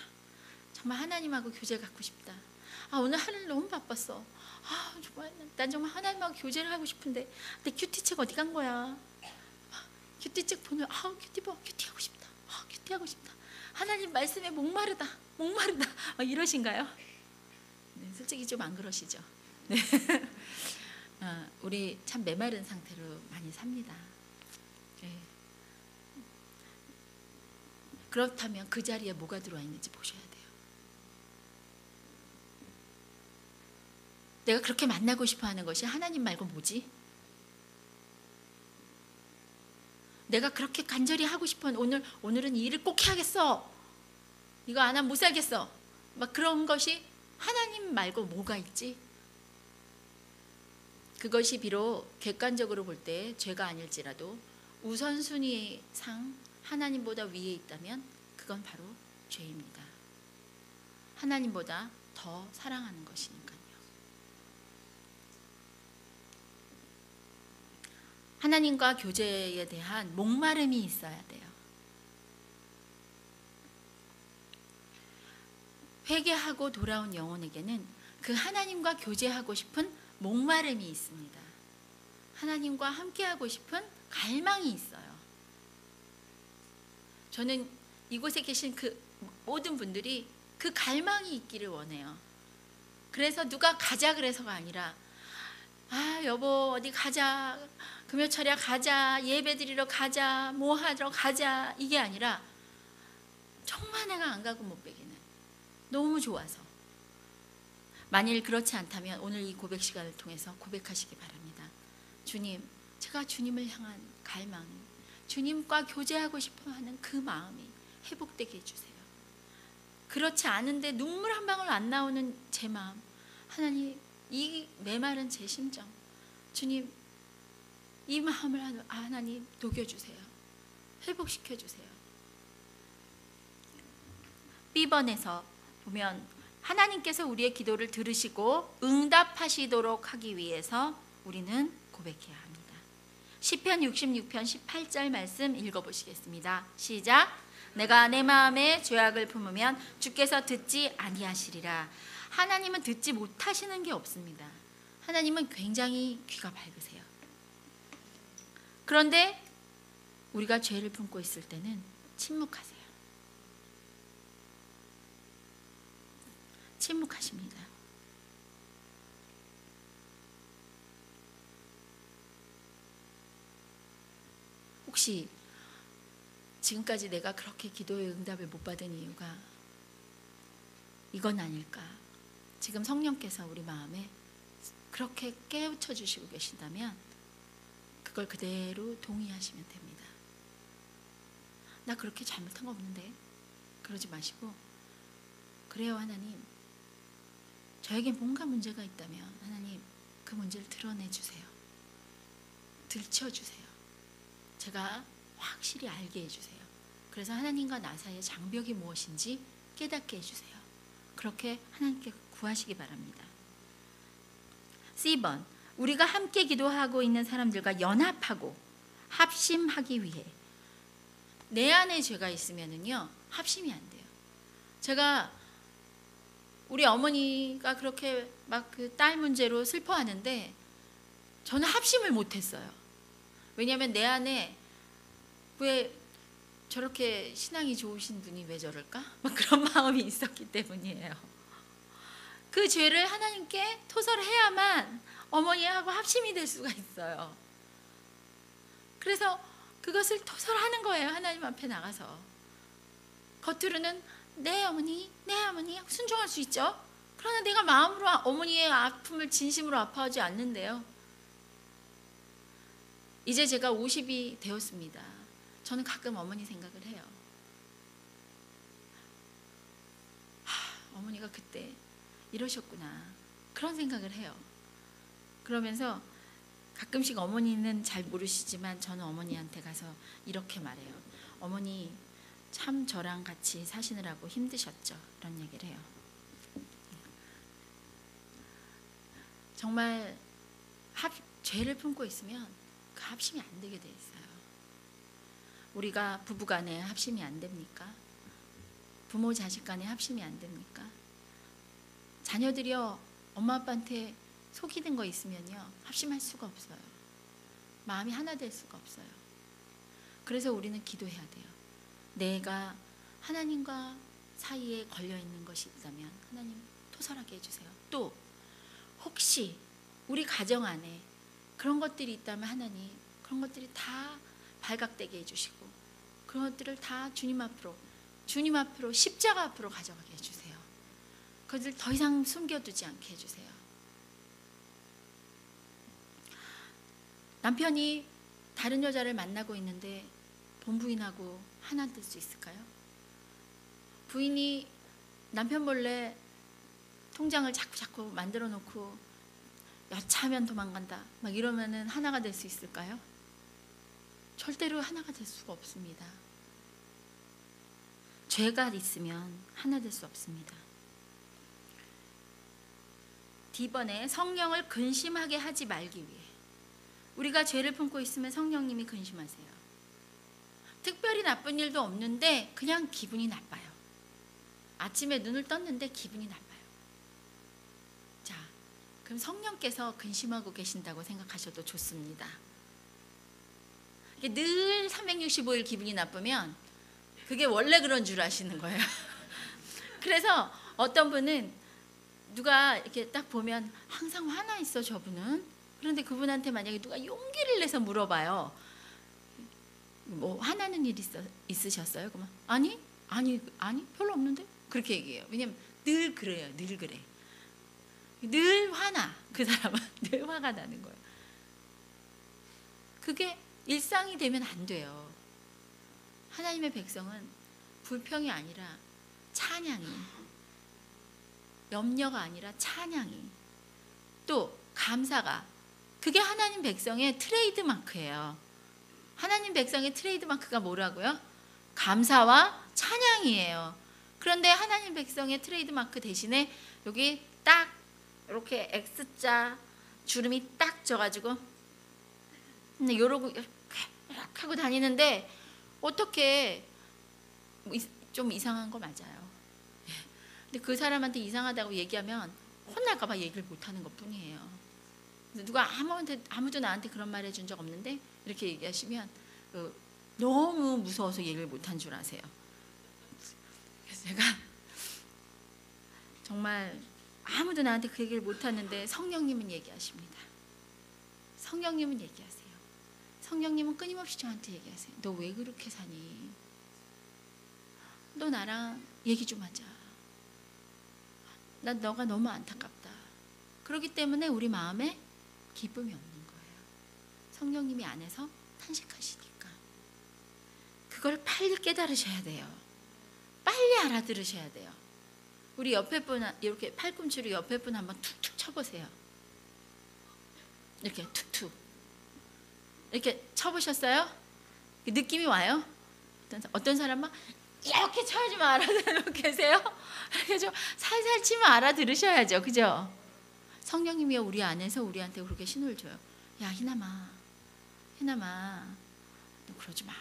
정말 하나님하고 교제 갖고 싶다. 오늘 하루 너무 바빴어. 정말 난 정말 하나님하고 교제를 하고 싶은데 내 큐티책 어디 간 거야? 큐티책 보면 큐티하고 싶다. 큐티하고 싶다. 하나님 말씀에 목마르다. 이러신가요? 네, 솔직히 좀 안 그러시죠? 네. 우리 참 메마른 상태로 많이 삽니다. 네. 그렇다면 그 자리에 뭐가 들어와 있는지 보셔야 돼요. 내가 그렇게 만나고 싶어 하는 것이 하나님 말고 뭐지? 내가 그렇게 간절히 하고 싶은 오늘은 이 일을 꼭 해야겠어. 이거 안 하면 못 살겠어. 막 그런 것이 하나님 말고 뭐가 있지? 그것이 비록 객관적으로 볼 때 죄가 아닐지라도 우선순위상 하나님보다 위에 있다면 그건 바로 죄입니다. 하나님보다 더 사랑하는 것이니까요. 하나님과 교제에 대한 목마름이 있어야 돼요. 회개하고 돌아온 영혼에게는 그 하나님과 교제하고 싶은 목마름이 있습니다. 하나님과 함께하고 싶은 갈망이 있어요. 저는 이곳에 계신 그 모든 분들이 그 갈망이 있기를 원해요. 그래서 누가 가자 그래서가 아니라 여보 어디 가자, 금요철야 가자, 예배 드리러 가자, 뭐 하러 가자, 이게 아니라 정말 내가 안 가고 못 빼기는 너무 좋아서. 만일 그렇지 않다면 오늘 이 고백 시간을 통해서 고백하시기 바랍니다. 주님, 제가 주님을 향한 갈망이, 주님과 교제하고 싶어하는 그 마음이 회복되게 해주세요. 그렇지 않은데 눈물 한 방울 안 나오는 제 마음, 하나님 이 메마른 제 심정, 주님 이 마음을 하나님 녹여주세요. 회복시켜주세요. B번에서 보면 하나님께서 우리의 기도를 들으시고 응답하시도록 하기 위해서 우리는 고백해야 합니다. 시편 66편 18절 말씀 읽어보시겠습니다. 시작. 내가 내 마음에 죄악을 품으면 주께서 듣지 아니하시리라. 하나님은 듣지 못하시는 게 없습니다. 하나님은 굉장히 귀가 밝으세요. 그런데 우리가 죄를 품고 있을 때는 침묵하세요. 침묵하십니다. 혹시 지금까지 내가 그렇게 기도의 응답을 못 받은 이유가 이건 아닐까? 지금 성령께서 우리 마음에 그렇게 깨우쳐 주시고 계신다면 그걸 그대로 동의하시면 됩니다. 나 그렇게 잘못한 거 없는데 그러지 마시고, 그래요 하나님, 저에게 뭔가 문제가 있다면 하나님 그 문제를 드러내 주세요. 들춰 주세요. 제가 확실히 알게 해주세요. 그래서 하나님과 나 사이의 장벽이 무엇인지 깨닫게 해주세요. 그렇게 하나님께 구하시기 바랍니다. C번, 우리가 함께 기도하고 있는 사람들과 연합하고 합심하기 위해. 내 안에 죄가 있으면은요 합심이 안 돼요. 제가 우리 어머니가 그렇게 막 그 딸 문제로 슬퍼하는데 저는 합심을 못했어요. 왜냐하면 내 안에 왜 저렇게 신앙이 좋으신 분이 왜 저럴까? 막 그런 마음이 있었기 때문이에요. 그 죄를 하나님께 토설해야만 어머니하고 합심이 될 수가 있어요. 그래서 그것을 토설하는 거예요. 하나님 앞에 나가서. 겉으로는 네 어머니, 네 어머니 순종할 수 있죠. 그러나 내가 마음으로 어머니의 아픔을 진심으로 아파하지 않는데요. 이제 제가 50이 되었습니다. 저는 가끔 어머니 생각을 해요. 어머니가 그때 이러셨구나. 그런 생각을 해요. 그러면서 가끔씩 어머니는 잘 모르시지만 저는 어머니한테 가서 이렇게 말해요. 어머니 참 저랑 같이 사시느라고 힘드셨죠. 이런 얘기를 해요. 정말 죄를 품고 있으면 그 합심이 안 되게 돼 있어요. 우리가 부부간에 합심이 안 됩니까? 부모 자식 간에 합심이 안 됩니까? 자녀들이요 엄마 아빠한테 속이는 거 있으면요 합심할 수가 없어요. 마음이 하나 될 수가 없어요. 그래서 우리는 기도해야 돼요. 내가 하나님과 사이에 걸려 있는 것이 있다면 하나님 토설하게 해주세요. 또 혹시 우리 가정 안에 그런 것들이 있다면 하나님 그런 것들이 다 발각되게 해주시고 그런 것들을 다 주님 앞으로 십자가 앞으로 가져가게 해주세요. 그것을 더 이상 숨겨두지 않게 해주세요. 남편이 다른 여자를 만나고 있는데 본부인하고 하나 될 수 있을까요? 부인이 남편 몰래 통장을 자꾸 만들어 놓고 여차하면 도망간다 막 이러면은 하나가 될 수 있을까요? 절대로 하나가 될 수가 없습니다. 죄가 있으면 하나 될 수 없습니다. D번에 성령을 근심하게 하지 말기 위해. 우리가 죄를 품고 있으면 성령님이 근심하세요. 특별히 나쁜 일도 없는데 그냥 기분이 나빠요. 아침에 눈을 떴는데 기분이 나빠요. 자, 그럼 성령께서 근심하고 계신다고 생각하셔도 좋습니다. 늘 365일 기분이 나쁘면 그게 원래 그런 줄 아시는 거예요. 그래서 어떤 분은 누가 이렇게 딱 보면 항상 화나 있어 저분은. 그런데 그분한테 만약에 누가 용기를 내서 물어봐요. 뭐 화나는 일 있으셨어요? 그러면 아니 별로 없는데? 그렇게 얘기해요. 왜냐면 늘 그래요. 늘 그래. 늘 화나. 그 사람은 늘 화가 나는 거예요. 그게 일상이 되면 안 돼요. 하나님의 백성은 불평이 아니라 찬양이, 염려가 아니라 찬양이, 또 감사가, 그게 하나님 백성의 트레이드 마크예요. 하나님 백성의 트레이드 마크가 뭐라고요? 감사와 찬양이에요. 그런데 하나님 백성의 트레이드 마크 대신에 여기 딱 이렇게 X자 주름이 딱 져가지고 이러고 이렇게 하고 다니는데 어떻게 좀 이상한 거 맞아요. 근데 그 사람한테 이상하다고 얘기하면 혼날까봐 얘기를 못하는 것뿐이에요. 누가 아무도 나한테 그런 말 해준 적 없는데 이렇게 얘기하시면 너무 무서워서 얘기를 못한 줄 아세요. 그래서 제가 정말 아무도 나한테 그 얘기를 못하는데 성령님은 얘기하십니다. 성령님은 얘기하세요. 성령님은 끊임없이 저한테 얘기하세요. 너 왜 그렇게 사니? 너 나랑 얘기 좀 하자. 난 너가 너무 안타깝다. 그렇기 때문에 우리 마음에 기쁨이 없는 거예요. 성령님이 안에서 탄식하시니까. 그걸 빨리 깨달으셔야 돼요. 빨리 알아들으셔야 돼요. 우리 옆에 분 이렇게 팔꿈치로 옆에 분 한번 툭툭 쳐보세요. 이렇게 툭툭. 이렇게 쳐보셨어요? 느낌이 와요? 어떤 사람은 이렇게 쳐야지 알아들고 계세요? 이렇게 좀 살살 치면 알아들으셔야죠. 그죠? 성령님이 우리 안에서 우리한테 그렇게 신호를 줘요. 야 희남아 너 그러지 마.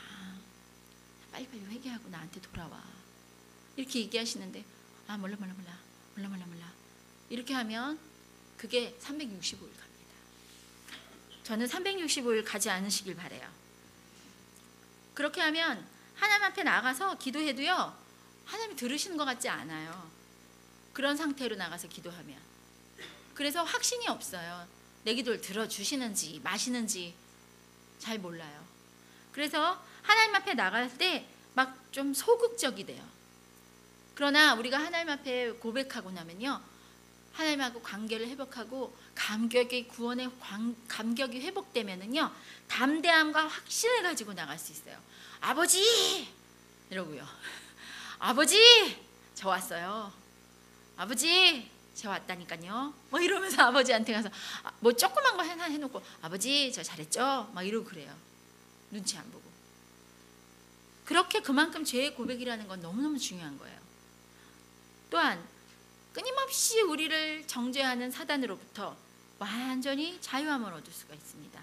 빨리빨리 회개하고 나한테 돌아와. 이렇게 얘기하시는데 아 몰라 이렇게 하면 그게 365일 갑니다. 저는 365일 가지 않으시길 바래요. 그렇게 하면 하나님 앞에 나가서 기도해도요 하나님이 들으시는 것 같지 않아요. 그런 상태로 나가서 기도하면. 그래서 확신이 없어요. 내 기도를 들어주시는지 마시는지 잘 몰라요. 그래서 하나님 앞에 나갈 때 막 좀 소극적이 돼요. 그러나 우리가 하나님 앞에 고백하고 나면요, 하나님하고 관계를 회복하고 감격의 구원의 감격이 회복되면은요, 담대함과 확신을 가지고 나갈 수 있어요. 아버지 이러고요. 아버지 저 왔어요. 아버지 저 왔다니까요. 뭐 이러면서 아버지한테 가서 뭐 조그만 거 하나 해놓고 아버지 저 잘했죠? 막 이러고 그래요. 눈치 안 보고. 그렇게 그만큼 죄의 고백이라는 건 너무너무 중요한 거예요. 또한 끊임없이 우리를 정죄하는 사단으로부터 완전히 자유함을 얻을 수가 있습니다.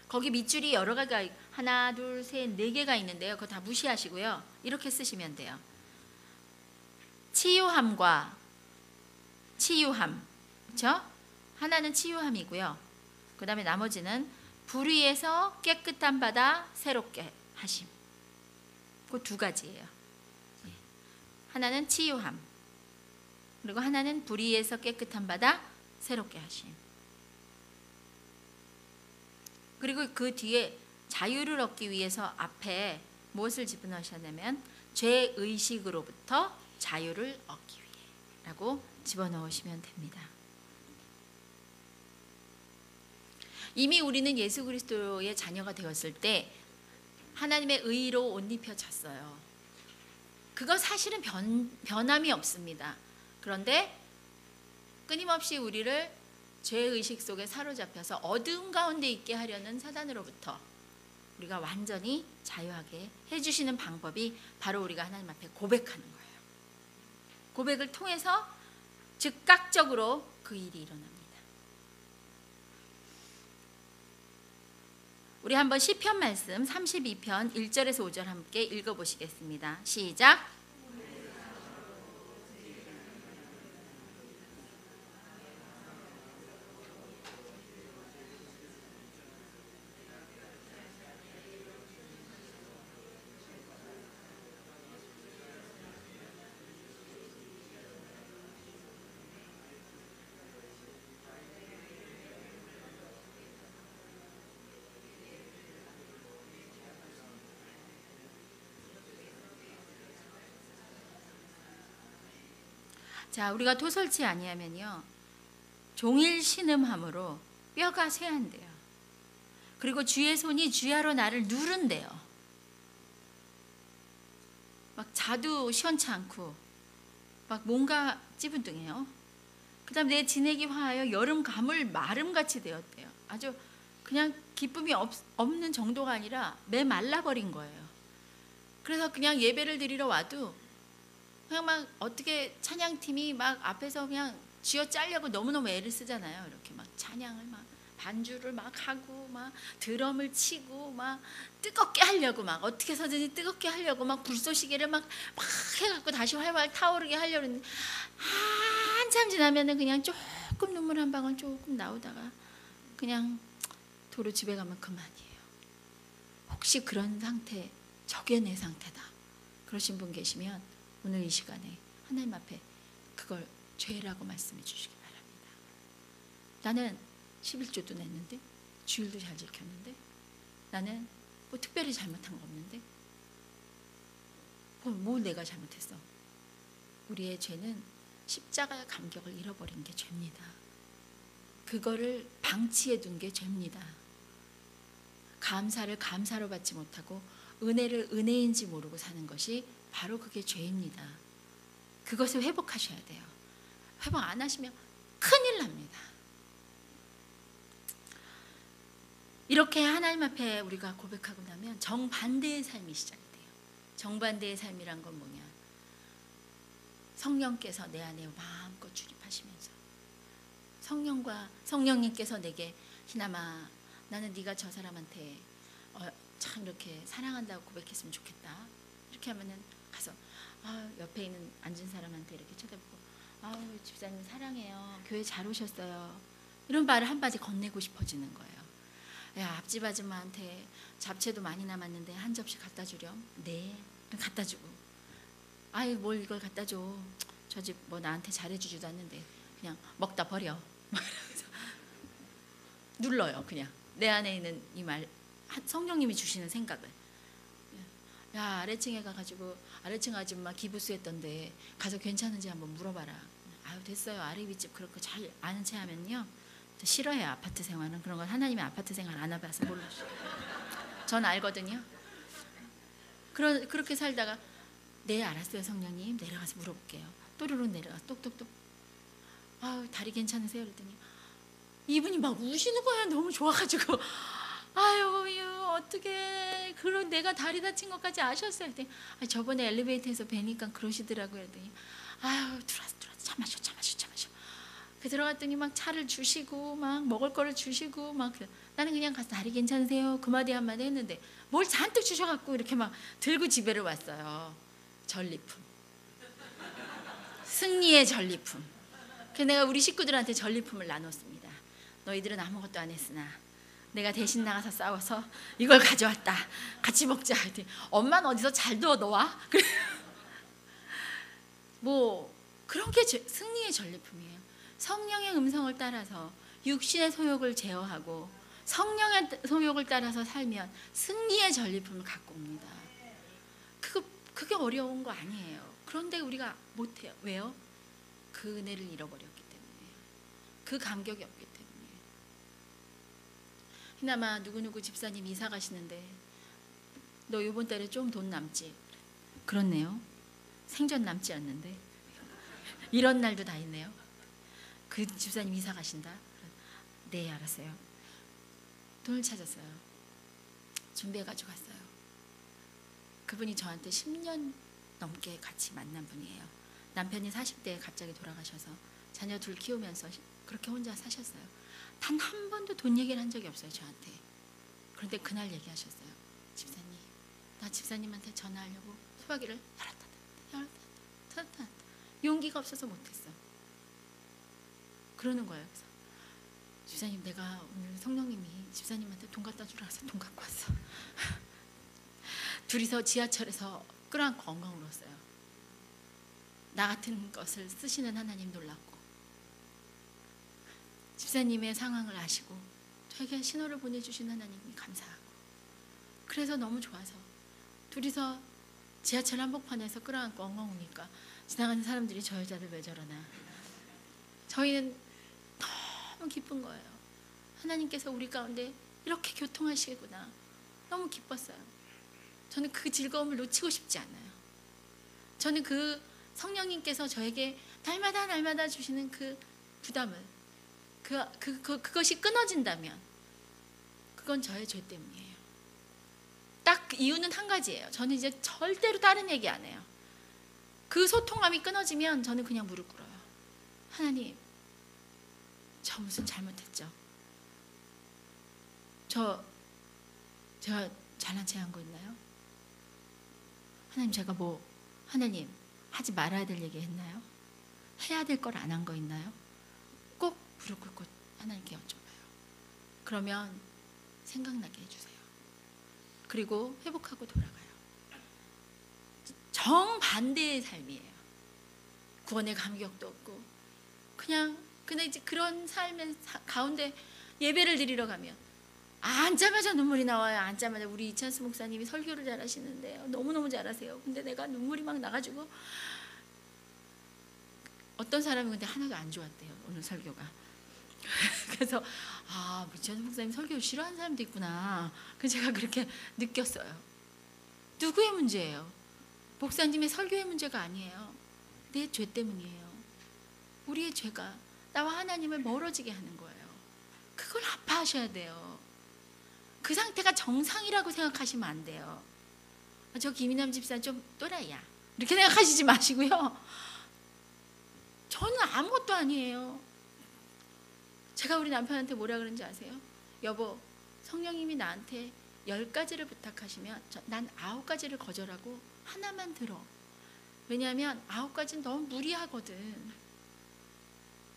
거기 밑줄이 여러 가지가 하나, 둘, 셋, 네 개가 있는데요. 그거 다 무시하시고요. 이렇게 쓰시면 돼요. 치유함과 치유함, 그렇죠? 하나는 치유함이고요. 그 다음에 나머지는 불의에서 깨끗한 바다 새롭게 하심. 그 두 가지예요. 하나는 치유함, 그리고 하나는 불의에서 깨끗한 바다 새롭게 하심. 그리고 그 뒤에 자유를 얻기 위해서 앞에 무엇을 집어넣으셨냐면 죄의식으로부터 자유를 얻기 위해라고 집어넣으시면 됩니다. 이미 우리는 예수 그리스도의 자녀가 되었을 때 하나님의 의로 옷 입혀졌어요. 그거 사실은 변함이 없습니다. 그런데 끊임없이 우리를 죄의식 속에 사로잡혀서 어두운 가운데 있게 하려는 사단으로부터 우리가 완전히 자유하게 해주시는 방법이 바로 우리가 하나님 앞에 고백하는 거예요. 고백을 통해서 즉각적으로 그 일이 일어납니다. 우리 한번 시편 말씀 32편 1절에서 5절 함께 읽어보시겠습니다. 시작. 자, 우리가 토설치 아니하면요, 종일 신음함으로 뼈가 쇠한대요. 그리고 주의 손이 주야로 나를 누른대요. 막 자도 시원치 않고 막 뭔가 찌분둥해요. 그 다음 내 진액이 화하여 여름 가물 마름같이 되었대요. 아주 그냥 기쁨이 없는 정도가 아니라 메말라버린 거예요. 그래서 그냥 예배를 드리러 와도 그냥 막 어떻게 찬양팀이 막 앞에서 그냥 쥐어짜려고 너무너무 애를 쓰잖아요. 이렇게 막 찬양을 막 반주를 막 하고 막 드럼을 치고 막 뜨겁게 하려고 막 어떻게 해서든지 뜨겁게 하려고 막 불쏘시개를 막 해갖고 다시 활활 타오르게 하려고 했는데 한참 지나면은 그냥 조금 눈물 한 방울 조금 나오다가 그냥 도로 집에 가면 그만이에요. 혹시 그런 상태, 저게 내 상태다 그러신 분 계시면 오늘 이 시간에 하나님 앞에 그걸 죄라고 말씀해 주시기 바랍니다. 나는 11조도 냈는데 주일도 잘 지켰는데 나는 뭐 특별히 잘못한 거 없는데 뭐 내가 잘못했어. 우리의 죄는 십자가의 감격을 잃어버린 게 죄입니다. 그거를 방치해 둔 게 죄입니다. 감사를 감사로 받지 못하고 은혜를 은혜인지 모르고 사는 것이 바로 그게 죄입니다. 그것을 회복하셔야 돼요. 회복 안 하시면 큰일 납니다. 이렇게 하나님 앞에 우리가 고백하고 나면 정반대의 삶이 시작이 돼요. 정반대의 삶이란 건 뭐냐? 성령께서 내 안에 마음껏 출입하시면서 성령님께서 내게 희남아 나는 네가 저 사람한테 참 이렇게 사랑한다고 고백했으면 좋겠다. 이렇게 하면은 가서 옆에 있는 앉은 사람한테 이렇게 쳐다보고 집사님 사랑해요. 교회 잘 오셨어요. 이런 말을 한 바지 건네고 싶어지는 거예요. 야, 앞집 아줌마한테 잡채도 많이 남았는데 한 접시 갖다 주렴. 네. 갖다 주고. 뭘 이걸 갖다 줘. 저 집 뭐 나한테 잘해주지도 않는데 그냥 먹다 버려. 눌러요. 그냥 내 안에 있는 이 말, 성령님이 주시는 생각을. 야, 아래층에 가가지고 아래층 아줌마 기부수했던데 가서 괜찮은지 한번 물어봐라. 아유, 됐어요. 아래 윗집 그렇게 잘 아는 체 하면요, 저 싫어해요. 아파트 생활은. 그런 건 하나님의 아파트 생활 안 해봐서 모르죠. 전 알거든요. 그렇게 살다가 네, 알았어요 성령님, 내려가서 물어볼게요. 또르륵 내려가서 똑똑똑. 아유, 다리 괜찮으세요? 그랬더니 이분이 막 우시는 거야. 너무 좋아가지고. 아유, 어떻게 그런 내가 다리 다친 것까지 아셨어요? 그랬더니 저번에 엘리베이터에서 뵈니까 그러시더라고요. 그랬더니 아유, 들어와서 차 마셔. 그 들어갔더니 막 차를 주시고 막 먹을 거를 주시고 막. 나는 그냥 가서 다리 괜찮으세요? 그 마디 한마디 했는데 뭘 잔뜩 주셔갖고 이렇게 막 들고 집에를 왔어요. 전리품. 승리의 전리품. 그래서 내가 우리 식구들한테 전리품을 나눴습니다. 너희들은 아무것도 안 했으나 내가 대신 나가서 싸워서 이걸 가져왔다. 같이 먹자. 엄마는 어디서 잘 넣어와? 뭐 그런 게 승리의 전리품이에요. 성령의 음성을 따라서 육신의 소욕을 제어하고 성령의 소욕을 따라서 살면 승리의 전리품을 갖고 옵니다. 그게 어려운 거 아니에요. 그런데 우리가 못해요. 왜요? 그 은혜를 잃어버렸기 때문에, 그 감격이 없기 때문에. 그나마 누구누구 집사님 이사 가시는데 너 이번 달에 좀 돈 남지? 그렇네요. 생전 남지 않는데. 이런 날도 다 있네요. 그 집사님 이사 가신다? 네, 알았어요. 돈을 찾았어요. 준비해가지고 갔어요. 그분이 저한테 10년 넘게 같이 만난 분이에요. 남편이 40대에 갑자기 돌아가셔서 자녀 둘 키우면서 그렇게 혼자 사셨어요. 단 한 번도 돈 얘기를 한 적이 없어요, 저한테. 그런데 그날 얘기하셨어요. 집사님, 나 집사님한테 전화하려고 소화기를 열었다. 용기가 없어서 못했어. 그러는 거예요. 그래서 집사님, 내가 오늘 성령님이 집사님한테 돈 갖다 주라 해서 돈 갖고 왔어. 둘이서 지하철에서 끌어안고 엉엉 울었어요. 나 같은 것을 쓰시는 하나님 놀랐고, 집사님의 상황을 아시고 저에게 신호를 보내주신 하나님이 감사하고, 그래서 너무 좋아서 둘이서 지하철 한복판에서 끌어안고 엉엉 우니까 지나가는 사람들이 저 여자들 왜 저러나. 저희는 너무 기쁜 거예요. 하나님께서 우리 가운데 이렇게 교통하시구나. 너무 기뻤어요. 저는 그 즐거움을 놓치고 싶지 않아요. 저는 그 성령님께서 저에게 날마다 주시는 그 부담을, 그것이 끊어진다면 그건 저의 죄 때문이에요. 딱 이유는 한 가지예요. 저는 이제 절대로 다른 얘기 안 해요. 그 소통함이 끊어지면 저는 그냥 무릎 꿇어요. 하나님, 저 무슨 잘못했죠? 제가 잘난 체 한 거 있나요? 하나님, 제가 하나님 하지 말아야 될 얘기 했나요? 해야 될 걸 안 한 거 있나요? 꼭 무릎 꿇고 하나님께 여쭤봐요. 그러면 생각나게 해주세요. 그리고 회복하고 돌아가요. 정반대의 삶이에요. 구원의 감격도 없고 근데 이제 그런 삶의 가운데 예배를 드리러 가면 앉자마자 눈물이 나와요. 앉자마자 우리 이찬수 목사님이 설교를 잘하시는데요. 너무너무 잘하세요. 근데 내가 눈물이 막 나가지고, 어떤 사람이 근데 하나도 안 좋았대요, 오늘 설교가. 그래서 이찬수 목사님 설교를 싫어하는 사람도 있구나. 그래서 제가 그렇게 느꼈어요. 누구의 문제예요? 목사님의 설교의 문제가 아니에요. 내 죄 때문이에요. 우리의 죄가 나와 하나님을 멀어지게 하는 거예요. 그걸 아파하셔야 돼요. 그 상태가 정상이라고 생각하시면 안 돼요. 저 김이남 집사 좀 또라이야, 이렇게 생각하시지 마시고요. 저는 아무것도 아니에요. 제가 우리 남편한테 뭐라 그런지 아세요? 여보, 성령님이 나한테 10가지를 부탁하시면 난 9가지를 거절하고 하나만 들어. 왜냐하면 9가지는 너무 무리하거든.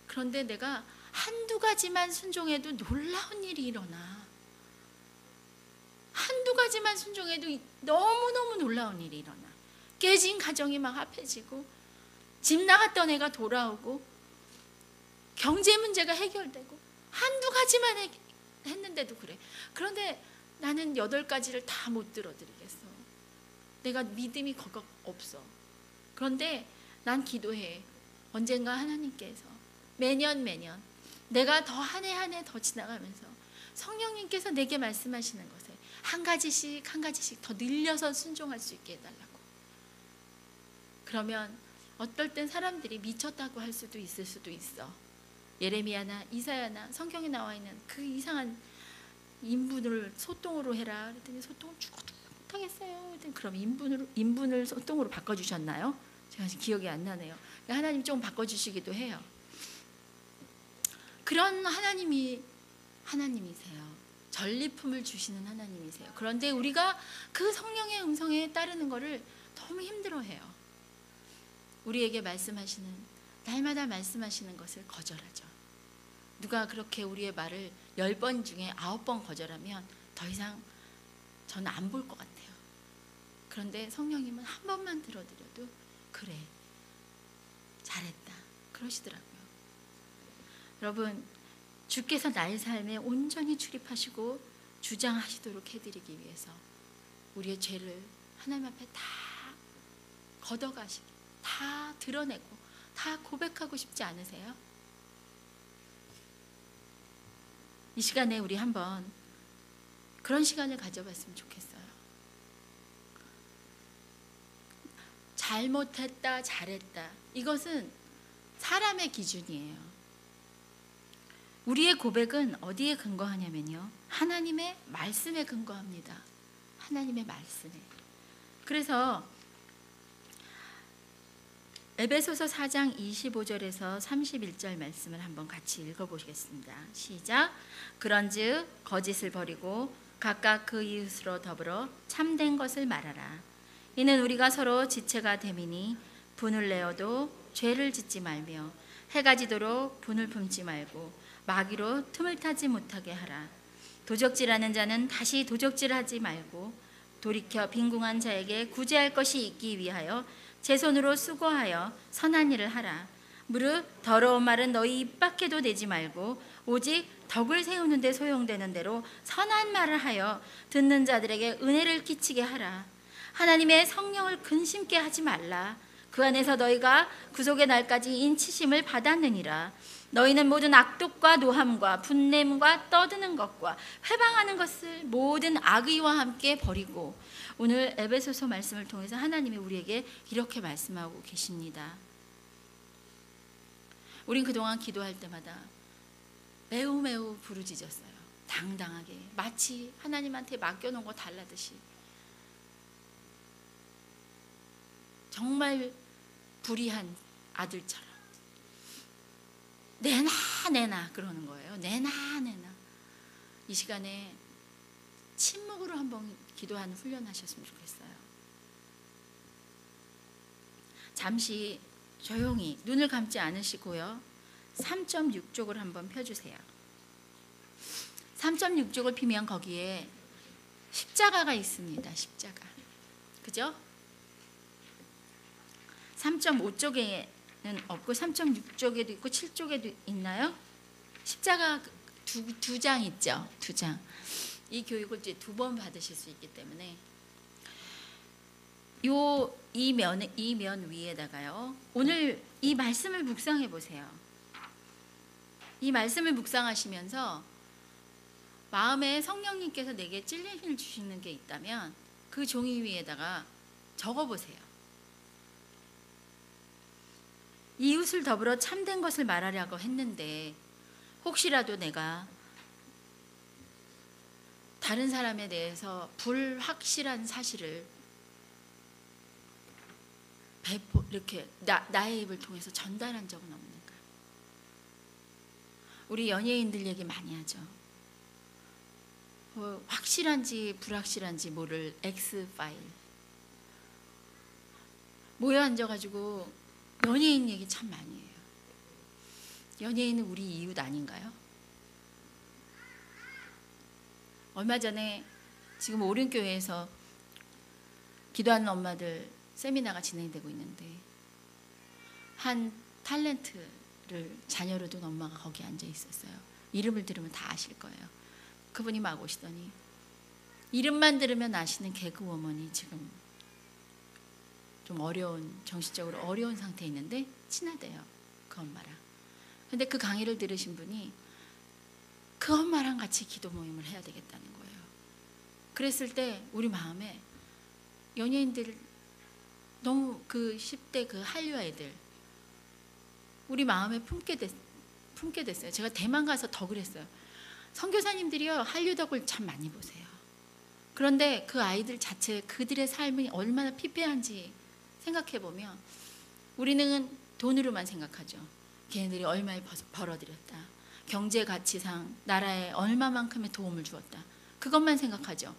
그런데 내가 한두 가지만 순종해도 놀라운 일이 일어나. 한두 가지만 순종해도 너무너무 놀라운 일이 일어나. 깨진 가정이 막 합해지고, 집 나갔던 애가 돌아오고, 경제 문제가 해결되고, 한두 가지만 했는데도 그래. 그런데 나는 8가지를 다 못 들어드리겠어. 내가 믿음이 거가 없어. 그런데 난 기도해. 언젠가 하나님께서 매년 내가 더 한 해 한 해 더 지나가면서 성령님께서 내게 말씀하시는 것에 한 가지씩 더 늘려서 순종할 수 있게 해달라고. 그러면 어떨 땐 사람들이 미쳤다고 할 수도 있을 수도 있어. 예레미야나 이사야나 성경에 나와 있는 그 이상한 인분을 소똥으로 해라 그랬더니 소똥을 죽어도 못하겠어요. 그랬더니 그럼 인분을 소똥으로 바꿔주셨나요? 제가 지금 기억이 안 나네요. 하나님 좀 바꿔주시기도 해요. 그런 하나님이세요. 전리품을 주시는 하나님이세요. 그런데 우리가 그 성령의 음성에 따르는 것을 너무 힘들어해요. 우리에게 말씀하시는, 날마다 말씀하시는 것을 거절하죠. 누가 그렇게 우리의 말을 10번 중에 9번 거절하면 더 이상 저는 안 볼 것 같아요. 그런데 성령님은 한 번만 들어드려도 그래, 잘했다 그러시더라고요. 여러분, 주께서 나의 삶에 온전히 출입하시고 주장하시도록 해드리기 위해서 우리의 죄를 하나님 앞에 다 걷어가시기, 다 드러내고 다 고백하고 싶지 않으세요? 이 시간에 우리 한번 그런 시간을 가져봤으면 좋겠어요. 잘못했다, 잘했다, 이것은 사람의 기준이에요. 우리의 고백은 어디에 근거하냐면요, 하나님의 말씀에 근거합니다. 하나님의 말씀에. 그래서 에베소서 4장 25절에서 31절 말씀을 한번 같이 읽어보시겠습니다. 시작. 그런즉 거짓을 버리고 각각 그 이웃으로 더불어 참된 것을 말하라. 이는 우리가 서로 지체가 됨이니 분을 내어도 죄를 짓지 말며 해가 지도록 분을 품지 말고 마귀로 틈을 타지 못하게 하라. 도적질하는 자는 다시 도적질하지 말고 돌이켜 빈궁한 자에게 구제할 것이 있기 위하여 제 손으로 수고하여 선한 일을 하라. 무릇 더러운 말은 너희 입 밖에도 내지 말고 오직 덕을 세우는 데 소용되는 대로 선한 말을 하여 듣는 자들에게 은혜를 끼치게 하라. 하나님의 성령을 근심케 하지 말라. 그 안에서 너희가 구속의 날까지 인치심을 받았느니라. 너희는 모든 악독과 노함과 분냄과 떠드는 것과 회방하는 것을 모든 악의와 함께 버리고. 오늘 에베소서 말씀을 통해서 하나님이 우리에게 이렇게 말씀하고 계십니다. 우린 그동안 기도할 때마다 매우 부르짖었어요. 당당하게, 마치 하나님한테 맡겨놓은 거 달라듯이. 정말 불의한 아들처럼 내놔 그러는 거예요. 내놔. 이 시간에 침묵으로 한번 기도하는 훈련하셨으면 좋겠어요. 잠시 조용히 눈을 감지 않으시고요, 3.6쪽을 한번 펴주세요. 3.6쪽을 피면 거기에 십자가가 있습니다. 십자가, 그죠? 3.5쪽에는 없고 3.6쪽에도 있고 7쪽에도 있나요? 십자가 두 장 있죠. 2장. 이 교육을 이제 2번 받으실 수 있기 때문에 이 면 위에다가요, 오늘 이 말씀을 묵상해 보세요. 이 말씀을 묵상하시면서 마음에 성령님께서 내게 찔림을 주시는 게 있다면 그 종이 위에다가 적어 보세요. 이웃을 더불어 참된 것을 말하려고 했는데 혹시라도 내가 다른 사람에 대해서 불확실한 사실을 이렇게 나의 입을 통해서 전달한 적은 없는가? 우리 연예인들 얘기 많이 하죠. 확실한지 불확실한지 모를 X파일 모여 앉아가지고 연예인 얘기 참 많이 해요. 연예인은 우리 이웃 아닌가요? 얼마 전에 지금 오륜교회에서 기도하는 엄마들 세미나가 진행되고 있는데 한 탤런트를 자녀로 둔 엄마가 거기 앉아 있었어요. 이름을 들으면 다 아실 거예요. 그분이 막 오시더니 이름만 들으면 아시는 개그우먼이 지금 좀 어려운, 정신적으로 어려운 상태에 있는데 친하대요, 그 엄마랑. 근데 그 강의를 들으신 분이 그 엄마랑 같이 기도 모임을 해야 되겠다는 거예요. 그랬을 때 우리 마음에 연예인들, 너무 그 10대 그 한류 애들 우리 마음에 품게 됐어요. 제가 대만 가서 더 그랬어요. 선교사님들이요, 한류 덕을 참 많이 보세요. 그런데 그 아이들 자체, 그들의 삶이 얼마나 피폐한지 생각해 보면 우리는 돈으로만 생각하죠. 걔네들이 얼마에 벌어들였다, 경제 가치상 나라에 얼마만큼의 도움을 주었다, 그것만 생각하죠.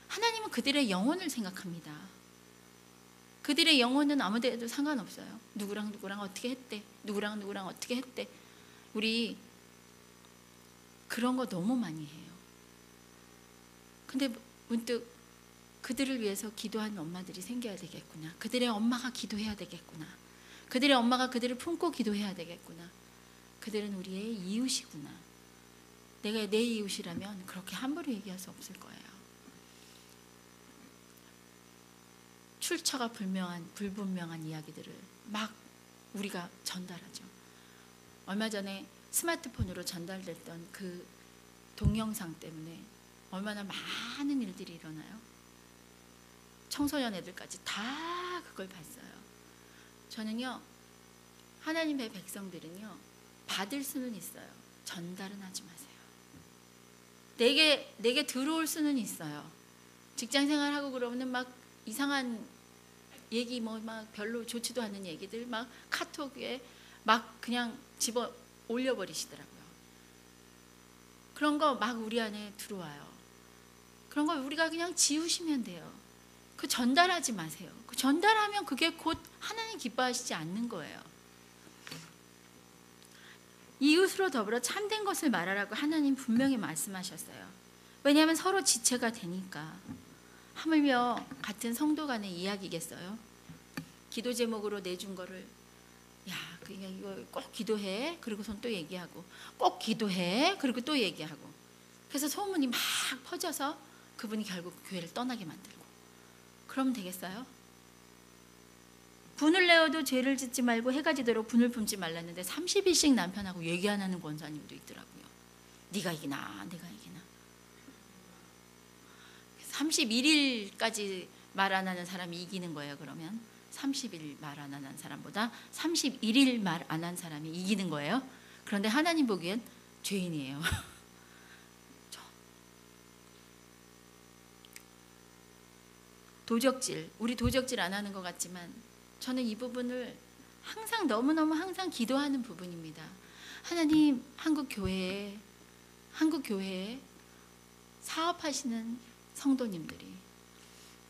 하나님은 그들의 영혼을 생각합니다. 그들의 영혼은 아무 데도 상관없어요. 누구랑 누구랑 어떻게 했대, 누구랑 누구랑 어떻게 했대. 우리 그런 거 너무 많이 해요. 근데 문득 그들을 위해서 기도하는 엄마들이 생겨야 되겠구나. 그들의 엄마가 기도해야 되겠구나. 그들의 엄마가 그들을 품고 기도해야 되겠구나. 그들은 우리의 이웃이구나. 내가 내 이웃이라면 그렇게 함부로 얘기할 수 없을 거예요. 출처가 불분명한 이야기들을 막 우리가 전달하죠. 얼마 전에 스마트폰으로 전달됐던 그 동영상 때문에 얼마나 많은 일들이 일어나요. 청소년 애들까지 다 그걸 봤어요. 저는요, 하나님의 백성들은요, 받을 수는 있어요. 전달은 하지 마세요. 내게 들어올 수는 있어요. 직장 생활하고 그러면 막 이상한 얘기, 뭐 막 별로 좋지도 않은 얘기들 막 카톡에 막 그냥 집어 올려버리시더라고요. 그런 거 막 우리 안에 들어와요. 그런 거 우리가 그냥 지우시면 돼요. 그 전달하지 마세요. 그 전달하면 그게 곧 하나님 기뻐하시지 않는 거예요. 이웃으로 더불어 참된 것을 말하라고 하나님 분명히 말씀하셨어요. 왜냐하면 서로 지체가 되니까. 하물며 같은 성도 간의 이야기겠어요. 기도 제목으로 내준 거를, 야, 그냥 이거 꼭 기도해. 그리고선 또 얘기하고, 꼭 기도해. 그리고 또 얘기하고. 그래서 소문이 막 퍼져서 그분이 결국 교회를 떠나게 만들고. 그러면 되겠어요? 분을 내어도 죄를 짓지 말고 해가 지도록 분을 품지 말랐는데 30일씩 남편하고 얘기 안 하는 권사님도 있더라고요. 네가 이기나 내가 이기나. 31일까지 말 안 하는 사람이 이기는 거예요. 그러면 30일 말 안 하는 사람보다 31일 말 안 한 사람이 이기는 거예요. 그런데 하나님 보기엔 죄인이에요. 도적질, 우리 도적질 안 하는 것 같지만 저는 이 부분을 항상 너무너무 항상 기도하는 부분입니다. 하나님, 한국 교회에 사업하시는 성도님들이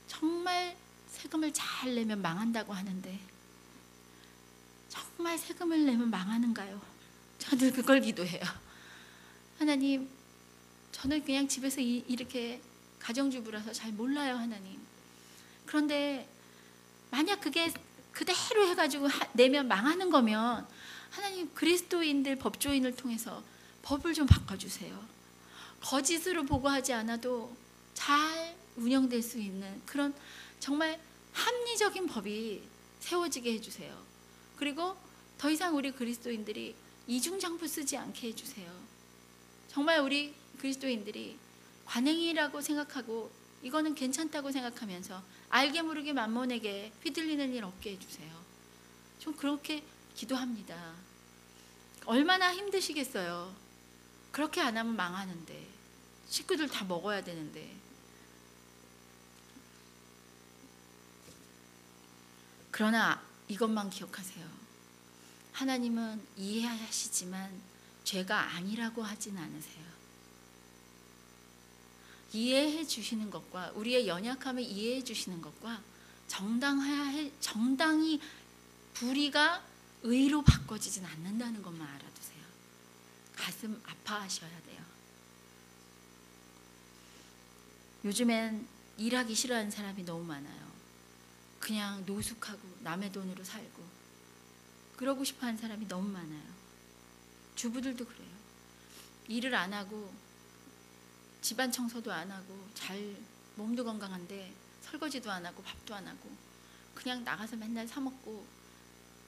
정말 세금을 잘 내면 망한다고 하는데 정말 세금을 내면 망하는가요? 저는 그걸 기도해요. 하나님, 저는 그냥 집에서 이렇게 가정주부라서 잘 몰라요, 하나님. 그런데 만약 그게 그대로 해가지고 내면 망하는 거면 하나님, 그리스도인들 법조인을 통해서 법을 좀 바꿔주세요. 거짓으로 보고하지 않아도 잘 운영될 수 있는 그런 정말 합리적인 법이 세워지게 해주세요. 그리고 더 이상 우리 그리스도인들이 이중장부 쓰지 않게 해주세요. 정말 우리 그리스도인들이 관행이라고 생각하고 이거는 괜찮다고 생각하면서 알게 모르게 만몬에게 휘둘리는 일 없게 해주세요. 좀 그렇게 기도합니다. 얼마나 힘드시겠어요. 그렇게 안 하면 망하는데, 식구들 다 먹어야 되는데. 그러나 이것만 기억하세요. 하나님은 이해하시지만 죄가 아니라고 하진 않으세요. 이해해 주시는 것과 우리의 연약함을 이해해 주시는 것과 정당히 불의가 의로 바꿔지진 않는다는 것만 알아두세요. 가슴 아파하셔야 돼요. 요즘엔 일하기 싫어하는 사람이 너무 많아요. 그냥 노숙하고 남의 돈으로 살고 그러고 싶어하는 사람이 너무 많아요. 주부들도 그래요. 일을 안 하고 집안 청소도 안 하고 잘 몸도 건강한데 설거지도 안 하고 밥도 안 하고 그냥 나가서 맨날 사 먹고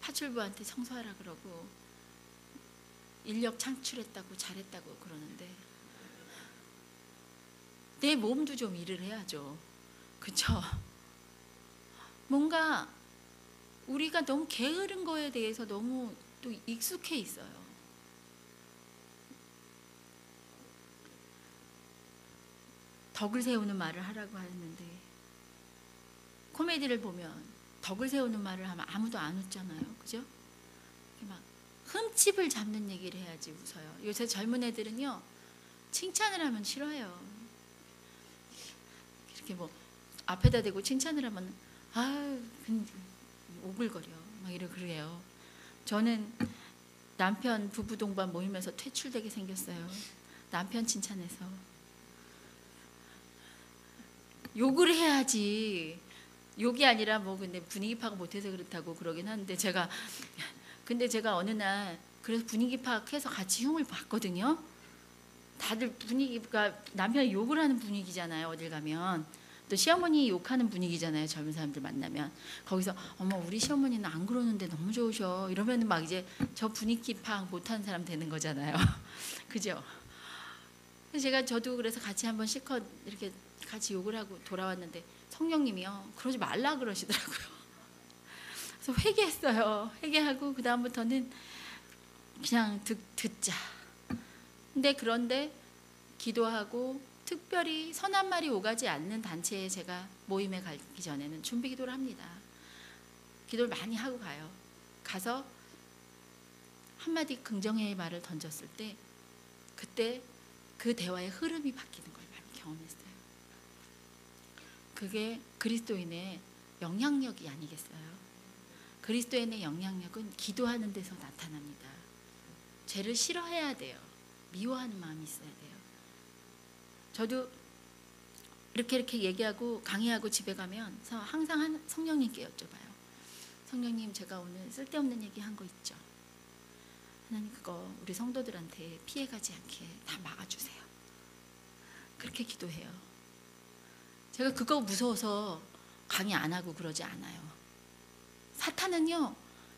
파출부한테 청소하라 그러고 인력 창출했다고 잘했다고 그러는데 내 몸도 좀 일을 해야죠. 그쵸? 뭔가 우리가 너무 게으른 거에 대해서 너무 또 익숙해 있어요. 덕을 세우는 말을 하라고 하는데 코미디를 보면 덕을 세우는 말을 하면 아무도 안 웃잖아요. 그죠? 막 흠집을 잡는 얘기를 해야지 웃어요. 요새 젊은 애들은요 칭찬을 하면 싫어해요. 이렇게 뭐 앞에다 대고 칭찬을 하면 아유 오글거려 막 이러고 그래요. 저는 남편 부부 동반 모임에서 퇴출되게 생겼어요. 남편 칭찬해서 욕을 해야지. 욕이 아니라 뭐 근데 분위기 파악 못해서 그렇다고 그러긴 하는데 제가 어느 날 그래서 분위기 파악해서 같이 흉을 봤거든요. 다들 분위기가 남편이 욕을 하는 분위기잖아요. 어딜 가면 또 시어머니 욕하는 분위기잖아요. 젊은 사람들 만나면 거기서 어머 우리 시어머니는 안 그러는데 너무 좋으셔 이러면 막 이제 저 분위기 파악 못하는 사람 되는 거잖아요. 그죠? 저도 그래서 같이 한번 실컷 이렇게 같이 욕을 하고 돌아왔는데 성령님이요 그러지 말라 그러시더라고요. 그래서 회개했어요. 회개하고 그 다음부터는 그냥 듣자. 그런데 기도하고 특별히 선한 말이 오가지 않는 단체에 제가 모임에 가기 전에는 준비 기도를 합니다. 기도를 많이 하고 가요. 가서 한마디 긍정의 말을 던졌을 때 그때 그 대화의 흐름이 바뀌는 걸 많이 경험했어요. 그게 그리스도인의 영향력이 아니겠어요? 그리스도인의 영향력은 기도하는 데서 나타납니다. 죄를 싫어해야 돼요. 미워하는 마음이 있어야 돼요. 저도 이렇게 얘기하고 강의하고 집에 가면서 항상 성령님께 여쭤봐요. 성령님 제가 오늘 쓸데없는 얘기 한 거 있죠? 하나님 그거 우리 성도들한테 피해가지 않게 다 막아주세요. 그렇게 기도해요. 제가 그거 무서워서 강의 안 하고 그러지 않아요. 사탄은요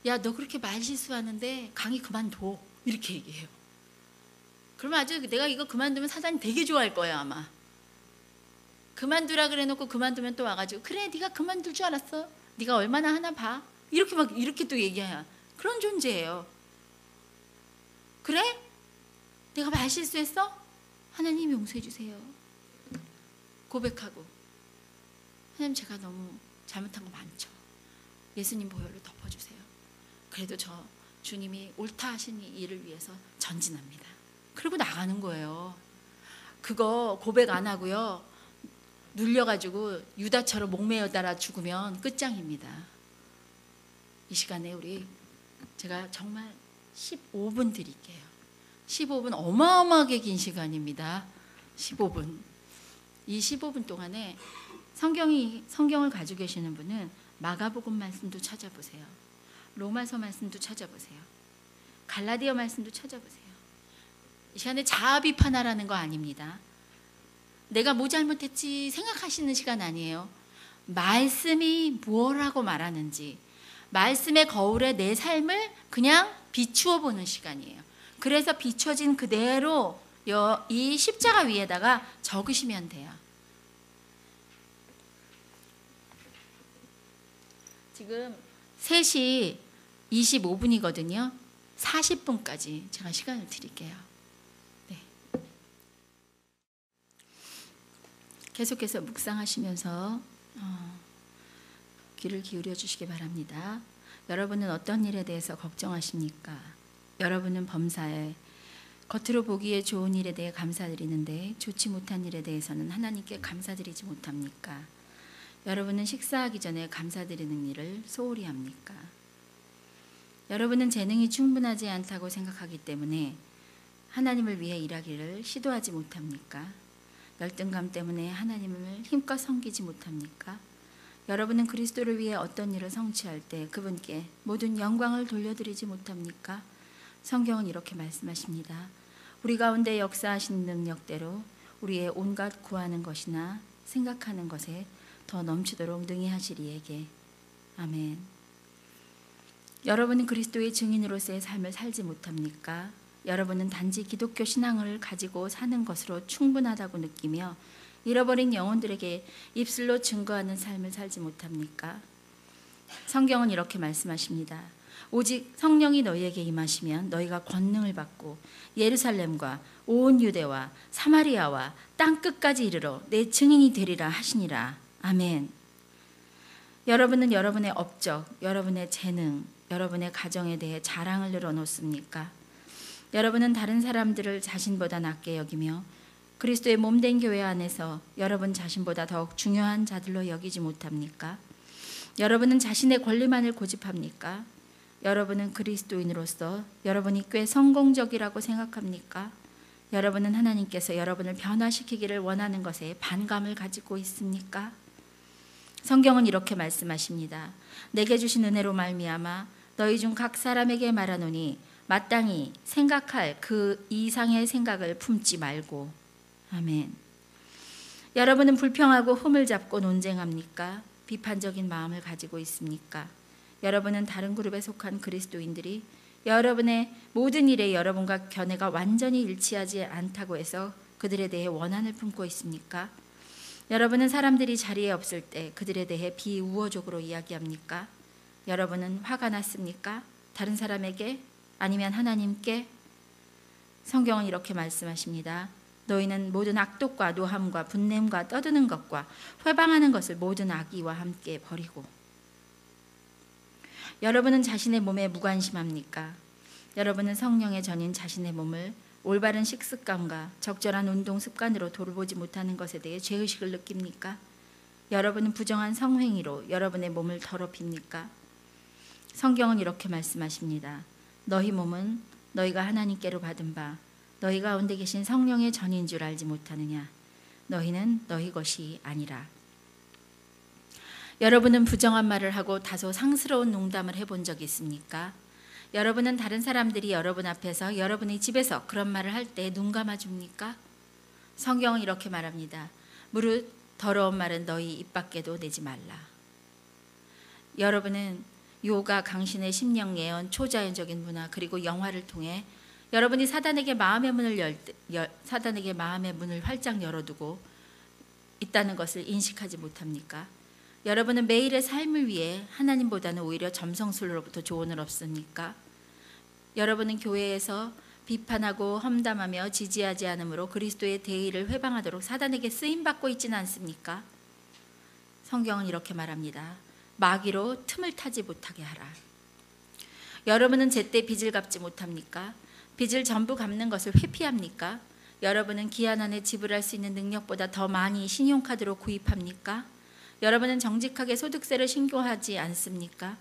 야 너 그렇게 말 실수하는데 강의 그만둬 이렇게 얘기해요. 그러면 아주 내가 이거 그만두면 사단이 되게 좋아할 거예요. 아마 그만두라 그래 놓고 그만두면 또 와가지고 그래 네가 그만둘 줄 알았어? 네가 얼마나 하나 봐? 이렇게 또 얘기해요. 그런 존재예요. 그래? 내가 말 실수했어? 하나님 용서해 주세요. 고백하고 하나님 제가 너무 잘못한 거 많죠. 예수님 보혈로 덮어주세요. 그래도 저 주님이 옳다 하신 이 일을 위해서 전진합니다. 그리고 나가는 거예요. 그거 고백 안 하고요. 눌려가지고 유다처럼 목매어 달아 죽으면 끝장입니다. 이 시간에 제가 정말 15분 드릴게요. 15분 어마어마하게 긴 시간입니다. 15분. 이 15분 동안에 성경을 가지고 계시는 분은 마가복음 말씀도 찾아보세요. 로마서 말씀도 찾아보세요. 갈라디아 말씀도 찾아보세요. 이 시간에 자아 비판하라는 거 아닙니다. 내가 뭐 잘못했지 생각하시는 시간 아니에요. 말씀이 뭐라고 말하는지 말씀의 거울에 내 삶을 그냥 비추어 보는 시간이에요. 그래서 비춰진 그대로 이 십자가 위에다가 적으시면 돼요. 지금 3시 25분이거든요. 40분까지 제가 시간을 드릴게요. 네. 계속해서 묵상하시면서 귀를 기울여 주시기 바랍니다. 여러분은 어떤 일에 대해서 걱정하십니까? 여러분은 범사에 겉으로 보기에 좋은 일에 대해 감사드리는데 좋지 못한 일에 대해서는 하나님께 감사드리지 못합니까? 여러분은 식사하기 전에 감사드리는 일을 소홀히 합니까? 여러분은 재능이 충분하지 않다고 생각하기 때문에 하나님을 위해 일하기를 시도하지 못합니까? 열등감 때문에 하나님을 힘껏 섬기지 못합니까? 여러분은 그리스도를 위해 어떤 일을 성취할 때 그분께 모든 영광을 돌려드리지 못합니까? 성경은 이렇게 말씀하십니다. 우리 가운데 역사하신 능력대로 우리의 온갖 구하는 것이나 생각하는 것에 더 넘치도록 능히 하시리에게. 아멘. 여러분은 그리스도의 증인으로서의 삶을 살지 못합니까? 여러분은 단지 기독교 신앙을 가지고 사는 것으로 충분하다고 느끼며 잃어버린 영혼들에게 입술로 증거하는 삶을 살지 못합니까? 성경은 이렇게 말씀하십니다. 오직 성령이 너희에게 임하시면 너희가 권능을 받고 예루살렘과 온 유대와 사마리아와 땅 끝까지 이르러 내 증인이 되리라 하시니라. 아멘. 여러분은 여러분의 업적, 여러분의 재능, 여러분의 가정에 대해 자랑을 늘어놓습니까? 여러분은 다른 사람들을 자신보다 낮게 여기며 그리스도의 몸된 교회 안에서 여러분 자신보다 더욱 중요한 자들로 여기지 못합니까? 여러분은 자신의 권리만을 고집합니까? 여러분은 그리스도인으로서 여러분이 꽤 성공적이라고 생각합니까? 여러분은 하나님께서 여러분을 변화시키기를 원하는 것에 반감을 가지고 있습니까? 성경은 이렇게 말씀하십니다. 내게 주신 은혜로 말미암아 너희 중 각 사람에게 말하노니 마땅히 생각할 그 이상의 생각을 품지 말고. 아멘. 여러분은 불평하고 흠을 잡고 논쟁합니까? 비판적인 마음을 가지고 있습니까? 여러분은 다른 그룹에 속한 그리스도인들이 여러분의 모든 일에 여러분과 견해가 완전히 일치하지 않다고 해서 그들에 대해 원한을 품고 있습니까? 여러분은 사람들이 자리에 없을 때 그들에 대해 비우호적으로 이야기합니까? 여러분은 화가 났습니까? 다른 사람에게 아니면 하나님께? 성경은 이렇게 말씀하십니다. 너희는 모든 악독과 노함과 분냄과 떠드는 것과 회방하는 것을 모든 악의와 함께 버리고. 여러분은 자신의 몸에 무관심합니까? 여러분은 성령의 전인 자신의 몸을 올바른 식습관과 적절한 운동 습관으로 돌보지 못하는 것에 대해 죄의식을 느낍니까? 여러분은 부정한 성행위로 여러분의 몸을 더럽힙니까? 성경은 이렇게 말씀하십니다. 너희 몸은 너희가 하나님께로 받은 바 너희 가운데 계신 성령의 전인 줄 알지 못하느냐? 너희는 너희 것이 아니라. 여러분은 부정한 말을 하고 다소 상스러운 농담을 해본 적이 있습니까? 여러분은 다른 사람들이 여러분 앞에서 여러분의 집에서 그런 말을 할 때 눈 감아줍니까? 성경은 이렇게 말합니다. 무릇 더러운 말은 너희 입 밖에도 내지 말라. 여러분은 요가, 강신의 심령 예언, 초자연적인 문화 그리고 영화를 통해 여러분이 사단에게 마음의 문을 활짝 열어두고 있다는 것을 인식하지 못합니까? 여러분은 매일의 삶을 위해 하나님보다는 오히려 점성술로부터 조언을 얻습니까? 여러분은 교회에서 비판하고 험담하며 지지하지 않으므로 그리스도의 대의를 회방하도록 사단에게 쓰임받고 있지는 않습니까? 성경은 이렇게 말합니다. 마귀로 틈을 타지 못하게 하라. 여러분은 제때 빚을 갚지 못합니까? 빚을 전부 갚는 것을 회피합니까? 여러분은 기한 안에 지불할 수 있는 능력보다 더 많이 신용카드로 구입합니까? 여러분은 정직하게 소득세를 신고하지 않습니까?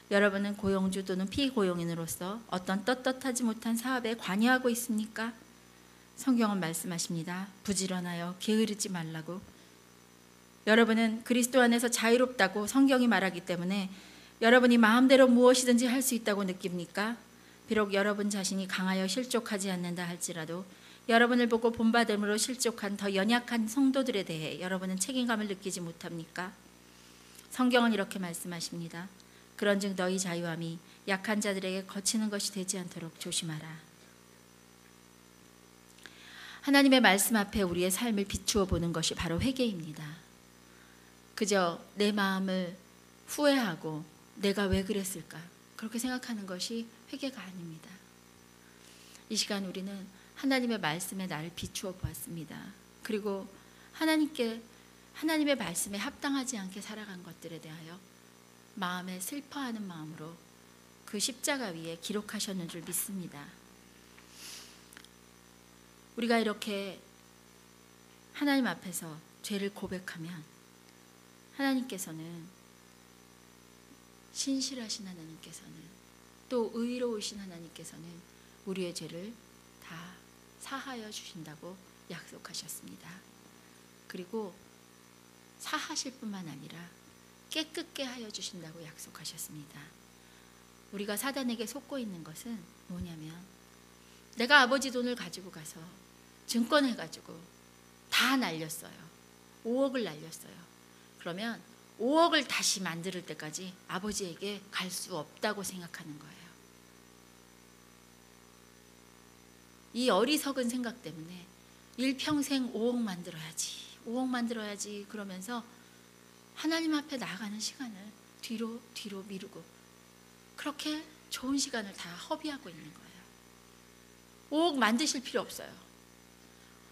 여러분은 고용주 또는 피고용인으로서 어떤 떳떳하지 못한 사업에 관여하고 있습니까? 성경은 말씀하십니다. 부지런하여 게으르지 말라고. 여러분은 그리스도 안에서 자유롭다고 성경이 말하기 때문에 여러분이 마음대로 무엇이든지 할 수 있다고 느낍니까? 비록 여러분 자신이 강하여 실족하지 않는다 할지라도 여러분을 보고 본받음으로 실족한 더 연약한 성도들에 대해 여러분은 책임감을 느끼지 못합니까? 성경은 이렇게 말씀하십니다. 그런즉 너희 자유함이 약한 자들에게 거치는 것이 되지 않도록 조심하라. 하나님의 말씀 앞에 우리의 삶을 비추어 보는 것이 바로 회개입니다. 그저 내 마음을 후회하고 내가 왜 그랬을까 그렇게 생각하는 것이 회개가 아닙니다. 이 시간 우리는 하나님의 말씀에 나를 비추어 보았습니다. 그리고 하나님의 말씀에 합당하지 않게 살아간 것들에 대하여 마음에 슬퍼하는 마음으로 그 십자가 위에 기록하셨는 줄 믿습니다. 우리가 이렇게 하나님 앞에서 죄를 고백하면 하나님께서는 신실하신 하나님께서는 또 의로우신 하나님께서는 우리의 죄를 다 사하여 주신다고 약속하셨습니다. 그리고 사하실 뿐만 아니라 깨끗게 하여 주신다고 약속하셨습니다. 우리가 사단에게 속고 있는 것은 뭐냐면 내가 아버지 돈을 가지고 가서 증권해가지고 다 날렸어요. 5억을 날렸어요. 그러면 5억을 다시 만들 때까지 아버지에게 갈 수 없다고 생각하는 거예요. 이 어리석은 생각 때문에 일평생 5억 만들어야지, 5억 만들어야지 그러면서 하나님 앞에 나아가는 시간을 뒤로 미루고 그렇게 좋은 시간을 다 허비하고 있는 거예요. 5억 만드실 필요 없어요.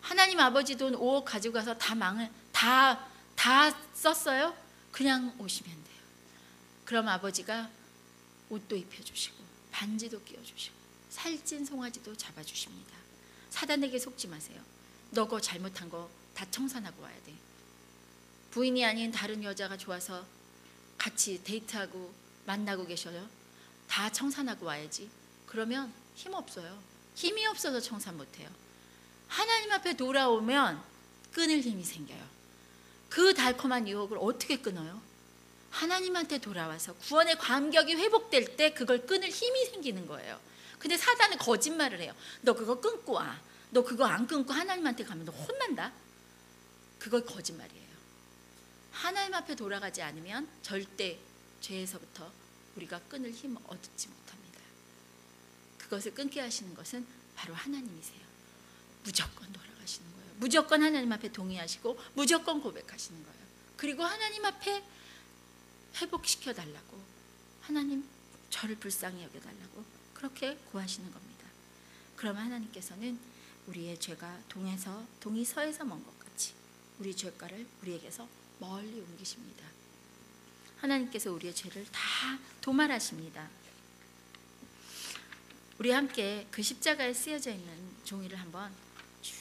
하나님 아버지 돈 5억 가지고 가서 다 썼어요? 그냥 오시면 돼요. 그럼 아버지가 옷도 입혀주시고 반지도 끼워주시고 살찐 송아지도 잡아주십니다. 사단에게 속지 마세요. 너 거 잘못한 거 다 청산하고 와야 돼. 부인이 아닌 다른 여자가 좋아서 같이 데이트하고 만나고 계셔요. 다 청산하고 와야지. 그러면 힘 없어요. 힘이 없어서 청산 못해요. 하나님 앞에 돌아오면 끊을 힘이 생겨요. 그 달콤한 유혹을 어떻게 끊어요? 하나님한테 돌아와서 구원의 감격이 회복될 때 그걸 끊을 힘이 생기는 거예요. 근데 사단은 거짓말을 해요. 너 그거 끊고 와. 너 그거 안 끊고 하나님한테 가면 너 혼난다. 그걸 거짓말이에요. 하나님 앞에 돌아가지 않으면 절대 죄에서부터 우리가 끊을 힘을 얻지 못합니다. 그것을 끊게 하시는 것은 바로 하나님이세요. 무조건 돌아가시는 거예요. 무조건 하나님 앞에 동의하시고 무조건 고백하시는 거예요. 그리고 하나님 앞에 회복시켜 달라고, 하나님 저를 불쌍히 여겨달라고 그렇게 구하시는 겁니다. 그러면 하나님께서는 우리의 죄가 동이 서에서 먼 것 같이 우리 죄가를 우리에게서 멀리 옮기십니다. 하나님께서 우리의 죄를 다 도말하십니다. 우리 함께 그 십자가에 쓰여져 있는 종이를 한번 쭉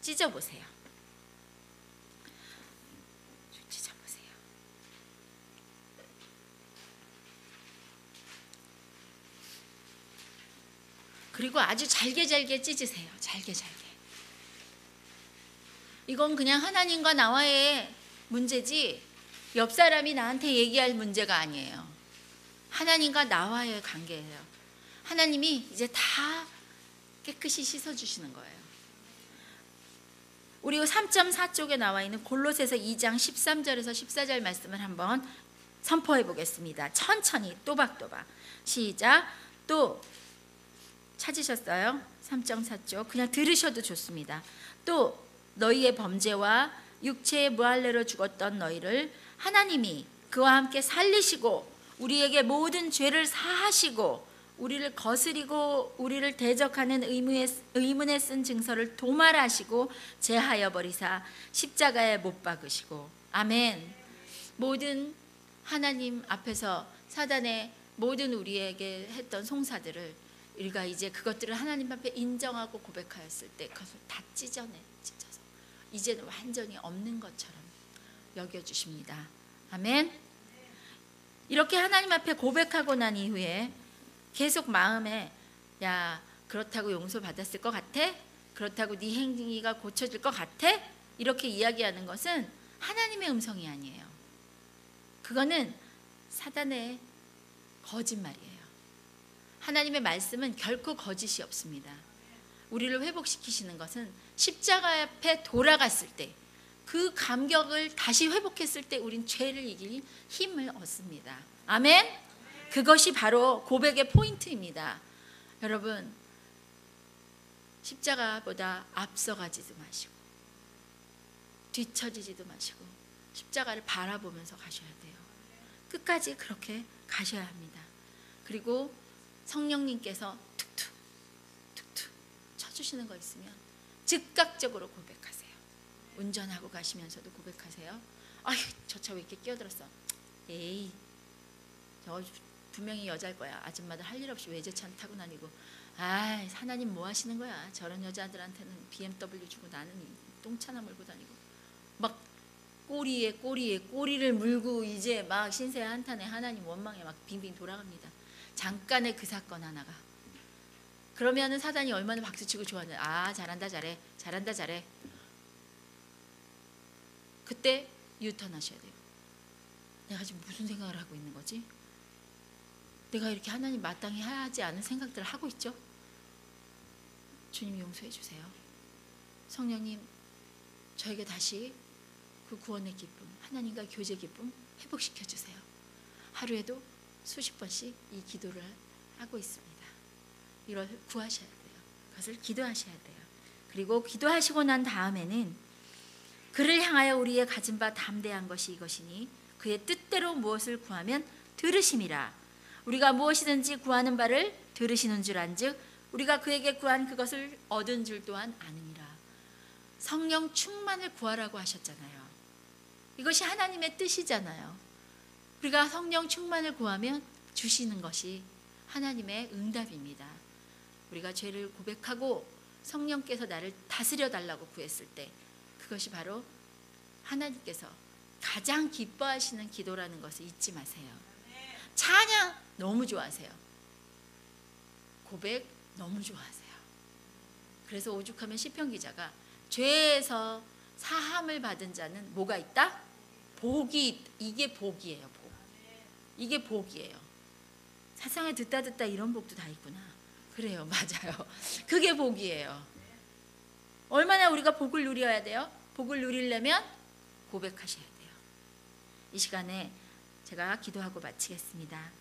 찢어보세요. 쭉 찢어보세요. 그리고 아주 잘게 찢으세요. 잘게. 이건 그냥 하나님과 나와의 문제지 옆 사람이 나한테 얘기할 문제가 아니에요. 하나님과 나와의 관계예요. 하나님이 이제 다 깨끗이 씻어주시는 거예요. 우리 3.4쪽에 나와 있는 골로새서 2장 13절에서 14절 말씀을 한번 선포해 보겠습니다. 천천히 또박또박. 시작. 또 찾으셨어요? 3.4쪽 그냥 들으셔도 좋습니다. 또 너희의 범죄와 육체의 무할례로 죽었던 너희를 하나님이 그와 함께 살리시고 우리에게 모든 죄를 사하시고 우리를 거스리고 우리를 대적하는 의문에 쓴 증서를 도말하시고 제하여 버리사 십자가에 못 박으시고. 아멘. 모든 하나님 앞에서 사단의 모든 우리에게 했던 송사들을 우리가 이제 그것들을 하나님 앞에 인정하고 고백하였을 때 그것을 다 찢어서 이제는 완전히 없는 것처럼 여겨주십니다. 아멘. 이렇게 하나님 앞에 고백하고 난 이후에 계속 마음에 야 그렇다고 용서받았을 것 같아? 그렇다고 네 행위가 고쳐질 것 같아? 이렇게 이야기하는 것은 하나님의 음성이 아니에요. 그거는 사단의 거짓말이에요. 하나님의 말씀은 결코 거짓이 없습니다. 우리를 회복시키시는 것은 십자가 앞에 돌아갔을 때 그 감격을 다시 회복했을 때 우린 죄를 이길 힘을 얻습니다. 아멘. 그것이 바로 고백의 포인트입니다. 여러분 십자가보다 앞서가지도 마시고 뒤처지지도 마시고 십자가를 바라보면서 가셔야 돼요. 끝까지 그렇게 가셔야 합니다. 그리고 성령님께서 툭툭 쳐주시는 거 있으면 즉각적으로 고백하세요. 운전하고 가시면서도 고백하세요. 아휴 저 차 왜 이렇게 끼어들었어. 에이 저 분명히 여자일 거야. 아줌마들 할 일 없이 외제차는 타고 다니고. 아 하나님 뭐 하시는 거야. 저런 여자들한테는 BMW 주고 나는 똥차나 몰고 다니고. 막 꼬리에 꼬리를 물고 이제 막 신세 한탄에 하나님 원망에 막 빙빙 돌아갑니다. 잠깐의 그 사건 하나가. 그러면은 사단이 얼마나 박수치고 좋아하는. 아 잘한다 잘해. 그때 유턴하셔야 돼요. 내가 지금 무슨 생각을 하고 있는 거지? 내가 이렇게 하나님 마땅히 하지 않은 생각들을 하고 있죠? 주님 용서해 주세요. 성령님 저에게 다시 그 구원의 기쁨, 하나님과 교제 기쁨 회복시켜 주세요. 하루에도 수십 번씩 이 기도를 하고 있습니다. 이걸 구하셔야 돼요. 그것을 기도하셔야 돼요. 그리고 기도하시고 난 다음에는 그를 향하여 우리의 가진 바 담대한 것이 이것이니 그의 뜻대로 무엇을 구하면 들으심이라. 우리가 무엇이든지 구하는 바를 들으시는 줄 안즉 우리가 그에게 구한 그것을 얻은 줄 또한 아느니라. 성령 충만을 구하라고 하셨잖아요. 이것이 하나님의 뜻이잖아요. 우리가 성령 충만을 구하면 주시는 것이 하나님의 응답입니다. 우리가 죄를 고백하고 성령께서 나를 다스려 달라고 구했을 때 그것이 바로 하나님께서 가장 기뻐하시는 기도라는 것을 잊지 마세요. 찬양 너무 좋아하세요. 고백 너무 좋아하세요. 그래서 오죽하면 시편 기자가 죄에서 사함을 받은 자는 뭐가 있다? 복이. 이게 복이에요. 복. 이게 복이에요. 세상에 듣다 이런 복도 다 있구나. 그래요. 맞아요. 그게 복이에요. 얼마나 우리가 복을 누려야 돼요? 복을 누리려면 고백하셔야 돼요. 이 시간에 제가 기도하고 마치겠습니다.